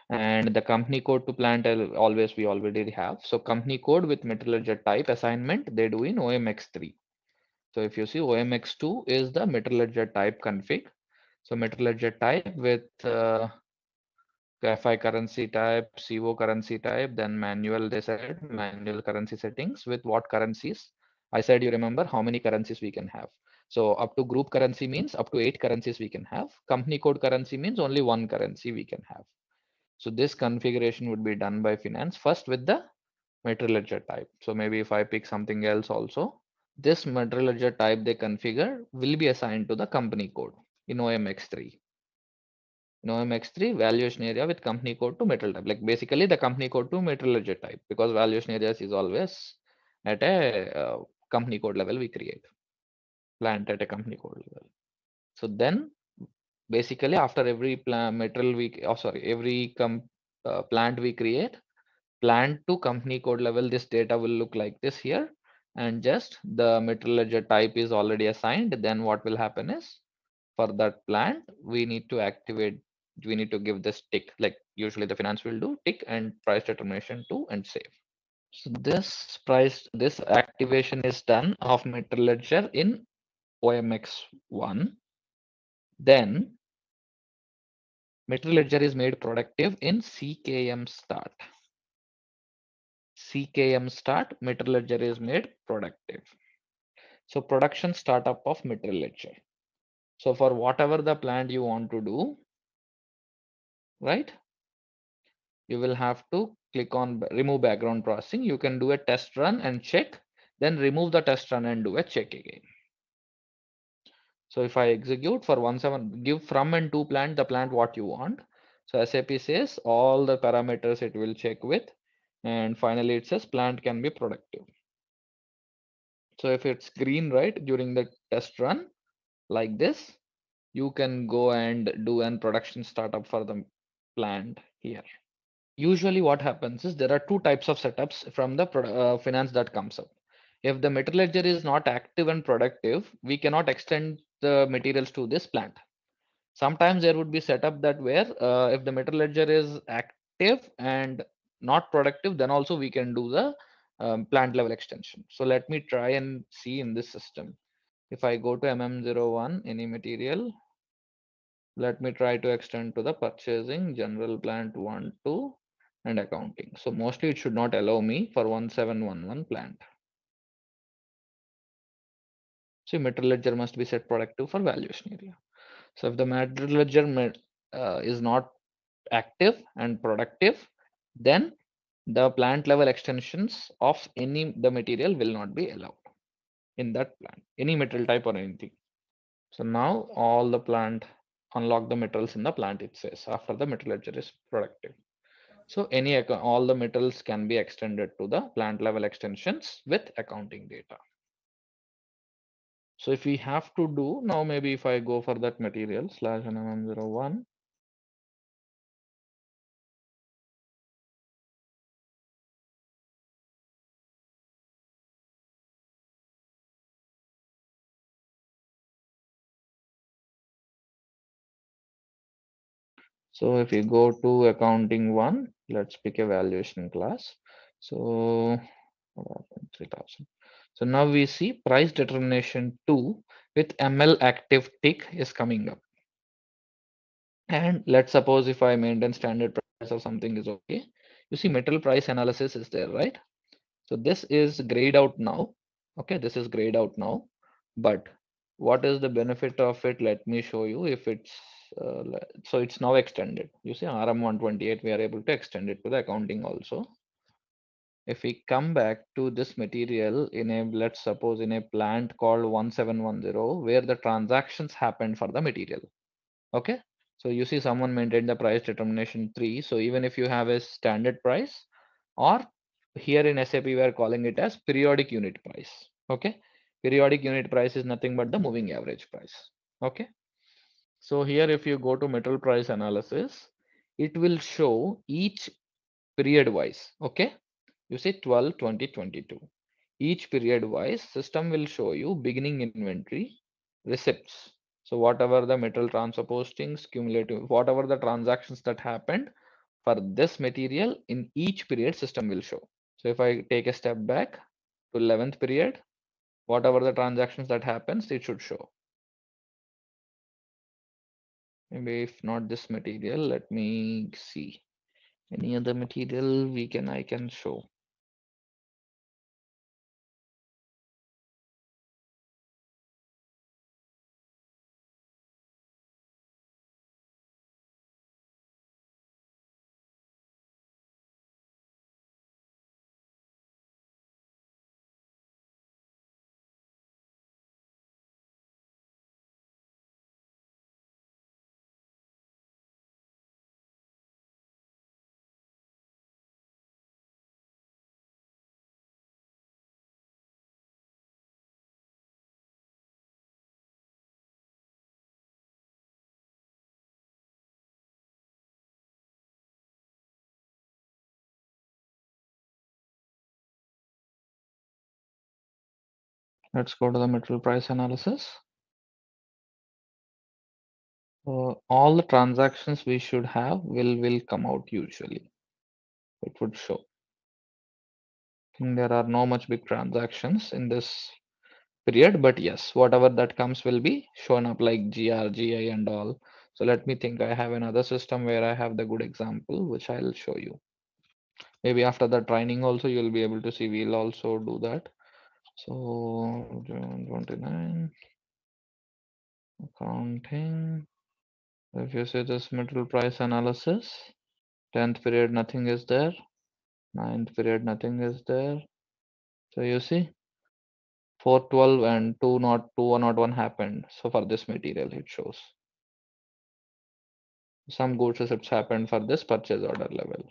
and the company code to plant always we already have. So company code with material ledger type assignment they do in OMX3. So if you see OMX2 is the material ledger type config. So material ledger type with FI currency type, CO currency type, then manual, they said manual currency settings with what currencies. I said, you remember how many currencies we can have. So up to group currency means up to 8 currencies we can have. Company code currency means only one currency we can have. So this configuration would be done by finance first with the material ledger type. So maybe if I pick something else also, this material ledger type they configure will be assigned to the company code in OMX3. In OMX3 valuation area with company code to material type, like basically the company code to material ledger type, because valuation areas is always at a company code level we create, plant at a company code level. So then basically after every material we, every plant we create, plant to company code level, this data will look like this here, and just the material ledger type is already assigned. Then what will happen is for that plant, we need to activate, we need to give this tick, like usually the finance will do tick and price determination to and save. So this activation is done of material ledger in OMX1. Then material ledger is made productive in CKM start. CKM start, material ledger is made productive. So production startup of material ledger. So for whatever the plant you want to do, right? You will have to click on remove background processing. You can do a test run and check, then remove the test run and do a check again. So if I execute for 17, give from and to plant the plant what you want. So SAP says all the parameters it will check with, and finally it says plant can be productive. So if it's green, right, during the test run like this, you can go and do an production startup for the plant here. Usually what happens is there are two types of setups from the finance that comes up. If the material ledger is not active and productive, we cannot extend the materials to this plant. Sometimes there would be setup that where if the material ledger is active and not productive, then also we can do the plant level extension. So let me try and see in this system. If I go to MM01, any material, let me try to extend to the purchasing, general plant 1, 2, and accounting. So mostly it should not allow me for 1711 plant. So material ledger must be set productive for valuation area. So if the material ledger is not active and productive, then the plant level extensions of any the material will not be allowed in that plant, any material type or anything. So now all the plant, unlock the materials in the plant, it says after the material ledger is productive. So all the materials can be extended to the plant level extensions with accounting data. So if we have to do now, maybe if I go for that material slash NMM01, so if we go to accounting one, let's pick a valuation class. So 3000. So now we see price determination 2 with ML active tick is coming up. And let's suppose if I maintain standard price or something is okay. You see metal price analysis is there, right? So this is grayed out now. Okay, this is grayed out now. But what is the benefit of it? Let me show you. If it's so it's now extended. You see RM128, we are able to extend it to the accounting also. If we come back to this material in a, let's suppose in a plant called 1710, where the transactions happened for the material. Okay, so you see someone maintained the price determination 3. So even if you have a standard price, or here in SAP we are calling it as periodic unit price. Okay, periodic unit price is nothing but the moving average price. Okay, so here if you go to metal price analysis, it will show each period wise. Okay, you see 12, 20, 22. Each period wise system will show you beginning inventory, receipts. So whatever the metal transfer postings, cumulative, whatever the transactions that happened for this material in each period system will show. So if I take a step back to 11th period, whatever the transactions that happens, it should show. Maybe if not this material, let me see. Any other material I can show. Let's go to the material price analysis. All the transactions we should have will come out usually. It would show. There are no much big transactions in this period, but yes, whatever that comes will be shown up like GR, GI and all. So let me think. I have another system where I have the good example, which I'll show you. Maybe after the training also you'll be able to see. We'll also do that. So June 29 accounting. If you say this material price analysis, 10th period nothing is there, 9th period nothing is there. So you see 412 and 201 happened. So for this material it shows some goods receipts happened for this purchase order level.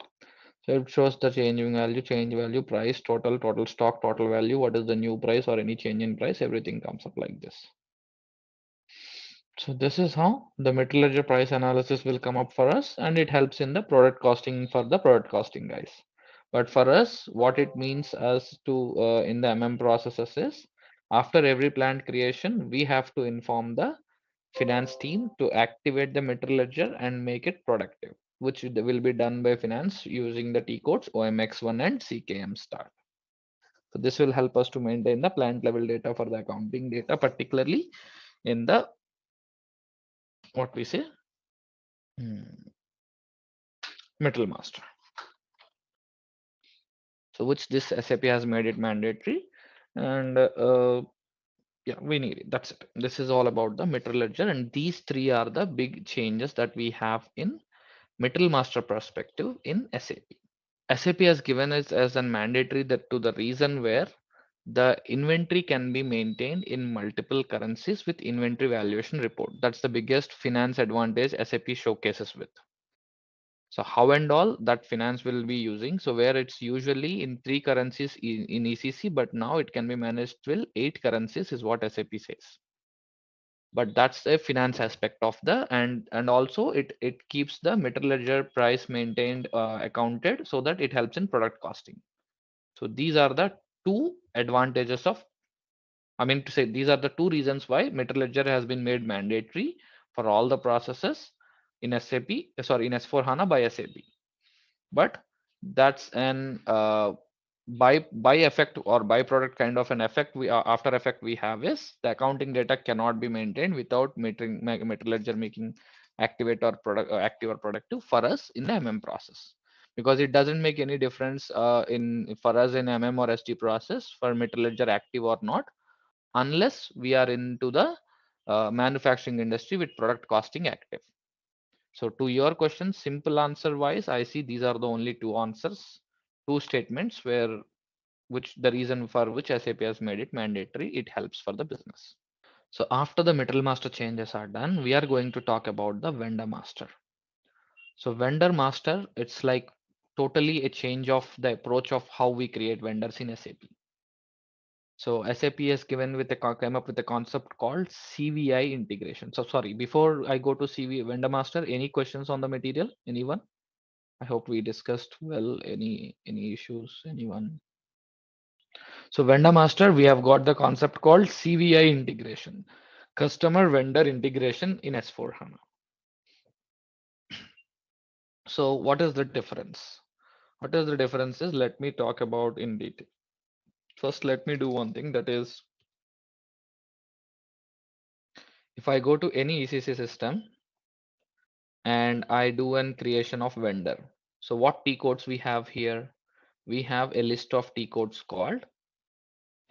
So it shows the change value, price, total stock, total value, what is the new price or any change in price, everything comes up like this. So this is how the material ledger price analysis will come up for us, and it helps in the product costing for the product costing guys. But for us, what it means as to in the MM processes is after every plant creation, we have to inform the finance team to activate the material ledger and make it productive, which will be done by finance using the T codes OMX1 and CKM start. So this will help us to maintain the plant level data for the accounting data, particularly in the what we say Metal Master. So which this SAP has made it mandatory, and yeah, we need it. That's it. This is all about the Metal Ledger, and these three are the big changes that we have in Metal Master perspective in SAP. SAP has given us as a mandatory that to the reason where the inventory can be maintained in multiple currencies with inventory valuation report. That's the biggest finance advantage SAP showcases with. So how and all that finance will be using. So where it's usually in 3 currencies in ECC, but now it can be managed till 8 currencies is what SAP says. But that's a finance aspect of the and also it keeps the metal ledger price maintained accounted so that it helps in product costing. So these are the two advantages of, I mean to say, these are the two reasons why metal ledger has been made mandatory for all the processes in SAP, sorry, in S4 HANA by SAP. But that's an by effect or byproduct kind of an effect we after effect we have is the accounting data cannot be maintained without metal ledger making activate or product active or productive for us in the MM process, because it doesn't make any difference in for us in MM or SD process for metal ledger active or not, unless we are into the manufacturing industry with product costing active. So to your question, simple answer wise, I see these are the only two answers, two statements where which the reason for which SAP has made it mandatory, it helps for the business. So after the Metal Master changes are done, we are going to talk about the Vendor Master. So Vendor Master, it's like totally a change of the approach of how we create vendors in SAP. So SAP has given with the came up with a concept called CVI integration. So sorry, before I go to CV Vendor Master, any questions on the material? Anyone? I hope we discussed well. Any issues? Anyone? So Vendor Master, we have got the concept called CVI integration, Customer Vendor Integration in S4 HANA. So what is the difference? What is the difference is, let me talk about in detail. First, let me do one thing, that is, if I go to any ECC system and I do an creation of vendor. So what T codes we have here? We have a list of T codes called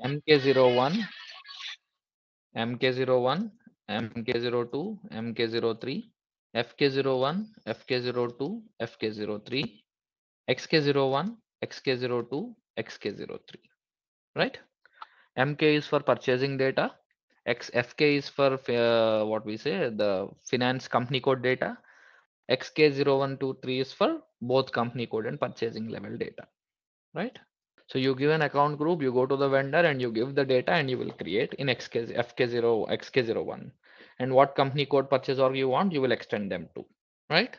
MK01, MK01, MK02, MK03, FK01, FK02, FK03, XK01, XK02, XK03, right? MK is for purchasing data. FK is for what we say the finance company code data. XK0123 is for both company code and purchasing level data, right? So you give an account group, you go to the vendor and you give the data and you will create in FK0, XK01. And what company code purchase order you want, you will extend them to, right?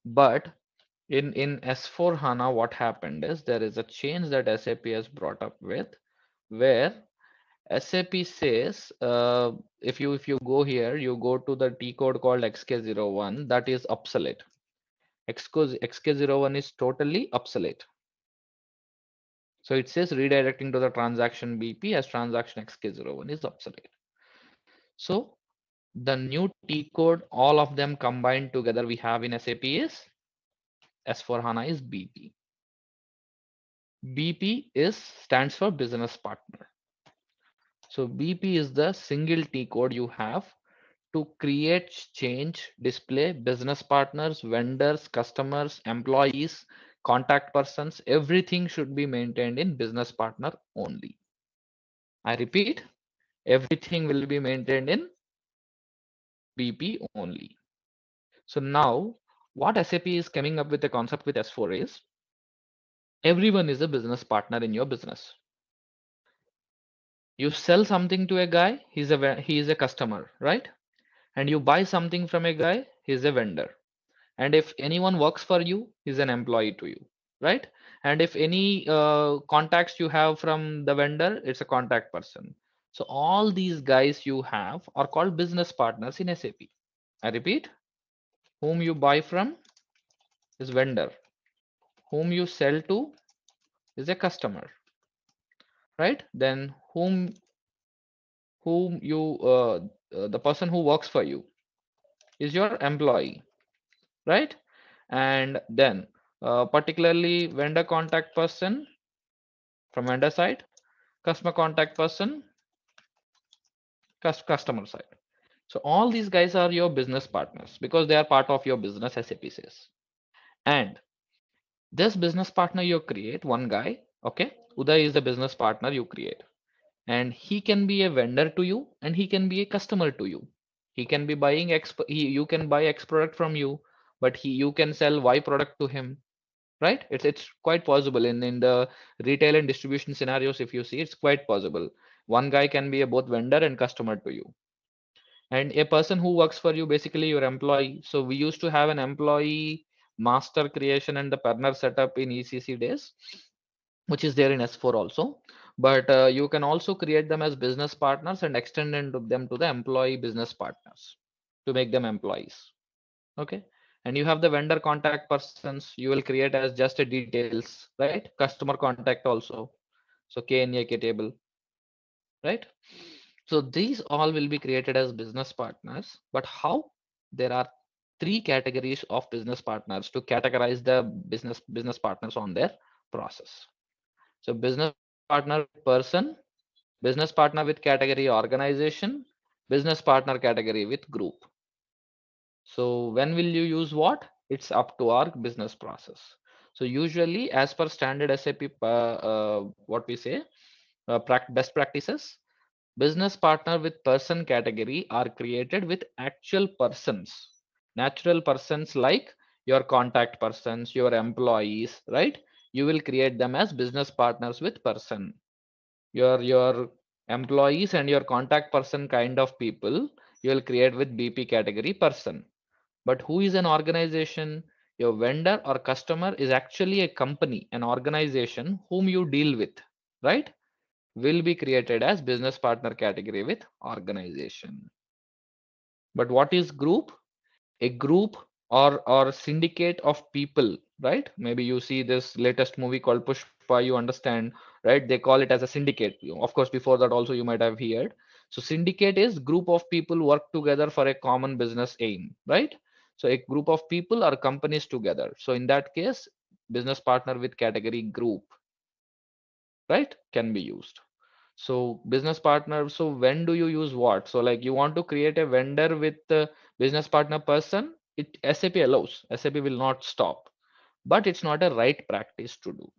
But in S4 HANA, what happened is there is a change that SAP has brought up with, where SAP says if you go here, you go to the T code called XK01, that is obsolete. XK01 is totally obsolete. So it says redirecting to the transaction BP as transaction XK01 is obsolete. So the new T code, all of them combined together we have in SAP is S4HANA is BP. BP stands for business partner. So BP is the single T code you have to create, change, display business partners, vendors, customers, employees, contact persons. Everything should be maintained in business partner only. I repeat, everything will be maintained in BP only. So now what SAP is coming up with the concept with S4 is everyone is a business partner in your business. You sell something to a guy, he is a customer, right? And you buy something from a guy, he's a vendor. And if anyone works for you, he's an employee to you, right? And if any contacts you have from the vendor, it's a contact person. So all these guys you have are called business partners in SAP. I repeat, whom you buy from is vendor, whom you sell to is a customer, right? Then whom you the person who works for you is your employee, right? And then particularly vendor contact person from vendor side, customer contact person, customer side. So all these guys are your business partners because they are part of your business, SAP says. And this business partner you create, one guy, okay, Uday is the business partner you create. And he can be a vendor to you and he can be a customer to you. He can be buying you can buy X product from you, but you can sell Y product to him, right? It's quite possible in the retail and distribution scenarios. If you see, it's quite possible. One guy can be a both vendor and customer to you. And a person who works for you, basically your employee. So we used to have an employee master creation and the partner setup in ECC days, which is there in S4 also. But you can also create them as business partners and extend them to the employee business partners to make them employees. Okay. And you have the vendor contact persons you will create as just a details, right? Customer contact also. So KNAK table, right? So these all will be created as business partners. But how? There are three categories of business partners to categorize the business partners on their process. So business partner person, business partner with category organization, business partner category with group. So when will you use what? It's up to our business process. So usually as per standard SAP, what we say, best practices, business partner with person category are created with actual persons, natural persons like your contact persons, your employees, right? You will create them as business partners with person. Your employees and your contact person kind of people you will create with BP category person. But who is an organization? Your vendor or customer is actually a company, an organization whom you deal with, right? Will be created as business partner category with organization. But what is group? A group or syndicate of people, right? Maybe you see this latest movie called Pushpa, you understand, right? They call it as a syndicate. Of course, before that also you might have heard. So syndicate is group of people work together for a common business aim, right? So a group of people or companies together. So in that case, business partner with category group, right, can be used. So business partner, so when do you use what? So like you want to create a vendor with the business partner person, it SAP allows, SAP will not stop, but it's not a right practice to do.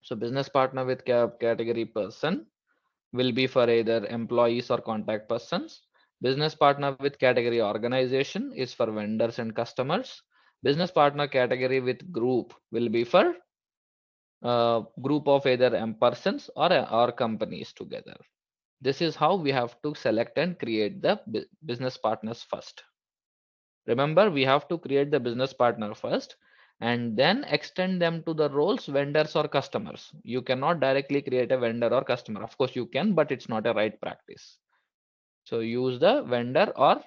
So business partner with category person will be for either employees or contact persons. Business partner with category organization is for vendors and customers. Business partner category with group will be for group of either persons or companies together. This is how we have to select and create the business partners first. Remember, we have to create the business partner first, and then extend them to the roles vendors or customers. You cannot directly create a vendor or customer. Of course you can, but it's not a right practice. So use the vendor or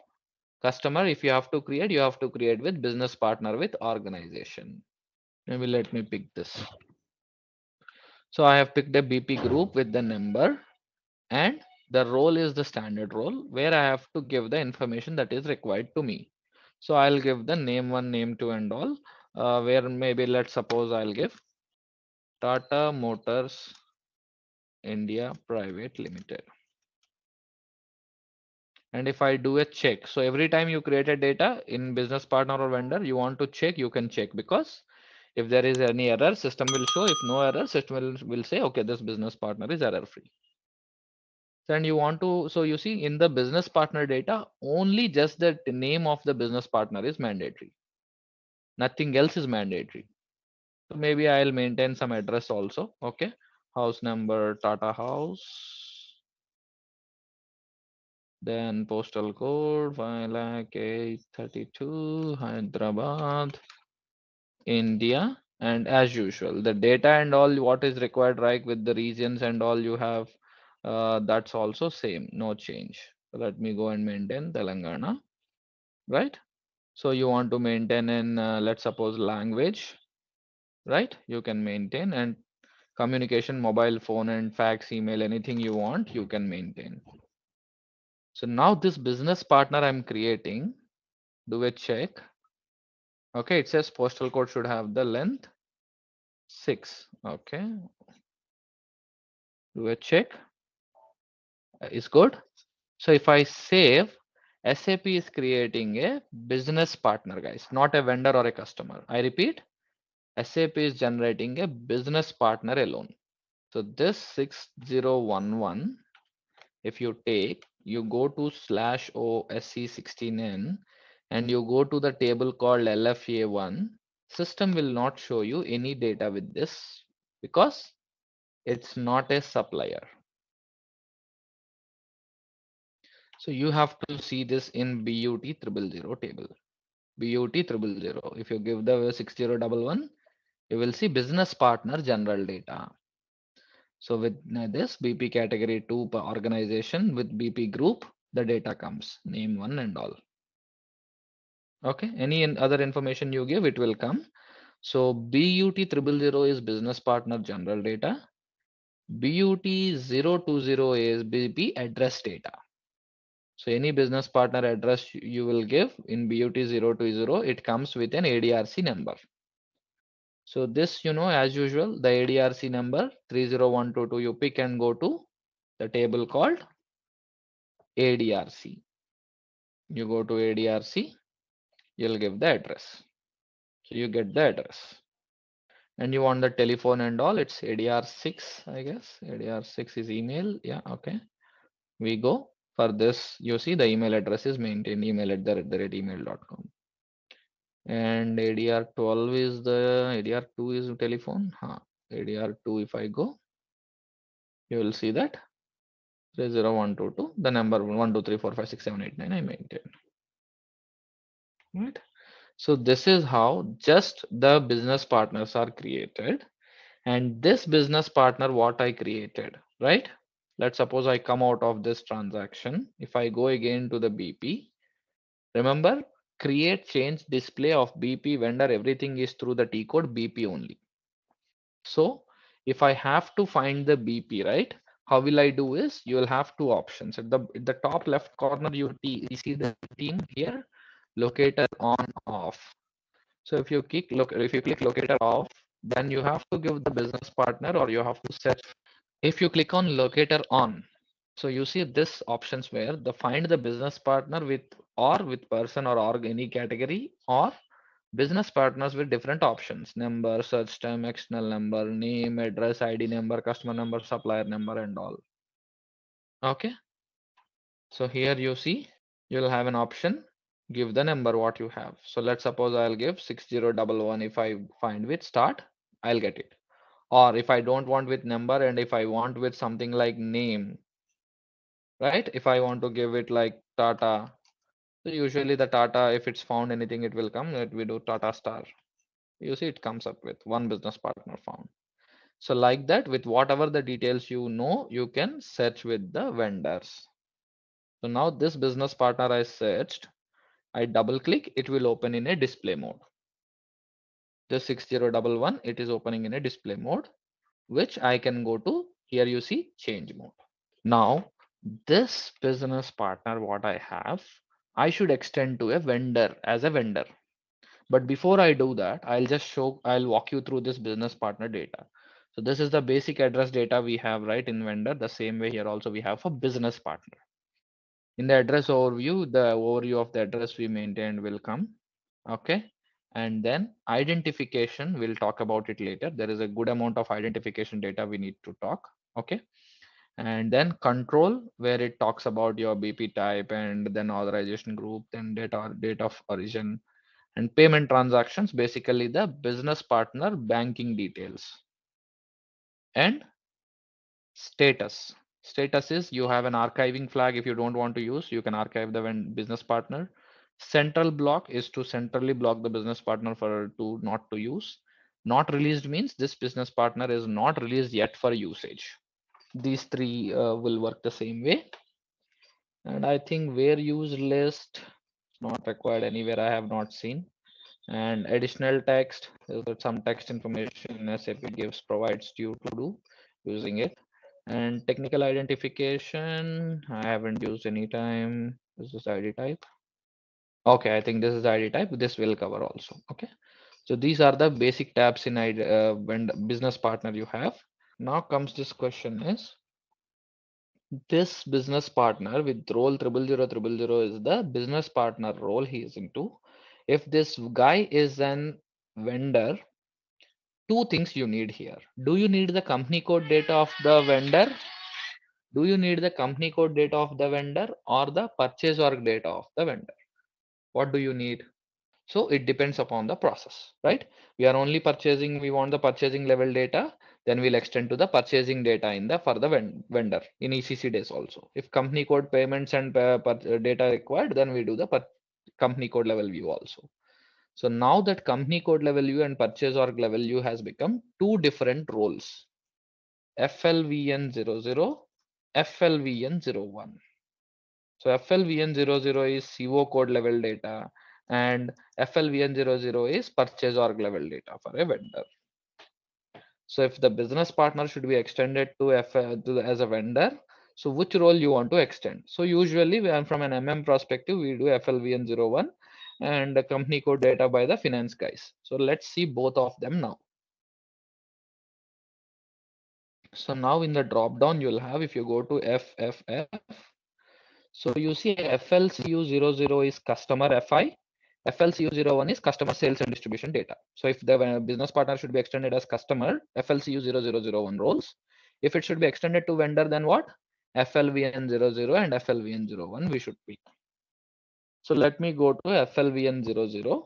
customer. If you have to create, you have to create with business partner with organization. Maybe let me pick this. So I have picked a BP group with the number, and the role is the standard role where I have to give the information that is required to me. So I'll give the name 1, name 2 and all, where maybe let's suppose I'll give Tata Motors India Private Limited. And if I do a check, so every time you create a data in business partner or vendor, you want to check, you can check, because if there is any error, system will show. If no error, system will say, okay, this business partner is error free. And you want to, so you see in the business partner data, only just the name of the business partner is mandatory. Nothing else is mandatory. So maybe I'll maintain some address also. Okay. House number, Tata House. Then postal code 5,0832, Hyderabad, India. And as usual, the data and all what is required, right, with the regions and all you have, that's also same, no change. So let me go and maintain Telangana, right? So you want to maintain in, let's suppose language, right? You can maintain, and communication, mobile phone and fax, email, anything you want, you can maintain. So now this business partner I'm creating, do a check. Okay, it says postal code should have the length 6. Okay, do a check. Is good. So if I save, SAP is creating a business partner, guys, not a vendor or a customer. I repeat, SAP is generating a business partner alone. So this 6011, if you take, you go to /OSC16N and you go to the table called LFA1, system will not show you any data with this because it's not a supplier. So you have to see this in BUT 000 table. BUT 000. If you give the 6011, you will see business partner general data. So with this BP category 2 per organization with BP group, the data comes name 1 and all. Okay, any other information you give, it will come. So BUT 000 is business partner general data. BUT 020 is BP address data. So any business partner address you will give in BUT 020, it comes with an ADRC number. So this, as usual, the ADRC number 30122, you pick and go to the table called ADRC. You go to ADRC, you'll give the address. So you get the address. And you want the telephone and all, it's ADR6, I guess. ADR6 is email. Yeah, okay. We go for this. You see the email address is maintained, email@email.com. And ADR12 is the ADR2 is telephone. ADR2, if I go, you will see that 30122, the number 123456789 I maintain. Right. So this is how just the business partners are created. And this business partner, what I created, right? Let's suppose I come out of this transaction. If I go again to the BP, remember, create, change, display of BP vendor, everything is through the T code BP only. So if I have to find the BP, right? How will I do is, you will have two options. At the top left corner, you see the team here, locator on off. So if you click locator off, then you have to give the business partner, or you have to set. If you click on locator on, so you see this options where the find the business partner with or with person or org any category, or business partners with different options: number, search term, external number, name, address, ID number, customer number, supplier number, and all. Okay. So here you see you'll have an option, give the number what you have. So let's suppose I'll give 6011. If I find with start, I'll get it. Or if I don't want with number, and if I want with something like name, right? If I want to give it like Tata, so usually the Tata, if it's found anything, it will come. Let me do Tata Star. You see it comes up with one business partner found. So like that, with whatever the details you know, you can search with the vendors. So now this business partner I searched, I double click, it will open in a display mode. This 6011, it is opening in a display mode, which I can go to. Here you see change mode. Now this business partner, what I have, I should extend to a vendor as a vendor. But before I do that, I'll walk you through this business partner data. So this is the basic address data we have, right, in vendor. The same way here also we have for business partner. In the address overview, the overview of the address we maintained will come. Okay. And then identification, we'll talk about it later. There is a good amount of identification data we need to talk. Okay. And then control, where it talks about your BP type and then authorization group, then date of origin, and payment transactions, basically the business partner banking details. And status. Status is you have an archiving flag. If you don't want to use, you can archive the business partner. Central block is to centrally block the business partner for to not to use. Not released means this business partner is not released yet for usage. These three will work the same way. And I think where use list not required anywhere. I have not seen. And additional text is some text information SAP gives provides you to do using it. And technical identification, I haven't used any time. This is ID type. Okay, I think this is ID type. This will cover also. Okay, so these are the basic tabs in when business partner you have. Now comes this question is this business partner with role 00000 is the business partner role he is into. If this guy is an vendor, two things you need here. Do you need the company code data of the vendor? Do you need the company code data of the vendor or the purchase org data of the vendor? What do you need? So it depends upon the process, right? We are only purchasing, we want the purchasing level data, then we'll extend to the purchasing data in the for the vendor in ECC days also. If company code payments and data required, then we do the company code level view also. So now that company code level view and purchase org level view has become two different roles. FLVN00, FLVN01. So FLVN00 is CO code level data and FLVN00 is purchase org level data for a vendor. So if the business partner should be extended to as a vendor, so which role you want to extend? So usually from an MM perspective, we do FLVN01 and the company code data by the finance guys. So let's see both of them now. So now in the drop down, you'll have, if you go to FFF, so you see FLCU00 is customer FI, FLCU01 is customer sales and distribution data. So if the business partner should be extended as customer, FLCU0001 roles. If it should be extended to vendor, then what? FLVN00 and FLVN01 we should pick. So let me go to FLVN00.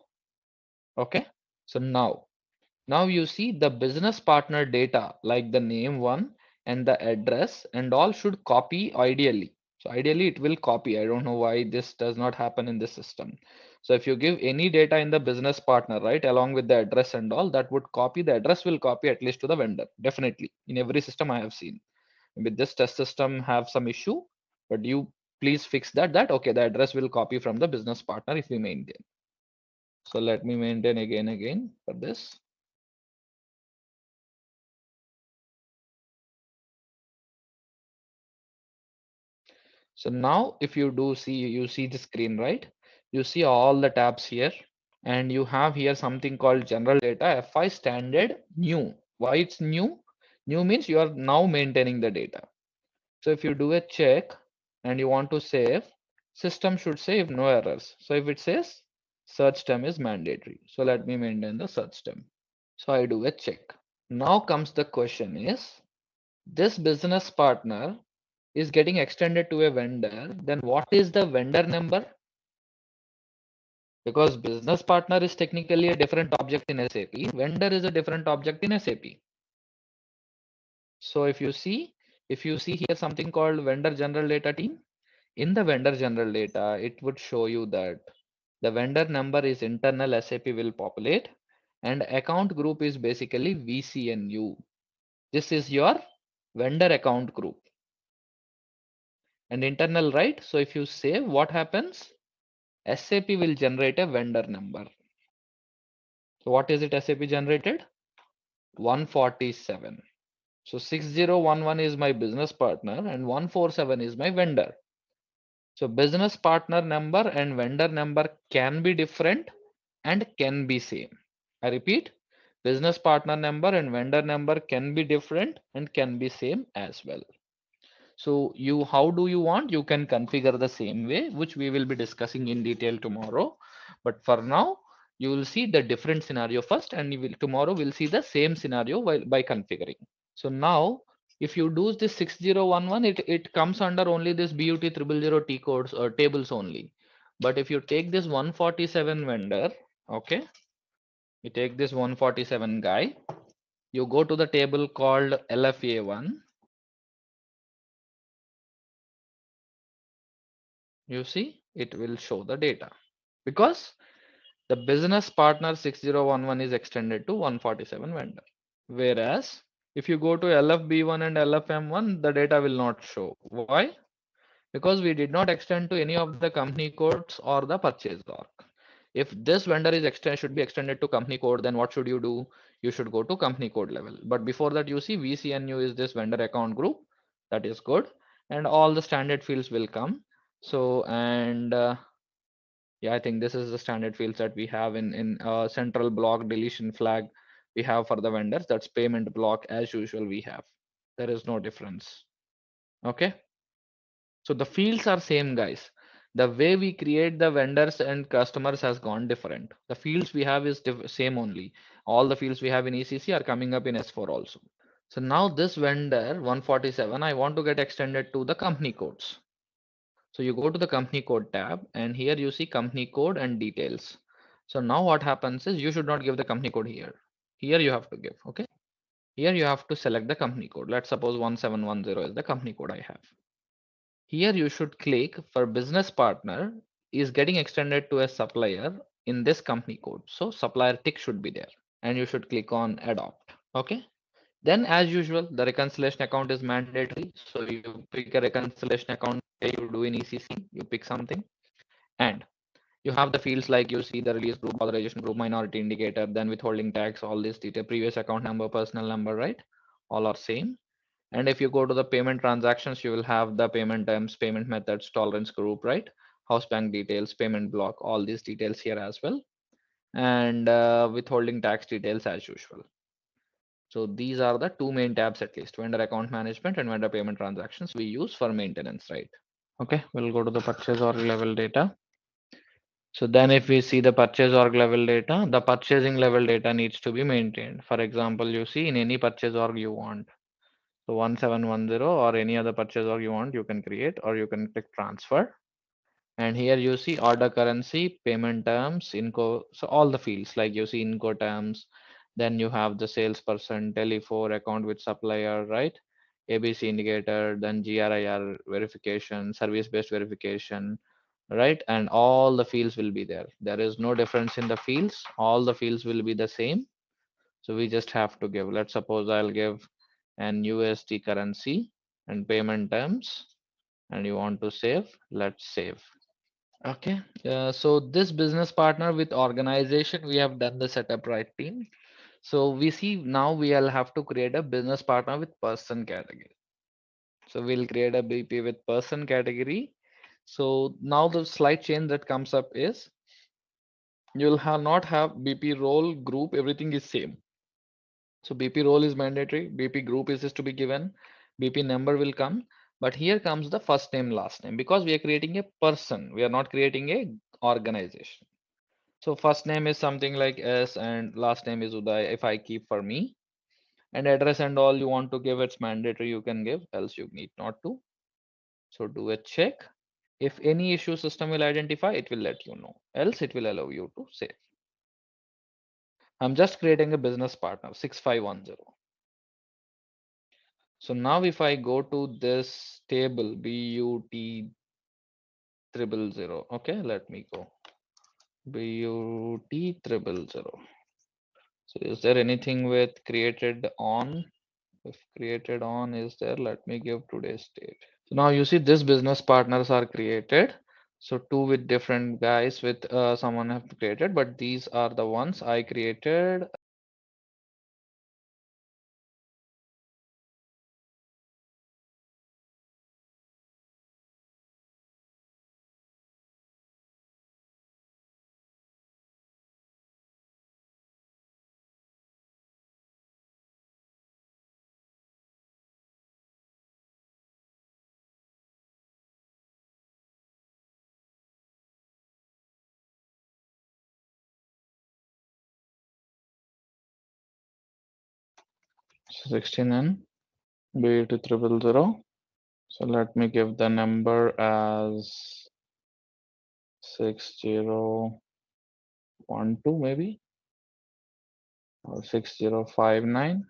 Okay. So now you see the business partner data like the name one and the address and all should copy ideally. So ideally it will copy. I don't know why this does not happen in this system. So if you give any data in the business partner, right, along with the address and all, that would copy, the address will copy at least to the vendor. Definitely in every system I have seen. With this test system have some issue, but you please fix that okay, the address will copy from the business partner if we maintain. So let me maintain again for this. So now if you do see, you see the screen, right? You see all the tabs here and you have here something called general data, FI standard new. Why it's new? New means you are now maintaining the data. So if you do a check and you want to save, system should save no errors. So if it says search term is mandatory. So let me maintain the search term. So I do a check. Now comes the question is, this business partner is getting extended to a vendor, then what is the vendor number? Because business partner is technically a different object in SAP, vendor is a different object in SAP. So if you see here something called vendor general data team, in the vendor general data, it would show you that the vendor number is internal SAP will populate and account group is basically VCNU. This is your vendor account group and internal, right? So if you save, what happens? SAP will generate a vendor number. So what is it SAP generated? 147. So 6011 is my business partner and 147 is my vendor. So business partner number and vendor number can be different and can be same. I repeat, business partner number and vendor number can be different and can be same as well. So how do you want? You can configure the same way, which we will be discussing in detail tomorrow. But for now, you will see the different scenario first, and tomorrow we'll see the same scenario by configuring. So now, if you do this 6011, it comes under only this BUT 000 T codes or tables only. But if you take this 147 vendor, okay, you take this 147 guy, you go to the table called LFA1. You see, it will show the data because the business partner 6011 is extended to 147 vendor. Whereas if you go to LFB1 and LFM1, the data will not show. Why? Because we did not extend to any of the company codes or the purchase org. If this vendor is should be extended to company code, then what should you do? You should go to company code level. But before that, you see VCNU is this vendor account group. That is good. And all the standard fields will come. So, and yeah, I think this is the standard fields that we have in central block deletion flag we have for the vendors. That's payment block as usual we have. There is no difference. Okay. So the fields are same, guys. The way we create the vendors and customers has gone different. The fields we have is same only. All the fields we have in ECC are coming up in S4 also. So now this vendor 147, I want to get extended to the company codes. So you go to the company code tab and here you see company code and details. So now what happens is you should not give the company code here. Here you have to give, okay? Here you have to select the company code. Let's suppose 1710 is the company code I have. Here you should click for business partner is getting extended to a supplier in this company code. So supplier tick should be there and you should click on adopt. Okay. Then as usual, the reconciliation account is mandatory. So you pick a reconciliation account you do in ECC, you pick something and you have the fields like you see the release group, authorization group, minority indicator, then withholding tax, all this detail, previous account number, personal number, right? All are same. And if you go to the payment transactions, you will have the payment terms, payment methods, tolerance group, right? House bank details, payment block, all these details here as well. And withholding tax details as usual. So these are the two main tabs at least, vendor account management and vendor payment transactions we use for maintenance, right? Okay, we'll go to the purchase org level data. So then if we see the purchase org level data, the purchasing level data needs to be maintained. For example, you see in any purchase org you want. So 1710 or any other purchase org you want, you can create or you can click transfer. And here you see order currency, payment terms, Inco. So all the fields like you see Inco terms, then you have the salesperson, Tele4 account with supplier, right? ABC indicator, then GRIR verification, service-based verification, right? And all the fields will be there. There is no difference in the fields. All the fields will be the same. So we just have to give, let's suppose I'll give an USD currency and payment terms and you want to save, let's save. Okay, so this business partner with organization, we have done the setup, right, team? So we see now we'll have to create a business partner with person category. So we'll create a BP with person category. So now the slight change that comes up is you'll not have BP role group, everything is same. So BP role is mandatory, BP group is to be given, BP number will come, but here comes the first name, last name, because we are creating a person, we are not creating a organization. So first name is something like S and last name is Uday if I keep for me, and address and all you want to give, it's mandatory, you can give, else you need not to. So do a check. If any issue system will identify, it will let you know, else it will allow you to save. I'm just creating a business partner 6510. So now if I go to this table BUT 000, okay, let me go BUT 000. So is there anything with created on? If created on is there, let me give today's date. So now you see this business partners are created. So two with different guys with someone have created, but these are the ones I created. So 16 and B to 000. So let me give the number as 6012 maybe, or 6059.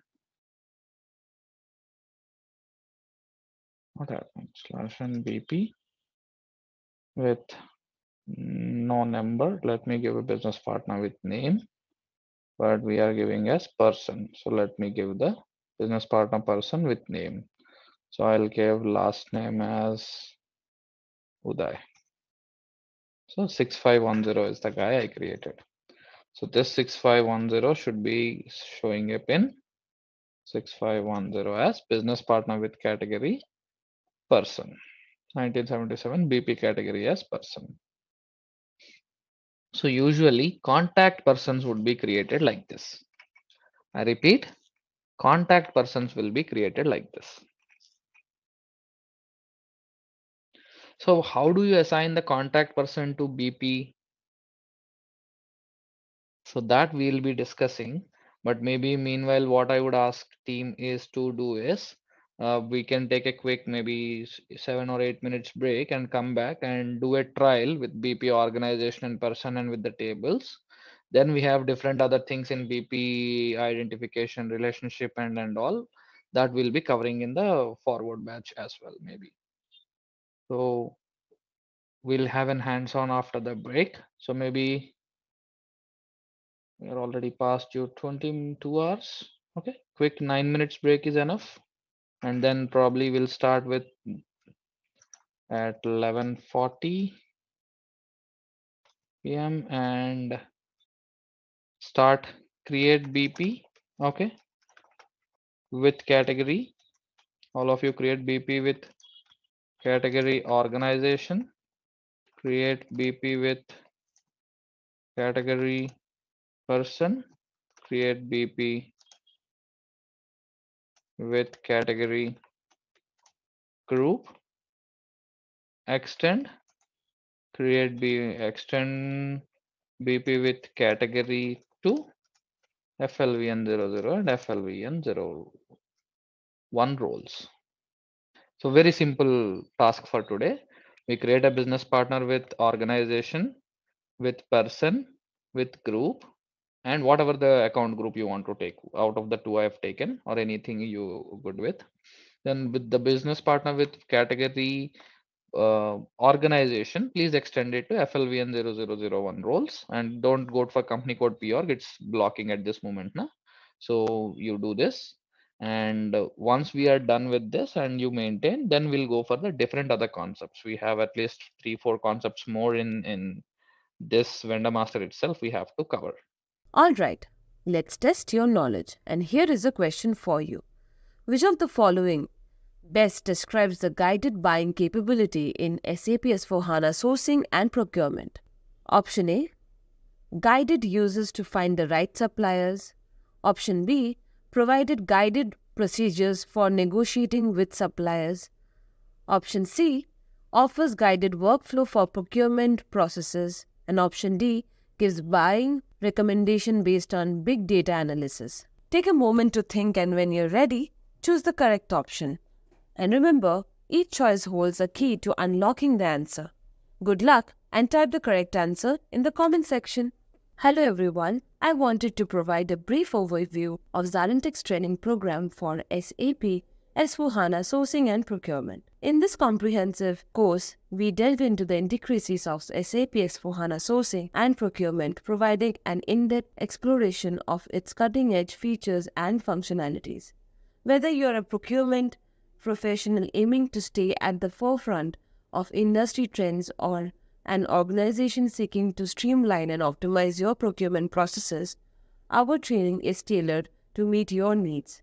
What happened? Slash and BP with no number. Let me give a business partner with name, but we are giving as person. So let me give the business partner person with name. So I'll give last name as Uday. So 6510 is the guy I created. So this 6510 should be showing up in 6510 as business partner with category person. 1977 BP category as person. So usually contact persons would be created like this. I repeat, contact persons will be created like this. So how do you assign the contact person to BP? So that we'll be discussing, but maybe meanwhile what I would ask team is to do is we can take a quick maybe 7 or 8 minutes break and come back and do a trial with BP organization and person and with the tables. Then we have different other things in BP identification, relationship and all that we'll be covering in the forward batch as well maybe. So we'll have an hands-on after the break. So maybe we are already past your 22 hours. Okay, quick 9 minutes break is enough. And then probably we'll start with at 11:40 p.m. and start create BP. Okay, with category. All of you create BP with category organization. Create BP with category person. Create BP with category group. Extend. Extend BP with category 2, FLVN00 and FLVN01 roles. So very simple task for today. We create a business partner with organization, with person, with group, and whatever the account group you want to take out of the two I have taken or anything you good with. Then with the business partner with category organization, please extend it to FLVN0001 roles and don't go for company code PORG. It's blocking at this moment. Na? So you do this. And once we are done with this and you maintain, then we'll go for the different other concepts. We have at least 3-4 concepts more in this vendor master itself we have to cover. Alright, let's test your knowledge. And here is a question for you. Which of the following best describes the guided buying capability in SAP S/4HANA Sourcing and Procurement? Option A, guided users to find the right suppliers. Option B, provided guided procedures for negotiating with suppliers. Option C, offers guided workflow for procurement processes. And option D, gives buying recommendation based on big data analysis. Take a moment to think, and when you're ready, choose the correct option. And remember, each choice holds a key to unlocking the answer. Good luck and type the correct answer in the comment section. Hello everyone, I wanted to provide a brief overview of ZaranTech's training program for SAP S/4HANA Sourcing and Procurement. In this comprehensive course, we delve into the intricacies of SAP S/4HANA Sourcing and Procurement, providing an in-depth exploration of its cutting-edge features and functionalities. Whether you're a procurement professional aiming to stay at the forefront of industry trends or an organization seeking to streamline and optimize your procurement processes, our training is tailored to meet your needs.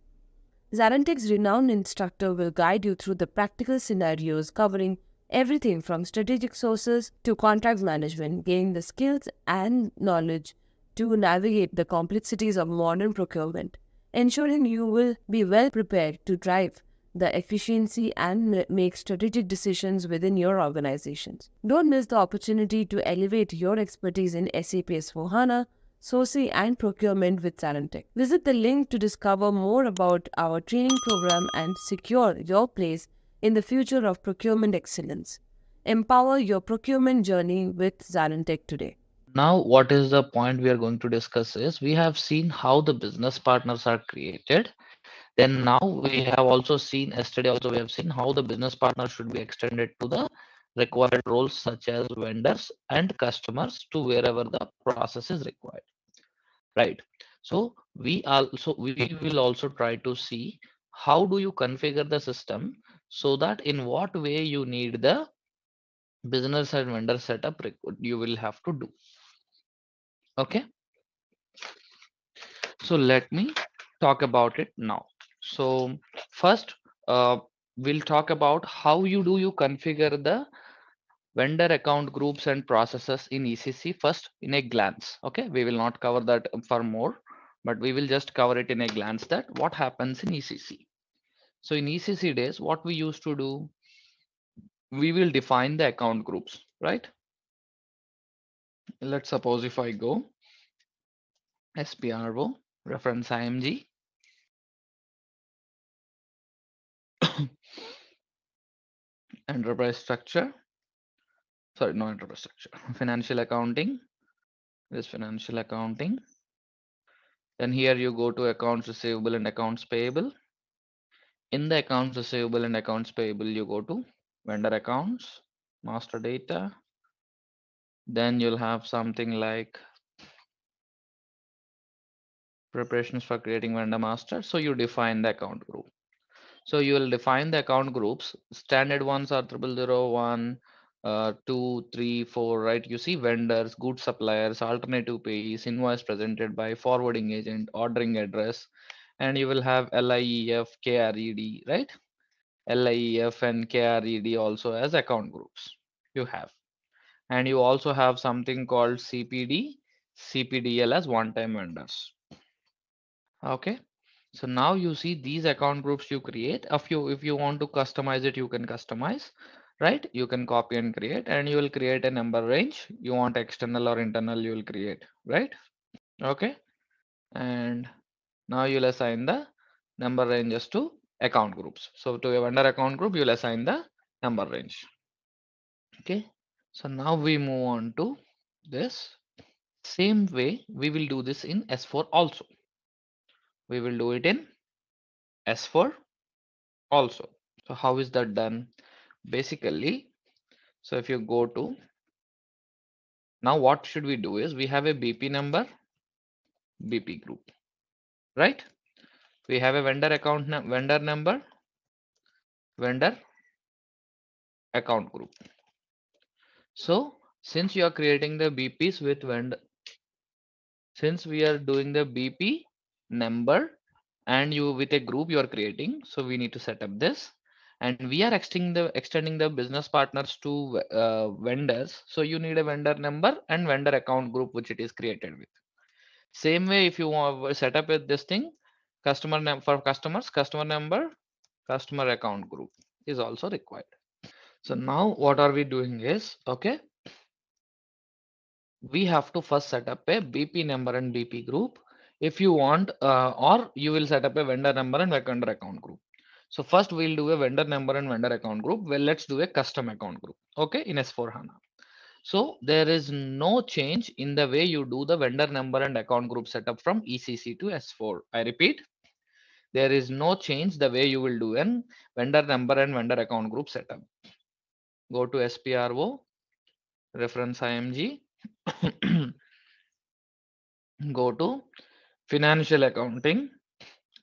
ZaranTech's renowned instructor will guide you through the practical scenarios covering everything from strategic sources to contract management, gaining the skills and knowledge to navigate the complexities of modern procurement, ensuring you will be well prepared to drive the efficiency and make strategic decisions within your organizations. Don't miss the opportunity to elevate your expertise in SAP S/4HANA, Sourcing and Procurement with ZaranTech. Visit the link to discover more about our training program and secure your place in the future of procurement excellence. Empower your procurement journey with ZaranTech today. Now, what is the point we are going to discuss is we have seen how the business partners are created. Then now we have also seen, yesterday also we have seen how the business partner should be extended to the required roles such as vendors and customers to wherever the process is required, right? So we will also try to see how do you configure the system so that in what way you need the business and vendor setup you will have to do. Okay, so let me talk about it now. So first, we'll talk about how you configure the vendor account groups and processes in ECC first in a glance. Okay, we will not cover that for more, but we will just cover it in a glance that what happens in ECC. So in ECC days, what we used to do, we will define the account groups, right? Let's suppose if I go SPRO, reference IMG, enterprise structure, sorry, no enterprise structure, financial accounting, this financial accounting. Then here you go to accounts receivable and accounts payable. In the accounts receivable and accounts payable, you go to vendor accounts, master data. Then you'll have something like preparations for creating vendor master. So you define the account group. So you will define the account groups. Standard ones are 0001, 2, 3, 4, right? You see vendors, goods suppliers, alternative payees, invoice presented by forwarding agent, ordering address, and you will have LIEF, KRED, right? LIEF and KRED also as account groups you have. And you also have something called CPD, CPDL as one-time vendors. Okay. So now you see these account groups you create. If you want to customize it, you can customize, right? You can copy and create, and you will create a number range. You want external or internal, you will create, right? Okay. And now you'll assign the number ranges to account groups. So to a vendor account group, you'll assign the number range. Okay. So now we move on to this. Same way we will do this in S4 also. We will do it in S4 also. So how is that done? Basically, so if you go to, now what should we do is we have a BP number, BP group, right? We have a vendor account vendor number, vendor account group. So since you are creating the BPs with vendor, since we are doing the BP number and you with a group you are creating, so we need to set up this, and we are extending the business partners to vendors. So you need a vendor number and vendor account group which it is created with. Same way, if you want set up with this thing, customer name for customers, customer number, customer account group is also required. So now what are we doing is, okay, we have to first set up a BP number and BP group if you want, or you will set up a vendor number and vendor account group. So first we'll do a vendor number and vendor account group. Well, let's do a custom account group, okay, in S4 HANA. So there is no change in the way you do the vendor number and account group setup from ECC to S4. I repeat, There is no change the way you will do an vendor number and vendor account group setup. Go to SPRO, reference IMG, go to financial accounting.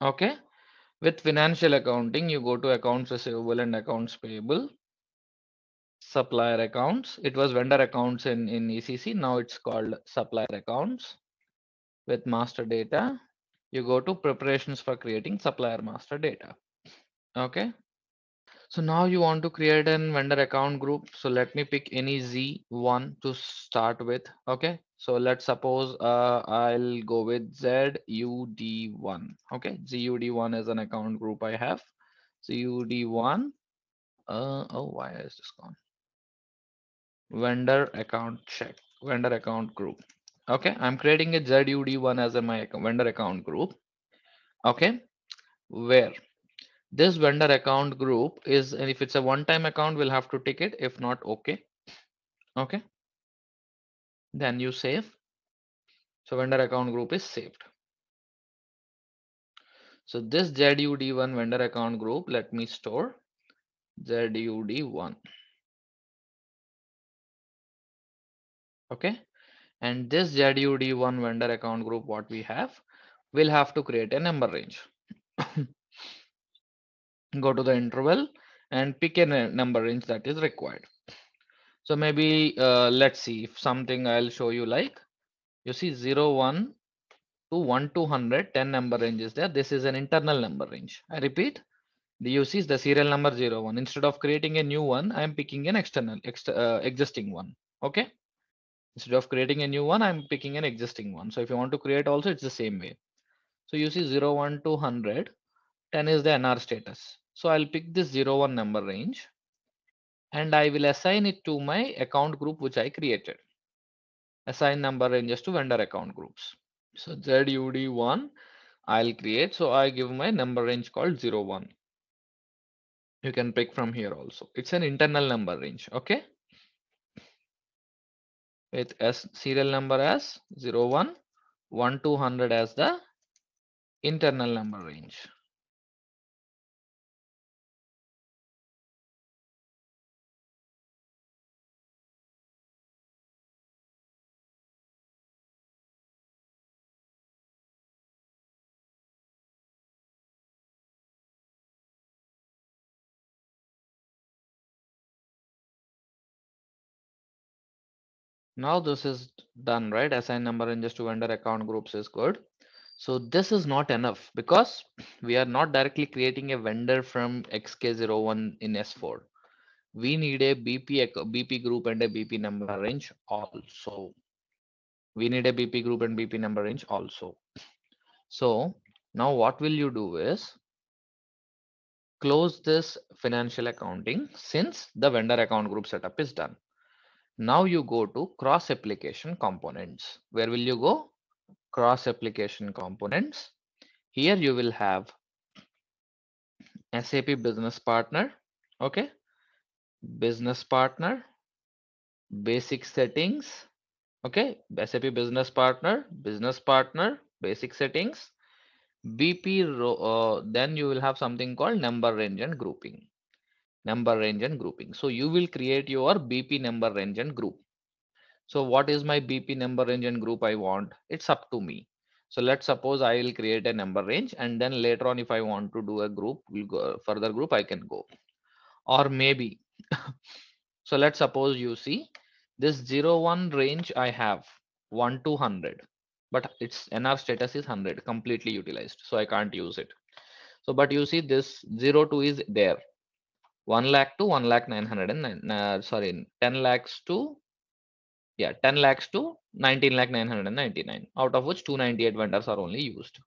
Okay. With financial accounting, you go to accounts receivable and accounts payable, supplier accounts. It was vendor accounts in ECC. Now it's called supplier accounts. With master data, you go to preparations for creating supplier master data. Okay. So now you want to create an vendor account group. So let me pick any Z1 to start with. Okay. So let's suppose I'll go with ZUD1. Okay. ZUD1 is an account group I have. ZUD1. Oh, why is this gone? Vendor account check. Vendor account group. Okay. I'm creating a ZUD1 as my vendor account group. Okay. Where this vendor account group is, and if it's a one-time account, we'll have to tick it. If not, okay. Okay. Then you save. So vendor account group is saved. So this ZUD1 vendor account group, let me store ZUD1. Okay. And this ZUD1 vendor account group, what we have, we'll have to create a number range. Go to the interval and pick a number range that is required. So maybe let's see if something I'll show you, like you see 01 to 1 to 100, 10 number ranges there. This is an internal number range. I repeat, the UC is the serial number 01. Instead of creating a new one, I am picking an existing one. Okay. Instead of creating a new one, I'm picking an existing one. So if you want to create also, it's the same way. So you see 01 to 100, 10 is the NR status. So I'll pick this 01 number range and I will assign it to my account group which I created. Assign number ranges to vendor account groups. So ZUD1 I'll create. So I give my number range called 01. You can pick from here also. It's an internal number range. Okay. With S serial number as 01, 1 to 100 as the internal number range. Now this is done, right? Assign number ranges to vendor account groups is good. So this is not enough because we are not directly creating a vendor from XK01 in S4. We need a BP group and a BP number range also. We need a BP group and BP number range also. So now what will you do is close this financial accounting since the vendor account group setup is done. Now you go to cross application components. Where will you go? Cross application components. Here you will have SAP business partner. Okay. Business partner, basic settings. Okay. SAP business partner, basic settings. BP row, then you will have something called number range and grouping. Number range and grouping. So you will create your BP number range and group. So what is my BP number range and group I want? It's up to me. So let's suppose I will create a number range and then later on if I want to do a group, we'll go further group I can go. Or maybe, so let's suppose you see this 01 range I have 1 to 100, but its NR status is 100 completely utilized. So I can't use it. So, but you see this 02 is there. 1 lakh to 1 lakh 909, sorry, 10 lakhs to, yeah, 10 lakhs to 19 lakh 999, out of which 298 vendors are only used.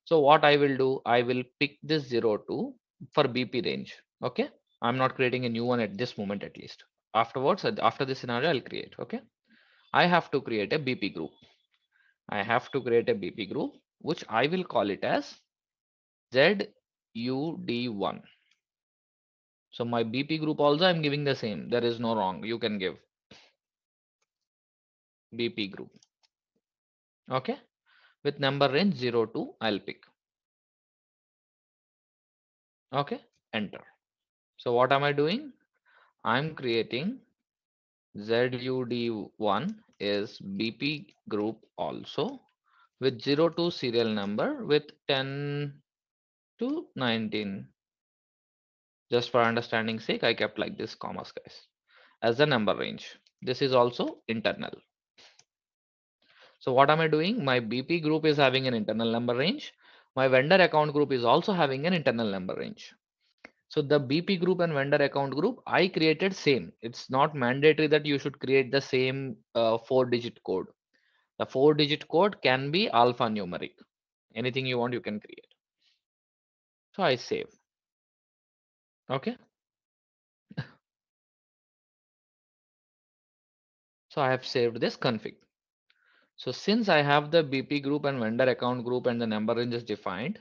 So what I will do, I will pick this 02 for BP range. Okay. I'm not creating a new one at this moment, at least. Afterwards, after this scenario, I'll create. Okay. I have to create a BP group. I have to create a BP group, which I will call it as ZUD1. So my BP group also I'm giving the same. There is no wrong. You can give BP group. Okay. With number range 02, I'll pick. Okay, enter. So what am I doing? I'm creating ZUD1 is BP group also with 02 serial number with 10 to 19. Just for understanding sake, I kept like this commas guys as the number range. This is also internal. So what am I doing? My BP group is having an internal number range. My vendor account group is also having an internal number range. So the BP group and vendor account group I created same. It's not mandatory that you should create the same 4-digit code. The 4-digit code can be alphanumeric. Anything you want, you can create. So I save. Okay. So I have saved this config. So since I have the BP group and vendor account group and the number range is defined,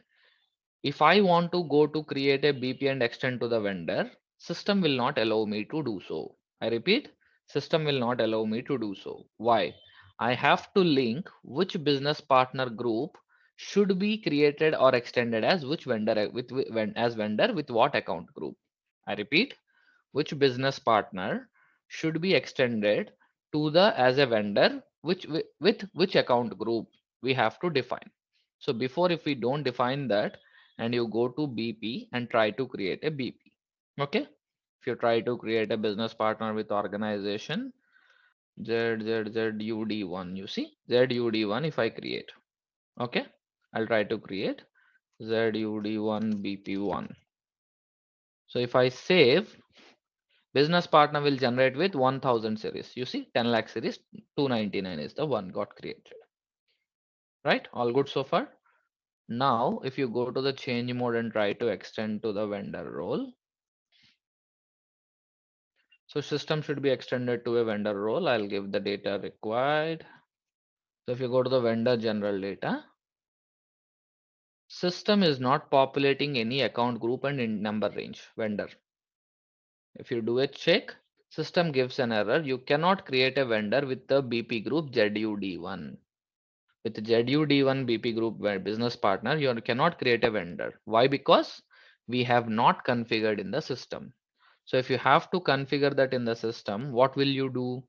if I want to go to create a BP and extend to the vendor, system will not allow me to do so. I repeat, system will not allow me to do so. Why? I have to link which business partner group should be created or extended as which vendor as vendor with what account group. I repeat, which business partner should be extended to the as a vendor with which account group we have to define. So before, if we don't define that and you go to BP and try to create a BP, okay, if you try to create a business partner with organization ZUD1, you see ZUD1, if I create, okay, I'll try to create ZUD1 BP1. So if I save, business partner will generate with 1000 series. You see 10 lakh series, 299 is the one got created. Right? All good so far? Now, if you go to the change mode and try to extend to the vendor role. So system should be extended to a vendor role. I'll give the data required. So if you go to the vendor general data, system is not populating any account group and in number range vendor. If you do a check, system gives an error. You cannot create a vendor with the BP group ZUD1. With ZUD1 BP group business partner, you cannot create a vendor. Why? Because we have not configured in the system. So if you have to configure that in the system, what will you do?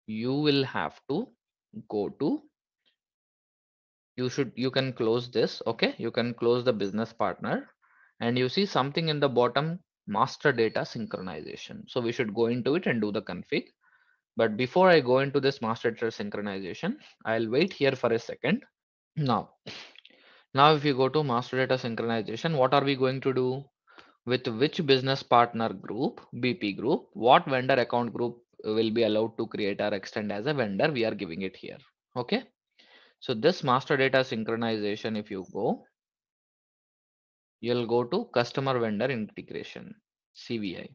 You will have to go to, you can close this. Okay, you can close the business partner and you see something in the bottom, master data synchronization. So we should go into it and do the config. But before I go into this master data synchronization, I'll wait here for a second. Now if you go to master data synchronization, what are we going to do? With which business partner group, BP group, what vendor account group will be allowed to create or extend as a vendor, we are giving it here. Okay. So this master data synchronization, if you go, you'll go to customer vendor integration, CVI.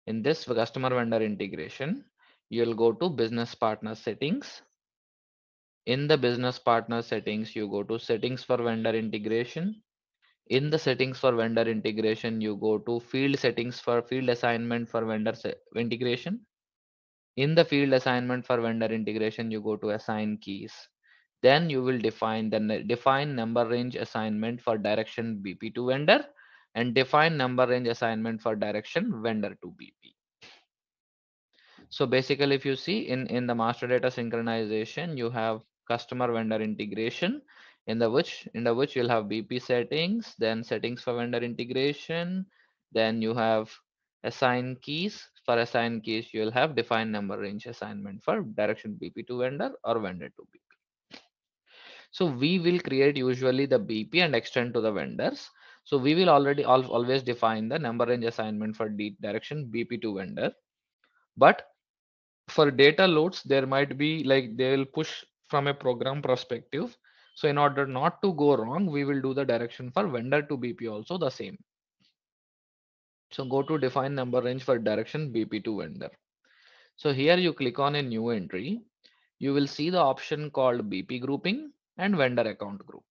In this customer vendor integration, you'll go to business partner settings. In the business partner settings, you go to settings for vendor integration. In the settings for vendor integration, you go to field settings for field assignment for vendor integration. In the field assignment for vendor integration, you go to assign keys. Then you will define the define number range assignment for direction BP to vendor and define number range assignment for direction vendor to BP. So basically, if you see in the master data synchronization, you have customer vendor integration in the which you'll have BP settings, then settings for vendor integration, then you have assign keys. For assign keys, you'll have define number range assignment for direction BP to vendor or vendor to BP. So we will create usually the BP and extend to the vendors. So we will always define the number range assignment for direction BP to vendor. But for data loads, there might be like they will push from a program perspective. So in order not to go wrong, we will do the direction for vendor to BP also the same. So go to define number range for direction BP to vendor. So here you click on a new entry. You will see the option called BP grouping and vendor account group.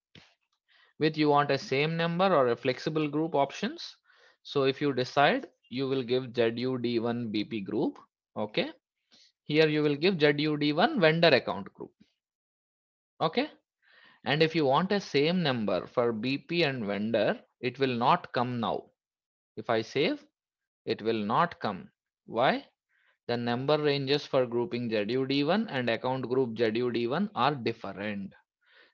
With you want a same number or a flexible group options. So if you decide, you will give ZUD1 BP group. Okay. Here you will give ZUD1 vendor account group. Okay. And if you want a same number for BP and vendor, it will not come now. If I save, it will not come. Why? The number ranges for grouping ZUD1 and account group ZUD1 are different.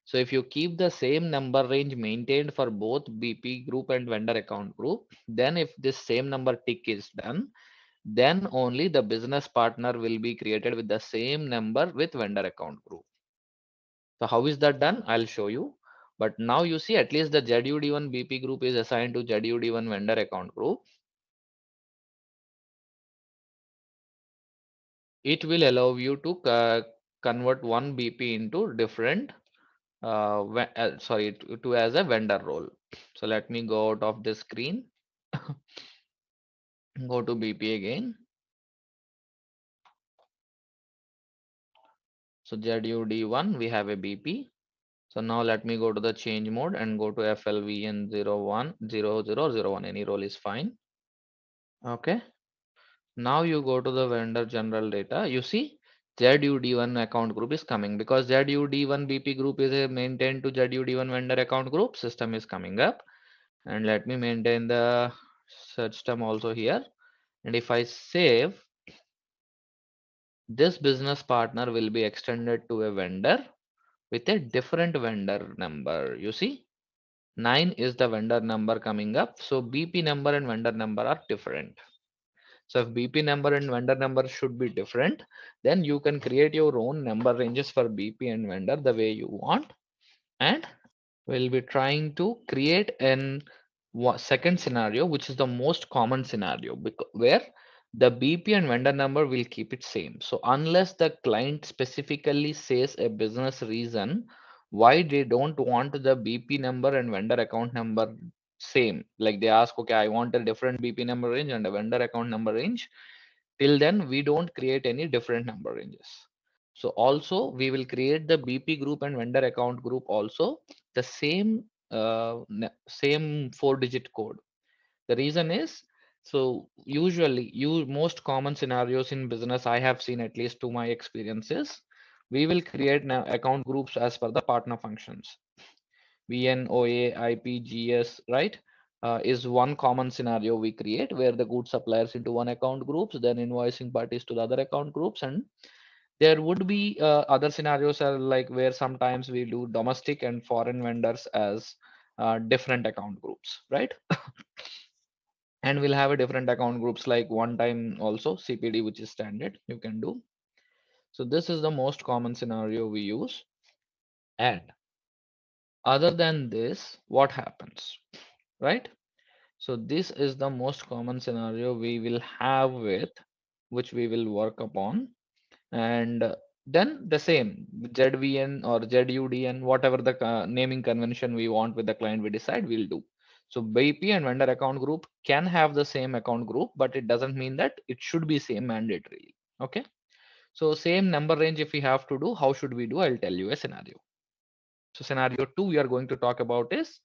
So if you keep the same number range maintained for both BP group and vendor account group, then if this same number tick is done, then only the business partner will be created with the same number with vendor account group. So how is that done? I'll show you. But now you see at least the ZUD1 BP group is assigned to ZUD1 vendor account group. It will allow you to convert one BP into different sorry to as a vendor role. So let me go out of this screen. Go to BP again. So ZUD1 we have a BP. So now let me go to the change mode and go to FLVN 010001. Any role is fine. Okay. Now you go to the vendor general data. You see ZUD1 account group is coming because ZUD1 BP group is maintained to ZUD1 vendor account group. System is coming up. And let me maintain the system also here. And if I save, this business partner will be extended to a vendor with a different vendor number. You see, 9 is the vendor number coming up. So BP number and vendor number are different. So if BP number and vendor number should be different, then you can create your own number ranges for BP and vendor the way you want. And we'll be trying to create an second scenario, which is the most common scenario where the BP and vendor number will keep it same. So unless the client specifically says a business reason why they don't want the BP number and vendor account number same, like they ask, okay, I want a different BP number range and a vendor account number range. Till then, we don't create any different number ranges. So also we will create the BP group and vendor account group also the same 4-digit code. The reason is, so usually most common scenarios in business I have seen, at least to my experiences, we will create now account groups as per the partner functions. VN, OA, IP, GS, right? Is one common scenario we create where the goods suppliers into one account groups, then invoicing parties to the other account groups, and there would be other scenarios are like where sometimes we do domestic and foreign vendors as different account groups, right? And we'll have a different account groups like one time also CPD, which is standard you can do. So this is the most common scenario we use. And other than this, what happens, right? So this is the most common scenario we will have with which we will work upon. And then the same ZVN or ZUDN, whatever the naming convention we want with the client, we decide we'll do. So BP and vendor account group can have the same account group, but it doesn't mean that it should be same mandatorily. Okay. So same number range if we have to do, how should we do? I'll tell you a scenario. So scenario 2 we are going to talk about is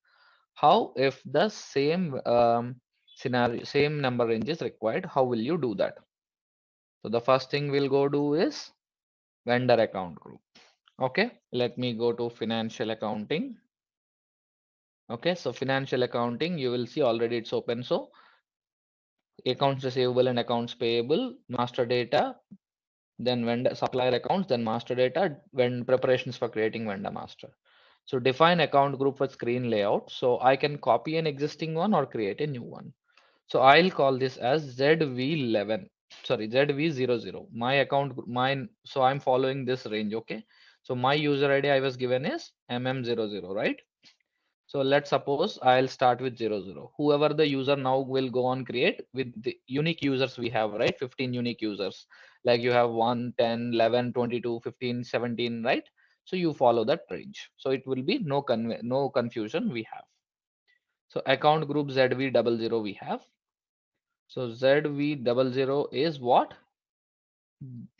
how if the same scenario, same number range is required, how will you do that? So the first thing we'll go do is vendor account group. Okay, let me go to financial accounting. Okay, so financial accounting, you will see already it's open. So accounts receivable and accounts payable, master data, then vendor supplier accounts, then master data, when preparations for creating vendor master. So define account group with screen layout. So I can copy an existing one or create a new one. So I'll call this as ZV11, sorry, ZV00. My account, mine. So I'm following this range. Okay. So my user ID I was given is MM00, right? So let's suppose I'll start with 00. Whoever the user now will go on create with the unique users we have, right? 15 unique users. Like you have 1, 10, 11, 22, 15, 17, right? So you follow that range. So it will be no confusion we have. So account group ZV00 we have. So ZV00 is what?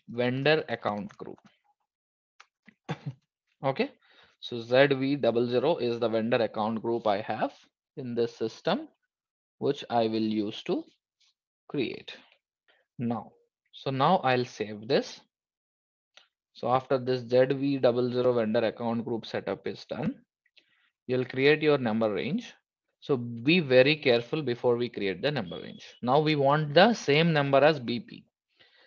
Vendor account group. Okay. So ZV00 is the vendor account group I have in this system, which I will use to create now. So now I'll save this. So after this ZV00 vendor account group setup is done, you'll create your number range. So be very careful before we create the number range. Now we want the same number as BP.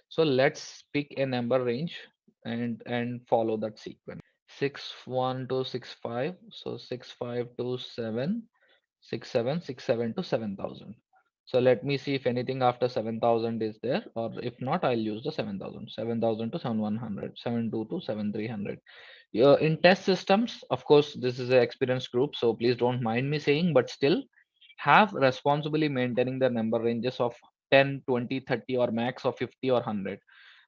So let's pick a number range and follow that sequence. 61 to 65. So 65 to 7, 67, 67 to 7,000. So let me see if anything after 7,000 is there, or if not, I'll use the 7,000. 7,000 to 7,100, 72 to 7,300. In test systems, of course, this is an experienced group, so please don't mind me saying, but still have responsibly maintaining the number ranges of 10, 20, 30, or max of 50 or 100,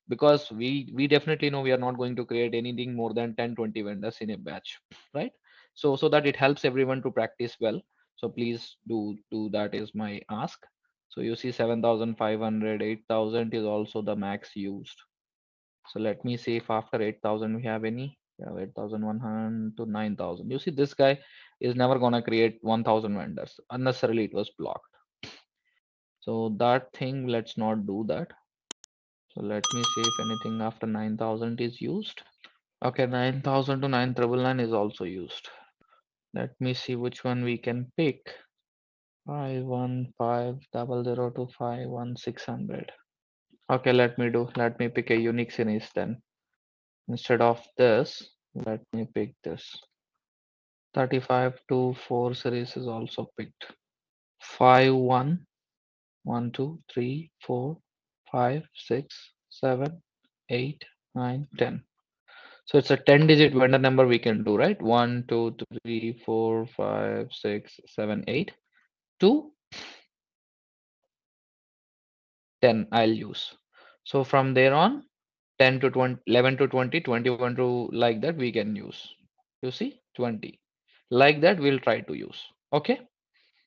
because we definitely know we are not going to create anything more than 10, 20 vendors in a batch, right? So that it helps everyone to practice well. So please do that is my ask. So you see 7,500, 8,000 is also the max used. So let me see if after 8,000 we have any. We have 8,100 to 9,000. You see, this guy is never gonna create 1,000 vendors. Unnecessarily, it was blocked. So that thing, let's not do that. So let me see if anything after 9,000 is used. Okay, 9,000 to 9,999 is also used. Let me see which one we can pick. 51500 to 51600. Okay, let me pick a unique series then. Instead of this, let me pick this. 35 to 4 series is also picked. 5 1 1 2 3 4 5 6 7 8 9 10. So it's a 10-digit vendor number we can do, right? 1 2 3 4 5 6 7 8 to 10 I'll use. So from there on, 10 to 20, 11 to 20, 21 to like that we can use. You see, 20. Like that we'll try to use. Okay.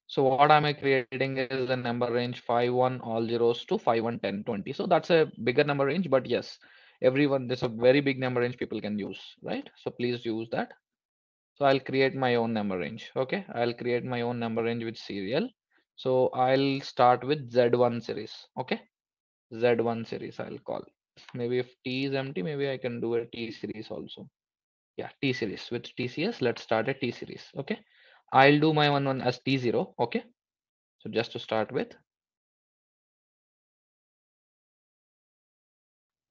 So what am I creating is a number range 51 all zeros to 5110 20. So that's a bigger number range, but yes, everyone, there's a very big number range people can use, right? So please use that. So I'll create my own number range. Okay, I'll create my own number range with serial. So I'll start with Z1 series. Okay, Z1 series I'll call. Maybe if T is empty, maybe I can do a T series also. Yeah, T series with TCS. Let's start a T series. Okay, I'll do my one as T0. Okay, so just to start with,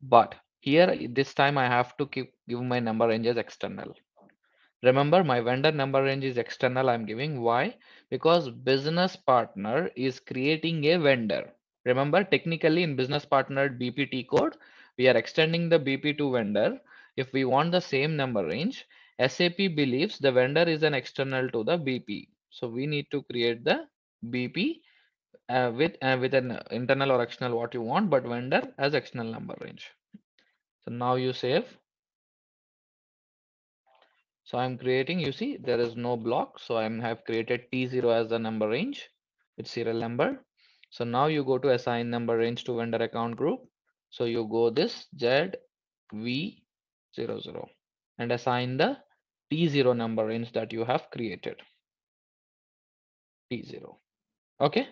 but here this time I have to give my number range as external. Remember, my vendor number range is external. I'm giving why? Because business partner is creating a vendor. Remember, technically in business partner BPT code, we are extending the BP to vendor. If we want the same number range, SAP believes the vendor is an external to the BP. So we need to create the BP with an internal or external what you want, but vendor as external number range. So now you save. So I'm creating, you see, there is no block. So I have created T0 as the number range with serial number. So now you go to assign number range to vendor account group. So you go this ZV00 and assign the T0 number range that you have created. T0. Okay,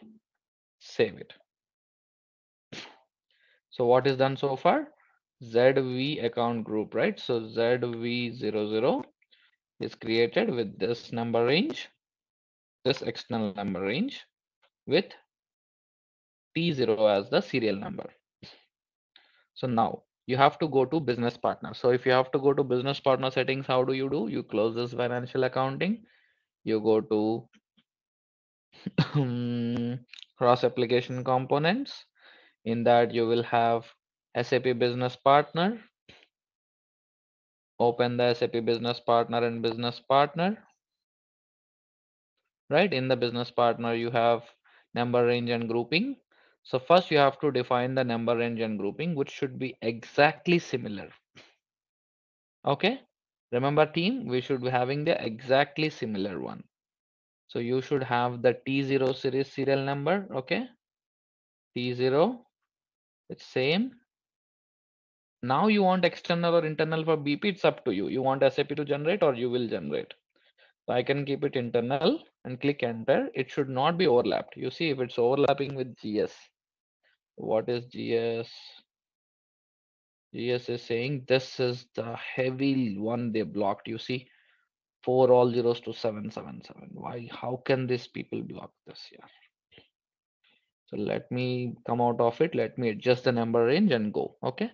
save it. So what is done so far? ZV account group, right? So ZV00 is created with this number range, this external number range with T0 as the serial number. So now you have to go to business partner. So if you have to go to business partner settings, how do? You close this financial accounting, you go to cross application components. In that you will have SAP business partner. Open the SAP business partner and business partner. Right, in the business partner you have number range and grouping. So first you have to define the number range and grouping, which should be exactly similar. Okay, remember team, we should be having the exactly similar one. So you should have the T0 series serial number. Okay, T0, it's same. Now you want external or internal for BP, it's up to you. You want SAP to generate or you will generate. So I can keep it internal and click enter. It should not be overlapped. You see, if it's overlapping with GS, what is GS? GS is saying this is the heavy one they blocked. You see, 4 all zeros to 777. Why? How can these people block this? Yeah. So let me come out of it. Let me adjust the number range and go. Okay.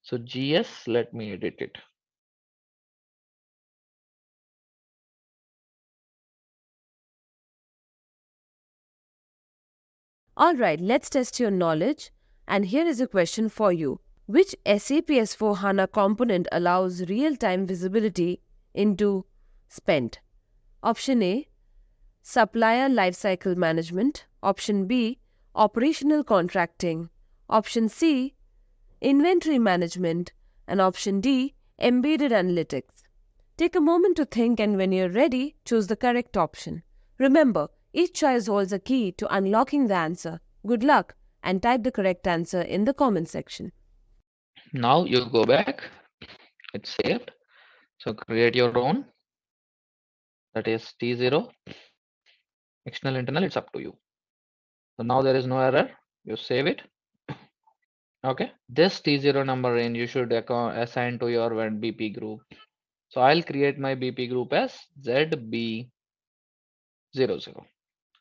So GS, let me edit it. Alright, let's test your knowledge. And here is a question for you. Which SAP S4 HANA component allows real-time visibility into spend? Option A, Supplier Lifecycle Management. Option B, Operational Contracting. Option C, Inventory Management. And option D, Embedded Analytics. Take a moment to think, and when you're ready, choose the correct option. Remember, each choice holds a key to unlocking the answer. Good luck, and type the correct answer in the comment section. Now you go back. It's saved. So create your own. That is T0. External, internal, it's up to you. So now there is no error. You save it. Okay. This T0 number range you should assign to your BP group. So I'll create my BP group as ZB00.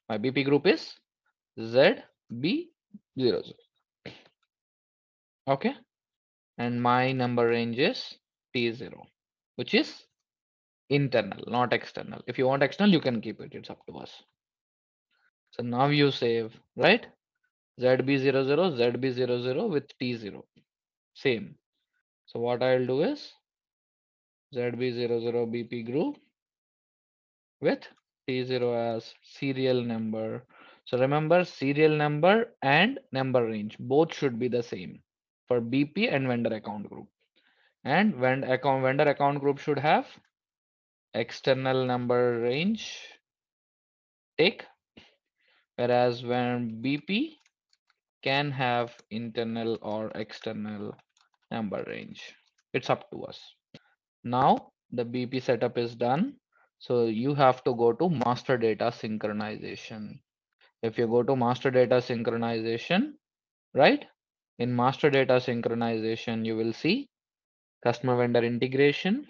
My BP group is ZB00. Okay. And my number range is T0, which is internal, not external. If you want external, you can keep it. It's up to us. So now you save, right? ZB00, ZB00 with T0. Same. So what I'll do is ZB00 BP group with T0 as serial number. So remember, serial number and number range both should be the same for BP and vendor account group. And vendor account group should have external number range tick, whereas when BP can have internal or external number range. It's up to us. Now the BP setup is done. So you have to go to master data synchronization. If you go to master data synchronization, right? In master data synchronization, you will see customer vendor integration,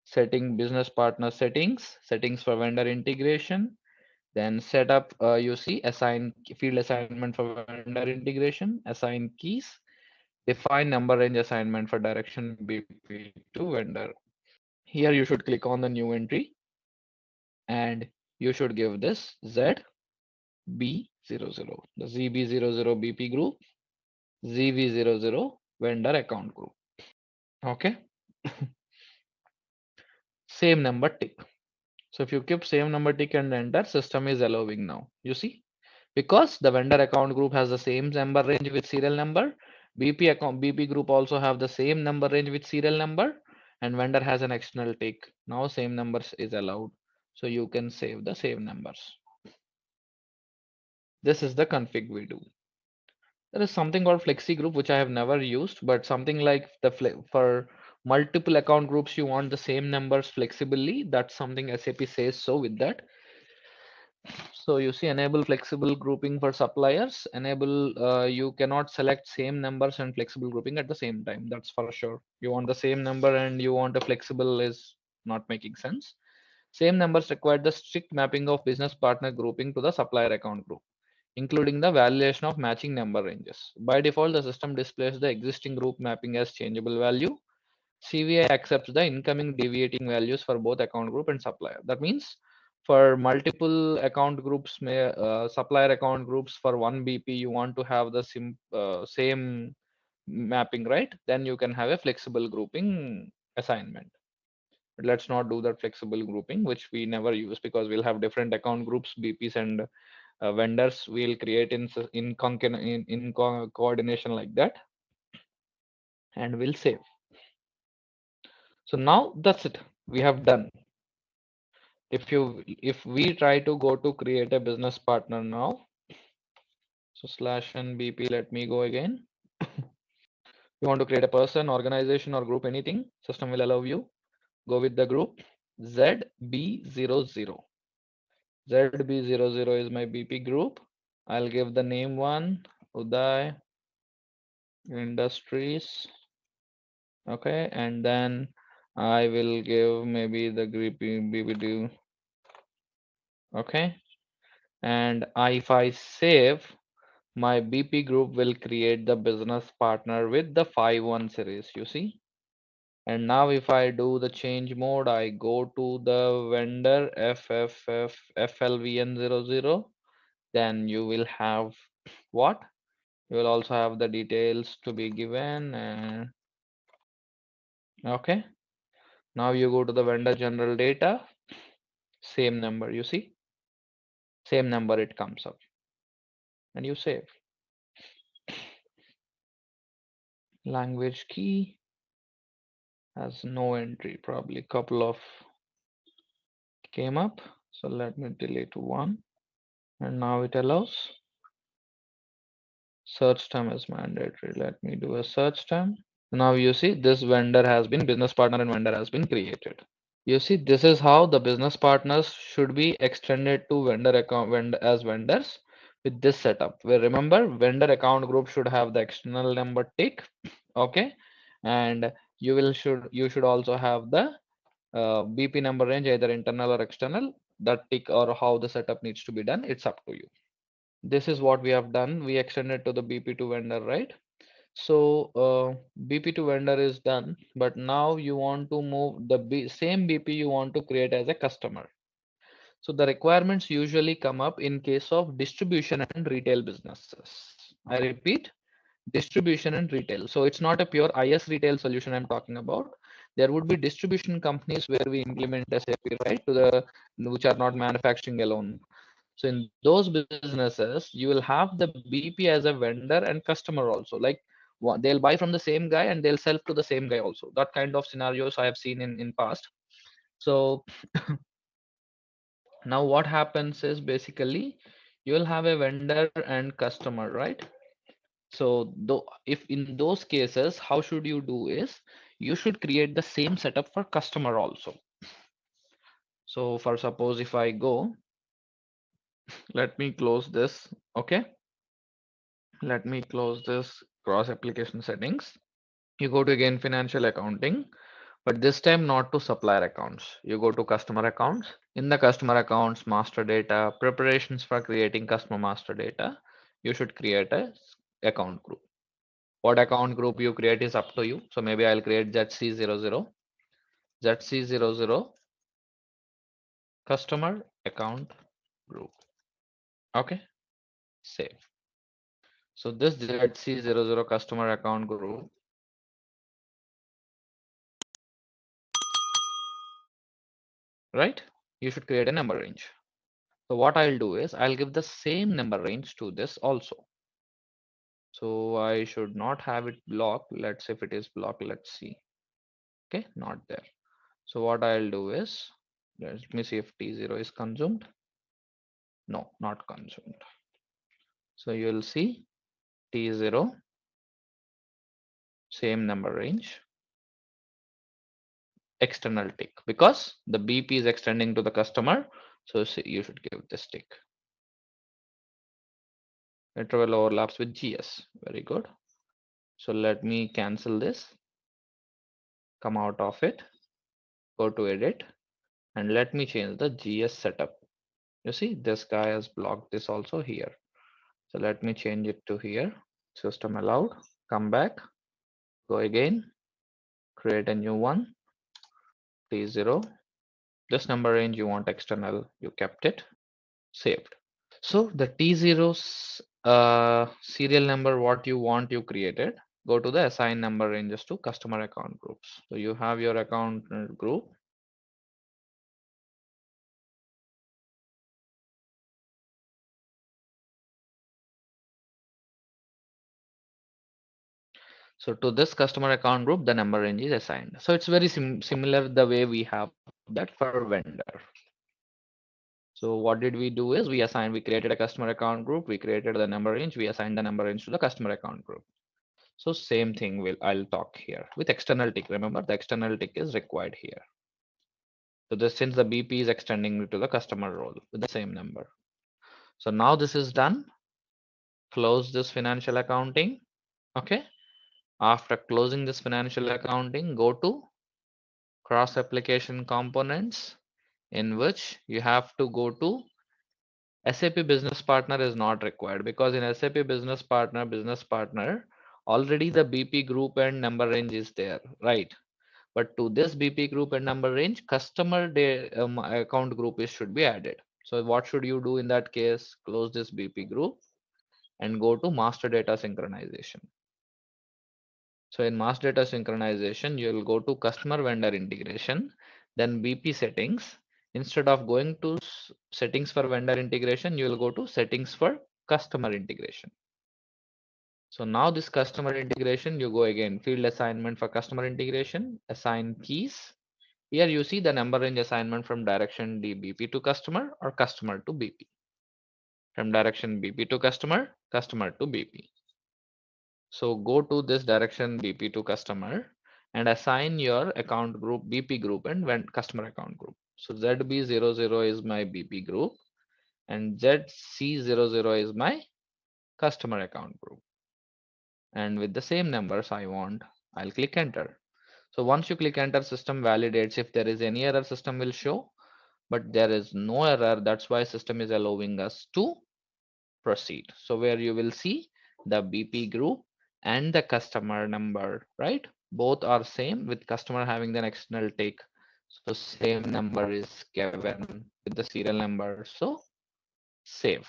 setting business partner settings, settings for vendor integration, then setup, you see assign field assignment for vendor integration, assign keys, define number range assignment for direction BP to vendor. Here you should click on the new entry and you should give this ZB00, the ZB00 BP group, ZB00 vendor account group. Okay. Same number tick. So if you keep same number tick and enter, system is allowing now. You see, because the vendor account group has the same number range with serial number, BP group also have the same number range with serial number, and vendor has an external tick. Now same numbers is allowed. So you can save the same numbers. This is the config we do. There is something called flexi group, which I have never used, but something like for multiple account groups, you want the same numbers flexibly. That's something SAP says so with that. So you see, enable flexible grouping for suppliers. Enable, you cannot select same numbers and flexible grouping at the same time. That's for sure. You want the same number and you want a flexible is not making sense. Same numbers require the strict mapping of business partner grouping to the supplier account group, including the validation of matching number ranges. By default, the system displays the existing group mapping as changeable value. CVI accepts the incoming deviating values for both account group and supplier. That means for multiple account groups, supplier account groups for one BP, you want to have the same mapping, right? Then you can have a flexible grouping assignment. But let's not do that flexible grouping, which we never use because we'll have different account groups, BPs and vendors. We'll create in coordination like that, and we'll save. So now that's it. We have done. If we try to go to create a business partner now, so /nbp, let me go again. You want to create a person, organization, or group, anything, system will allow you. Go with the group ZB00. ZB00 is my BP group. I'll give the name one, Uday Industries Okay, and then I will give maybe the BBD. Okay, and if I save, my BP group will create the business partner with the 5-1 series, you see. And now if I do the change mode, I go to the vendor FLVN00, then you will have what? You will also have the details to be given. And okay, now you go to the vendor general data, same number, you see, same number it comes up, and you save. Language key has no entry, probably couple of came up. So let me delete one, and now it allows. Search term is mandatory. Let me do a search term. Now you see this vendor has been, business partner and vendor has been created. You see, this is how the business partners should be extended to vendor account as vendors with this setup. Where remember, vendor account group should have the external number tick. Okay, and you should also have the BP number range, either internal or external. That tick or how the setup needs to be done, it's up to you. This is what we have done. We extended to the BP to vendor, right? So BP to vendor is done, but now you want to move the same BP you want to create as a customer. So the requirements usually come up in case of distribution and retail businesses. I repeat, distribution and retail. So it's not a pure IS retail solution I'm talking about. There would be distribution companies where we implement SAP, right, to the which are not manufacturing alone. So in those businesses, you will have the BP as a vendor and customer also. Like they'll buy from the same guy and they'll sell to the same guy also. That kind of scenarios I have seen in past. So now what happens is basically you will have a vendor and customer, right? So though if in those cases, how should you do is you should create the same setup for customer also. So for suppose if I go, let me close this. Okay. Let me close this cross application settings. You go to again financial accounting, but this time not to supplier accounts. You go to customer accounts. In the customer accounts, master data, preparations for creating customer master data, you should create a account group. What account group you create is up to you. So maybe I'll create ZC00, ZC00 customer account group. Okay, save. So this ZC00 customer account group, right? You should create a number range. So what I'll do is I'll give the same number range to this also. So I should not have it blocked. Let's see if it is blocked. Let's see. Okay, not there. So what I'll do is, let me see if T0 is consumed. No, not consumed. So you'll see T0, same number range, external tick, because the BP is extending to the customer. So you should give this tick. Interval overlaps with GS. Very good. So let me cancel this, come out of it, go to edit, and let me change the GS setup. You see, this guy has blocked this also here. So let me change it to here. System allowed. Come back, go again, create a new one, T0. This number range you want external, you kept it, saved. So the T0's serial number, what you want, you created. Go to the assign number ranges to customer account groups. So you have your account group. So to this customer account group, the number range is assigned. So it's very similar the way we have that for vendor. So what did we do is we created a customer account group, we created the number range, we assigned the number range to the customer account group. So same thing I'll talk here with external tick. Remember, the external tick is required here. So this, since the BP is extending to the customer role with the same number. So now this is done. Close this financial accounting. Okay. After closing this financial accounting, go to cross application components, in which you have to go to SAP Business Partner is not required, because in SAP Business Partner, already the BP group and number range is there, right? But to this BP group and number range, customer account group should be added. So what should you do in that case? Close this BP group and go to master data synchronization. So in master data synchronization, you will go to customer vendor integration, then BP settings. Instead of going to settings for vendor integration, you will go to settings for customer integration. So now this customer integration, you go again, field assignment for customer integration, assign keys. Here you see the number range assignment from direction DBP to customer or customer to BP. From direction BP to customer, customer to BP. So go to this direction BP to customer and assign your account group BP group and when customer account group. So ZB00 is my BP group and ZC00 is my customer account group. And with the same numbers I'll click enter. So once you click enter, system validates. If there is any error, system will show, but there is no error. That's why system is allowing us to proceed. So where you will see the BP group and the customer number, right? Both are same with customer having the external take. So same number is given with the serial number. So save.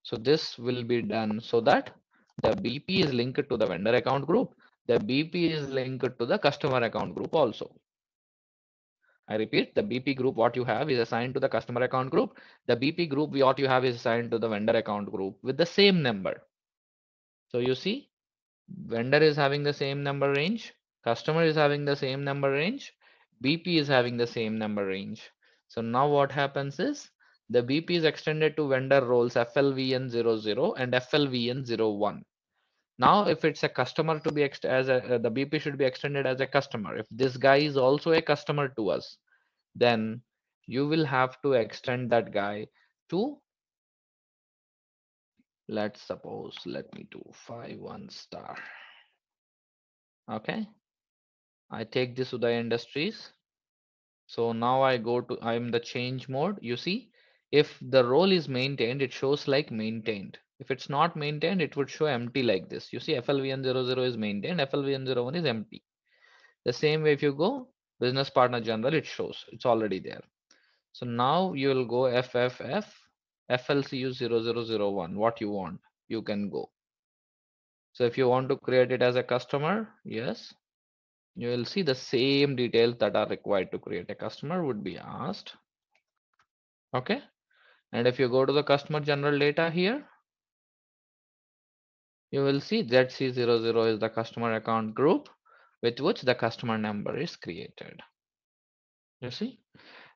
So this will be done so that the BP is linked to the vendor account group. The BP is linked to the customer account group also. I repeat, the BP group what you have is assigned to the customer account group. The BP group what you have is assigned to the vendor account group with the same number. So you see, vendor is having the same number range, customer is having the same number range, BP is having the same number range. So now what happens is the BP is extended to vendor roles FLVN00 and FLVN01. Now, if it's a customer to be the BP should be extended as a customer. If this guy is also a customer to us, then you will have to extend that guy to, let's suppose, let me do 5 1 star. Okay, I take this Uday Industries. So now I'm the change mode. You see, if the role is maintained, it shows like maintained. If it's not maintained, it would show empty like this. You see, FLVN00 is maintained, FLVN01 is empty. The same way, if you go business partner general, it shows it's already there. So now you will go FFF FLCU0001. What you want, you can go. So if you want to create it as a customer, yes, you will see the same details that are required to create a customer would be asked. Okay. And if you go to the customer general data here, you will see ZC00 is the customer account group with which the customer number is created. You see?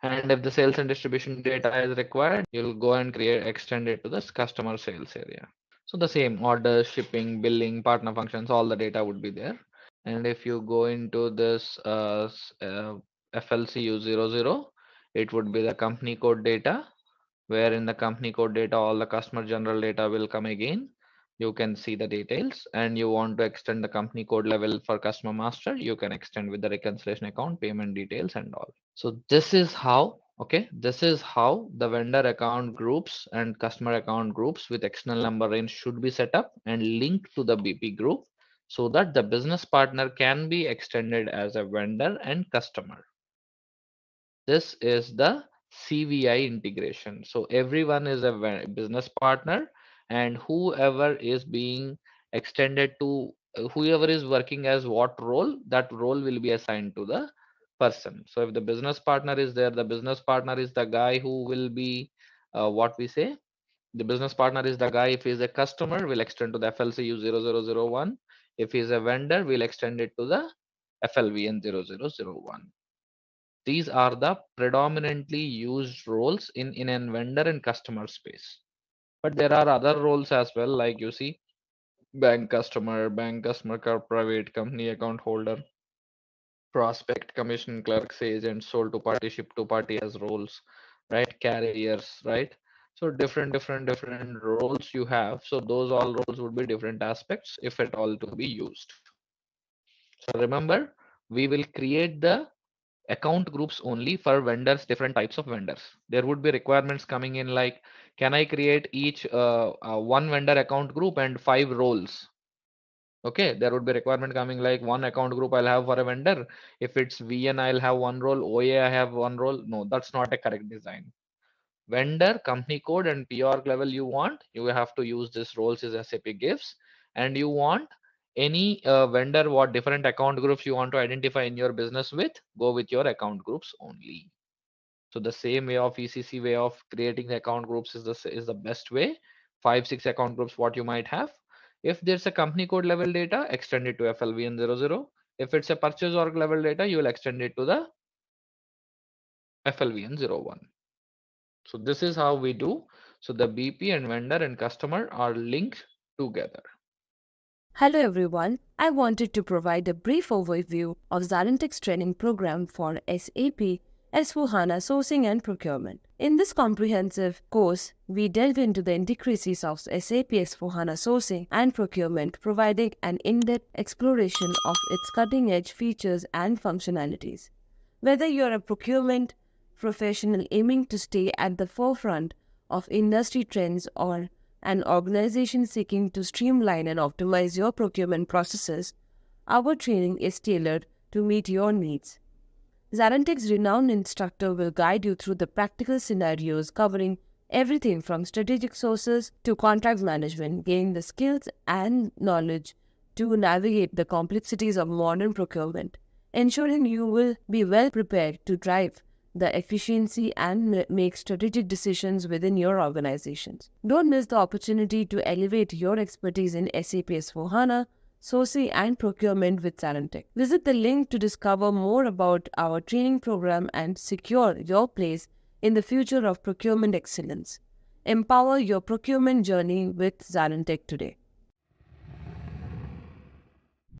And if the sales and distribution data is required, you'll go and extend it to this customer sales area. So the same orders, shipping, billing, partner functions, all the data would be there. And if you go into this FLCU00, it would be the company code data, where in the company code data, all the customer general data will come again. You can see the details, and you want to extend the company code level for customer master, you can extend with the reconciliation account, payment details and all. So this is how, okay, this is how the vendor account groups and customer account groups with external number range should be set up and linked to the BP group so that the business partner can be extended as a vendor and customer. This is the CVI integration. So everyone is a business partner, and whoever is being extended to whoever is working as what role, that role will be assigned to the person. So if the business partner is there, the business partner is the guy who will be what we say. The business partner is the guy. If he's a customer, we'll extend to the FLCU 0001. If he's a vendor, we'll extend it to the FLVN 0001. These are the predominantly used roles in a vendor and customer space. But there are other roles as well, like you see, bank customer, private company account holder, prospect, commission clerks, agent, sold to party, ship to party as roles, right? Carriers, right? So different roles you have. So those all roles would be different aspects if at all to be used. So remember, we will create the account groups only for vendors, different types of vendors. There would be requirements coming in like, can I create each one vendor account group and 5 roles? Okay, there would be requirement coming like one account group I'll have for a vendor. If it's VN, I'll have one role. OA, I have one role. No, that's not a correct design. Vendor, company code, and PORG level you want, you have to use this roles as SAP gives. And you want any vendor, what different account groups you want to identify in your business with, go with your account groups only. So the same way of ECC way of creating the account groups is the best way. 5, 6 account groups what you might have. If there's a company code level data, extend it to FLVN00. If it's a purchase org level data, you will extend it to the FLVN01. So this is how we do. So the BP and vendor and customer are linked together. Hello everyone, I wanted to provide a brief overview of ZaranTech's training program for SAP S4HANA Sourcing and Procurement. In this comprehensive course, we delve into the intricacies of SAP S4HANA Sourcing and Procurement, providing an in-depth exploration of its cutting-edge features and functionalities. Whether you're a procurement professional aiming to stay at the forefront of industry trends or an organization seeking to streamline and optimize your procurement processes, our training is tailored to meet your needs. ZaranTech's renowned instructor will guide you through the practical scenarios covering everything from strategic sources to contract management, gaining the skills and knowledge to navigate the complexities of modern procurement, ensuring you will be well prepared to drive the efficiency and make strategic decisions within your organizations. Don't miss the opportunity to elevate your expertise in SAP S4HANA, Sourcing and Procurement with ZaranTech. Visit the link to discover more about our training program and secure your place in the future of procurement excellence. Empower your procurement journey with ZaranTech today.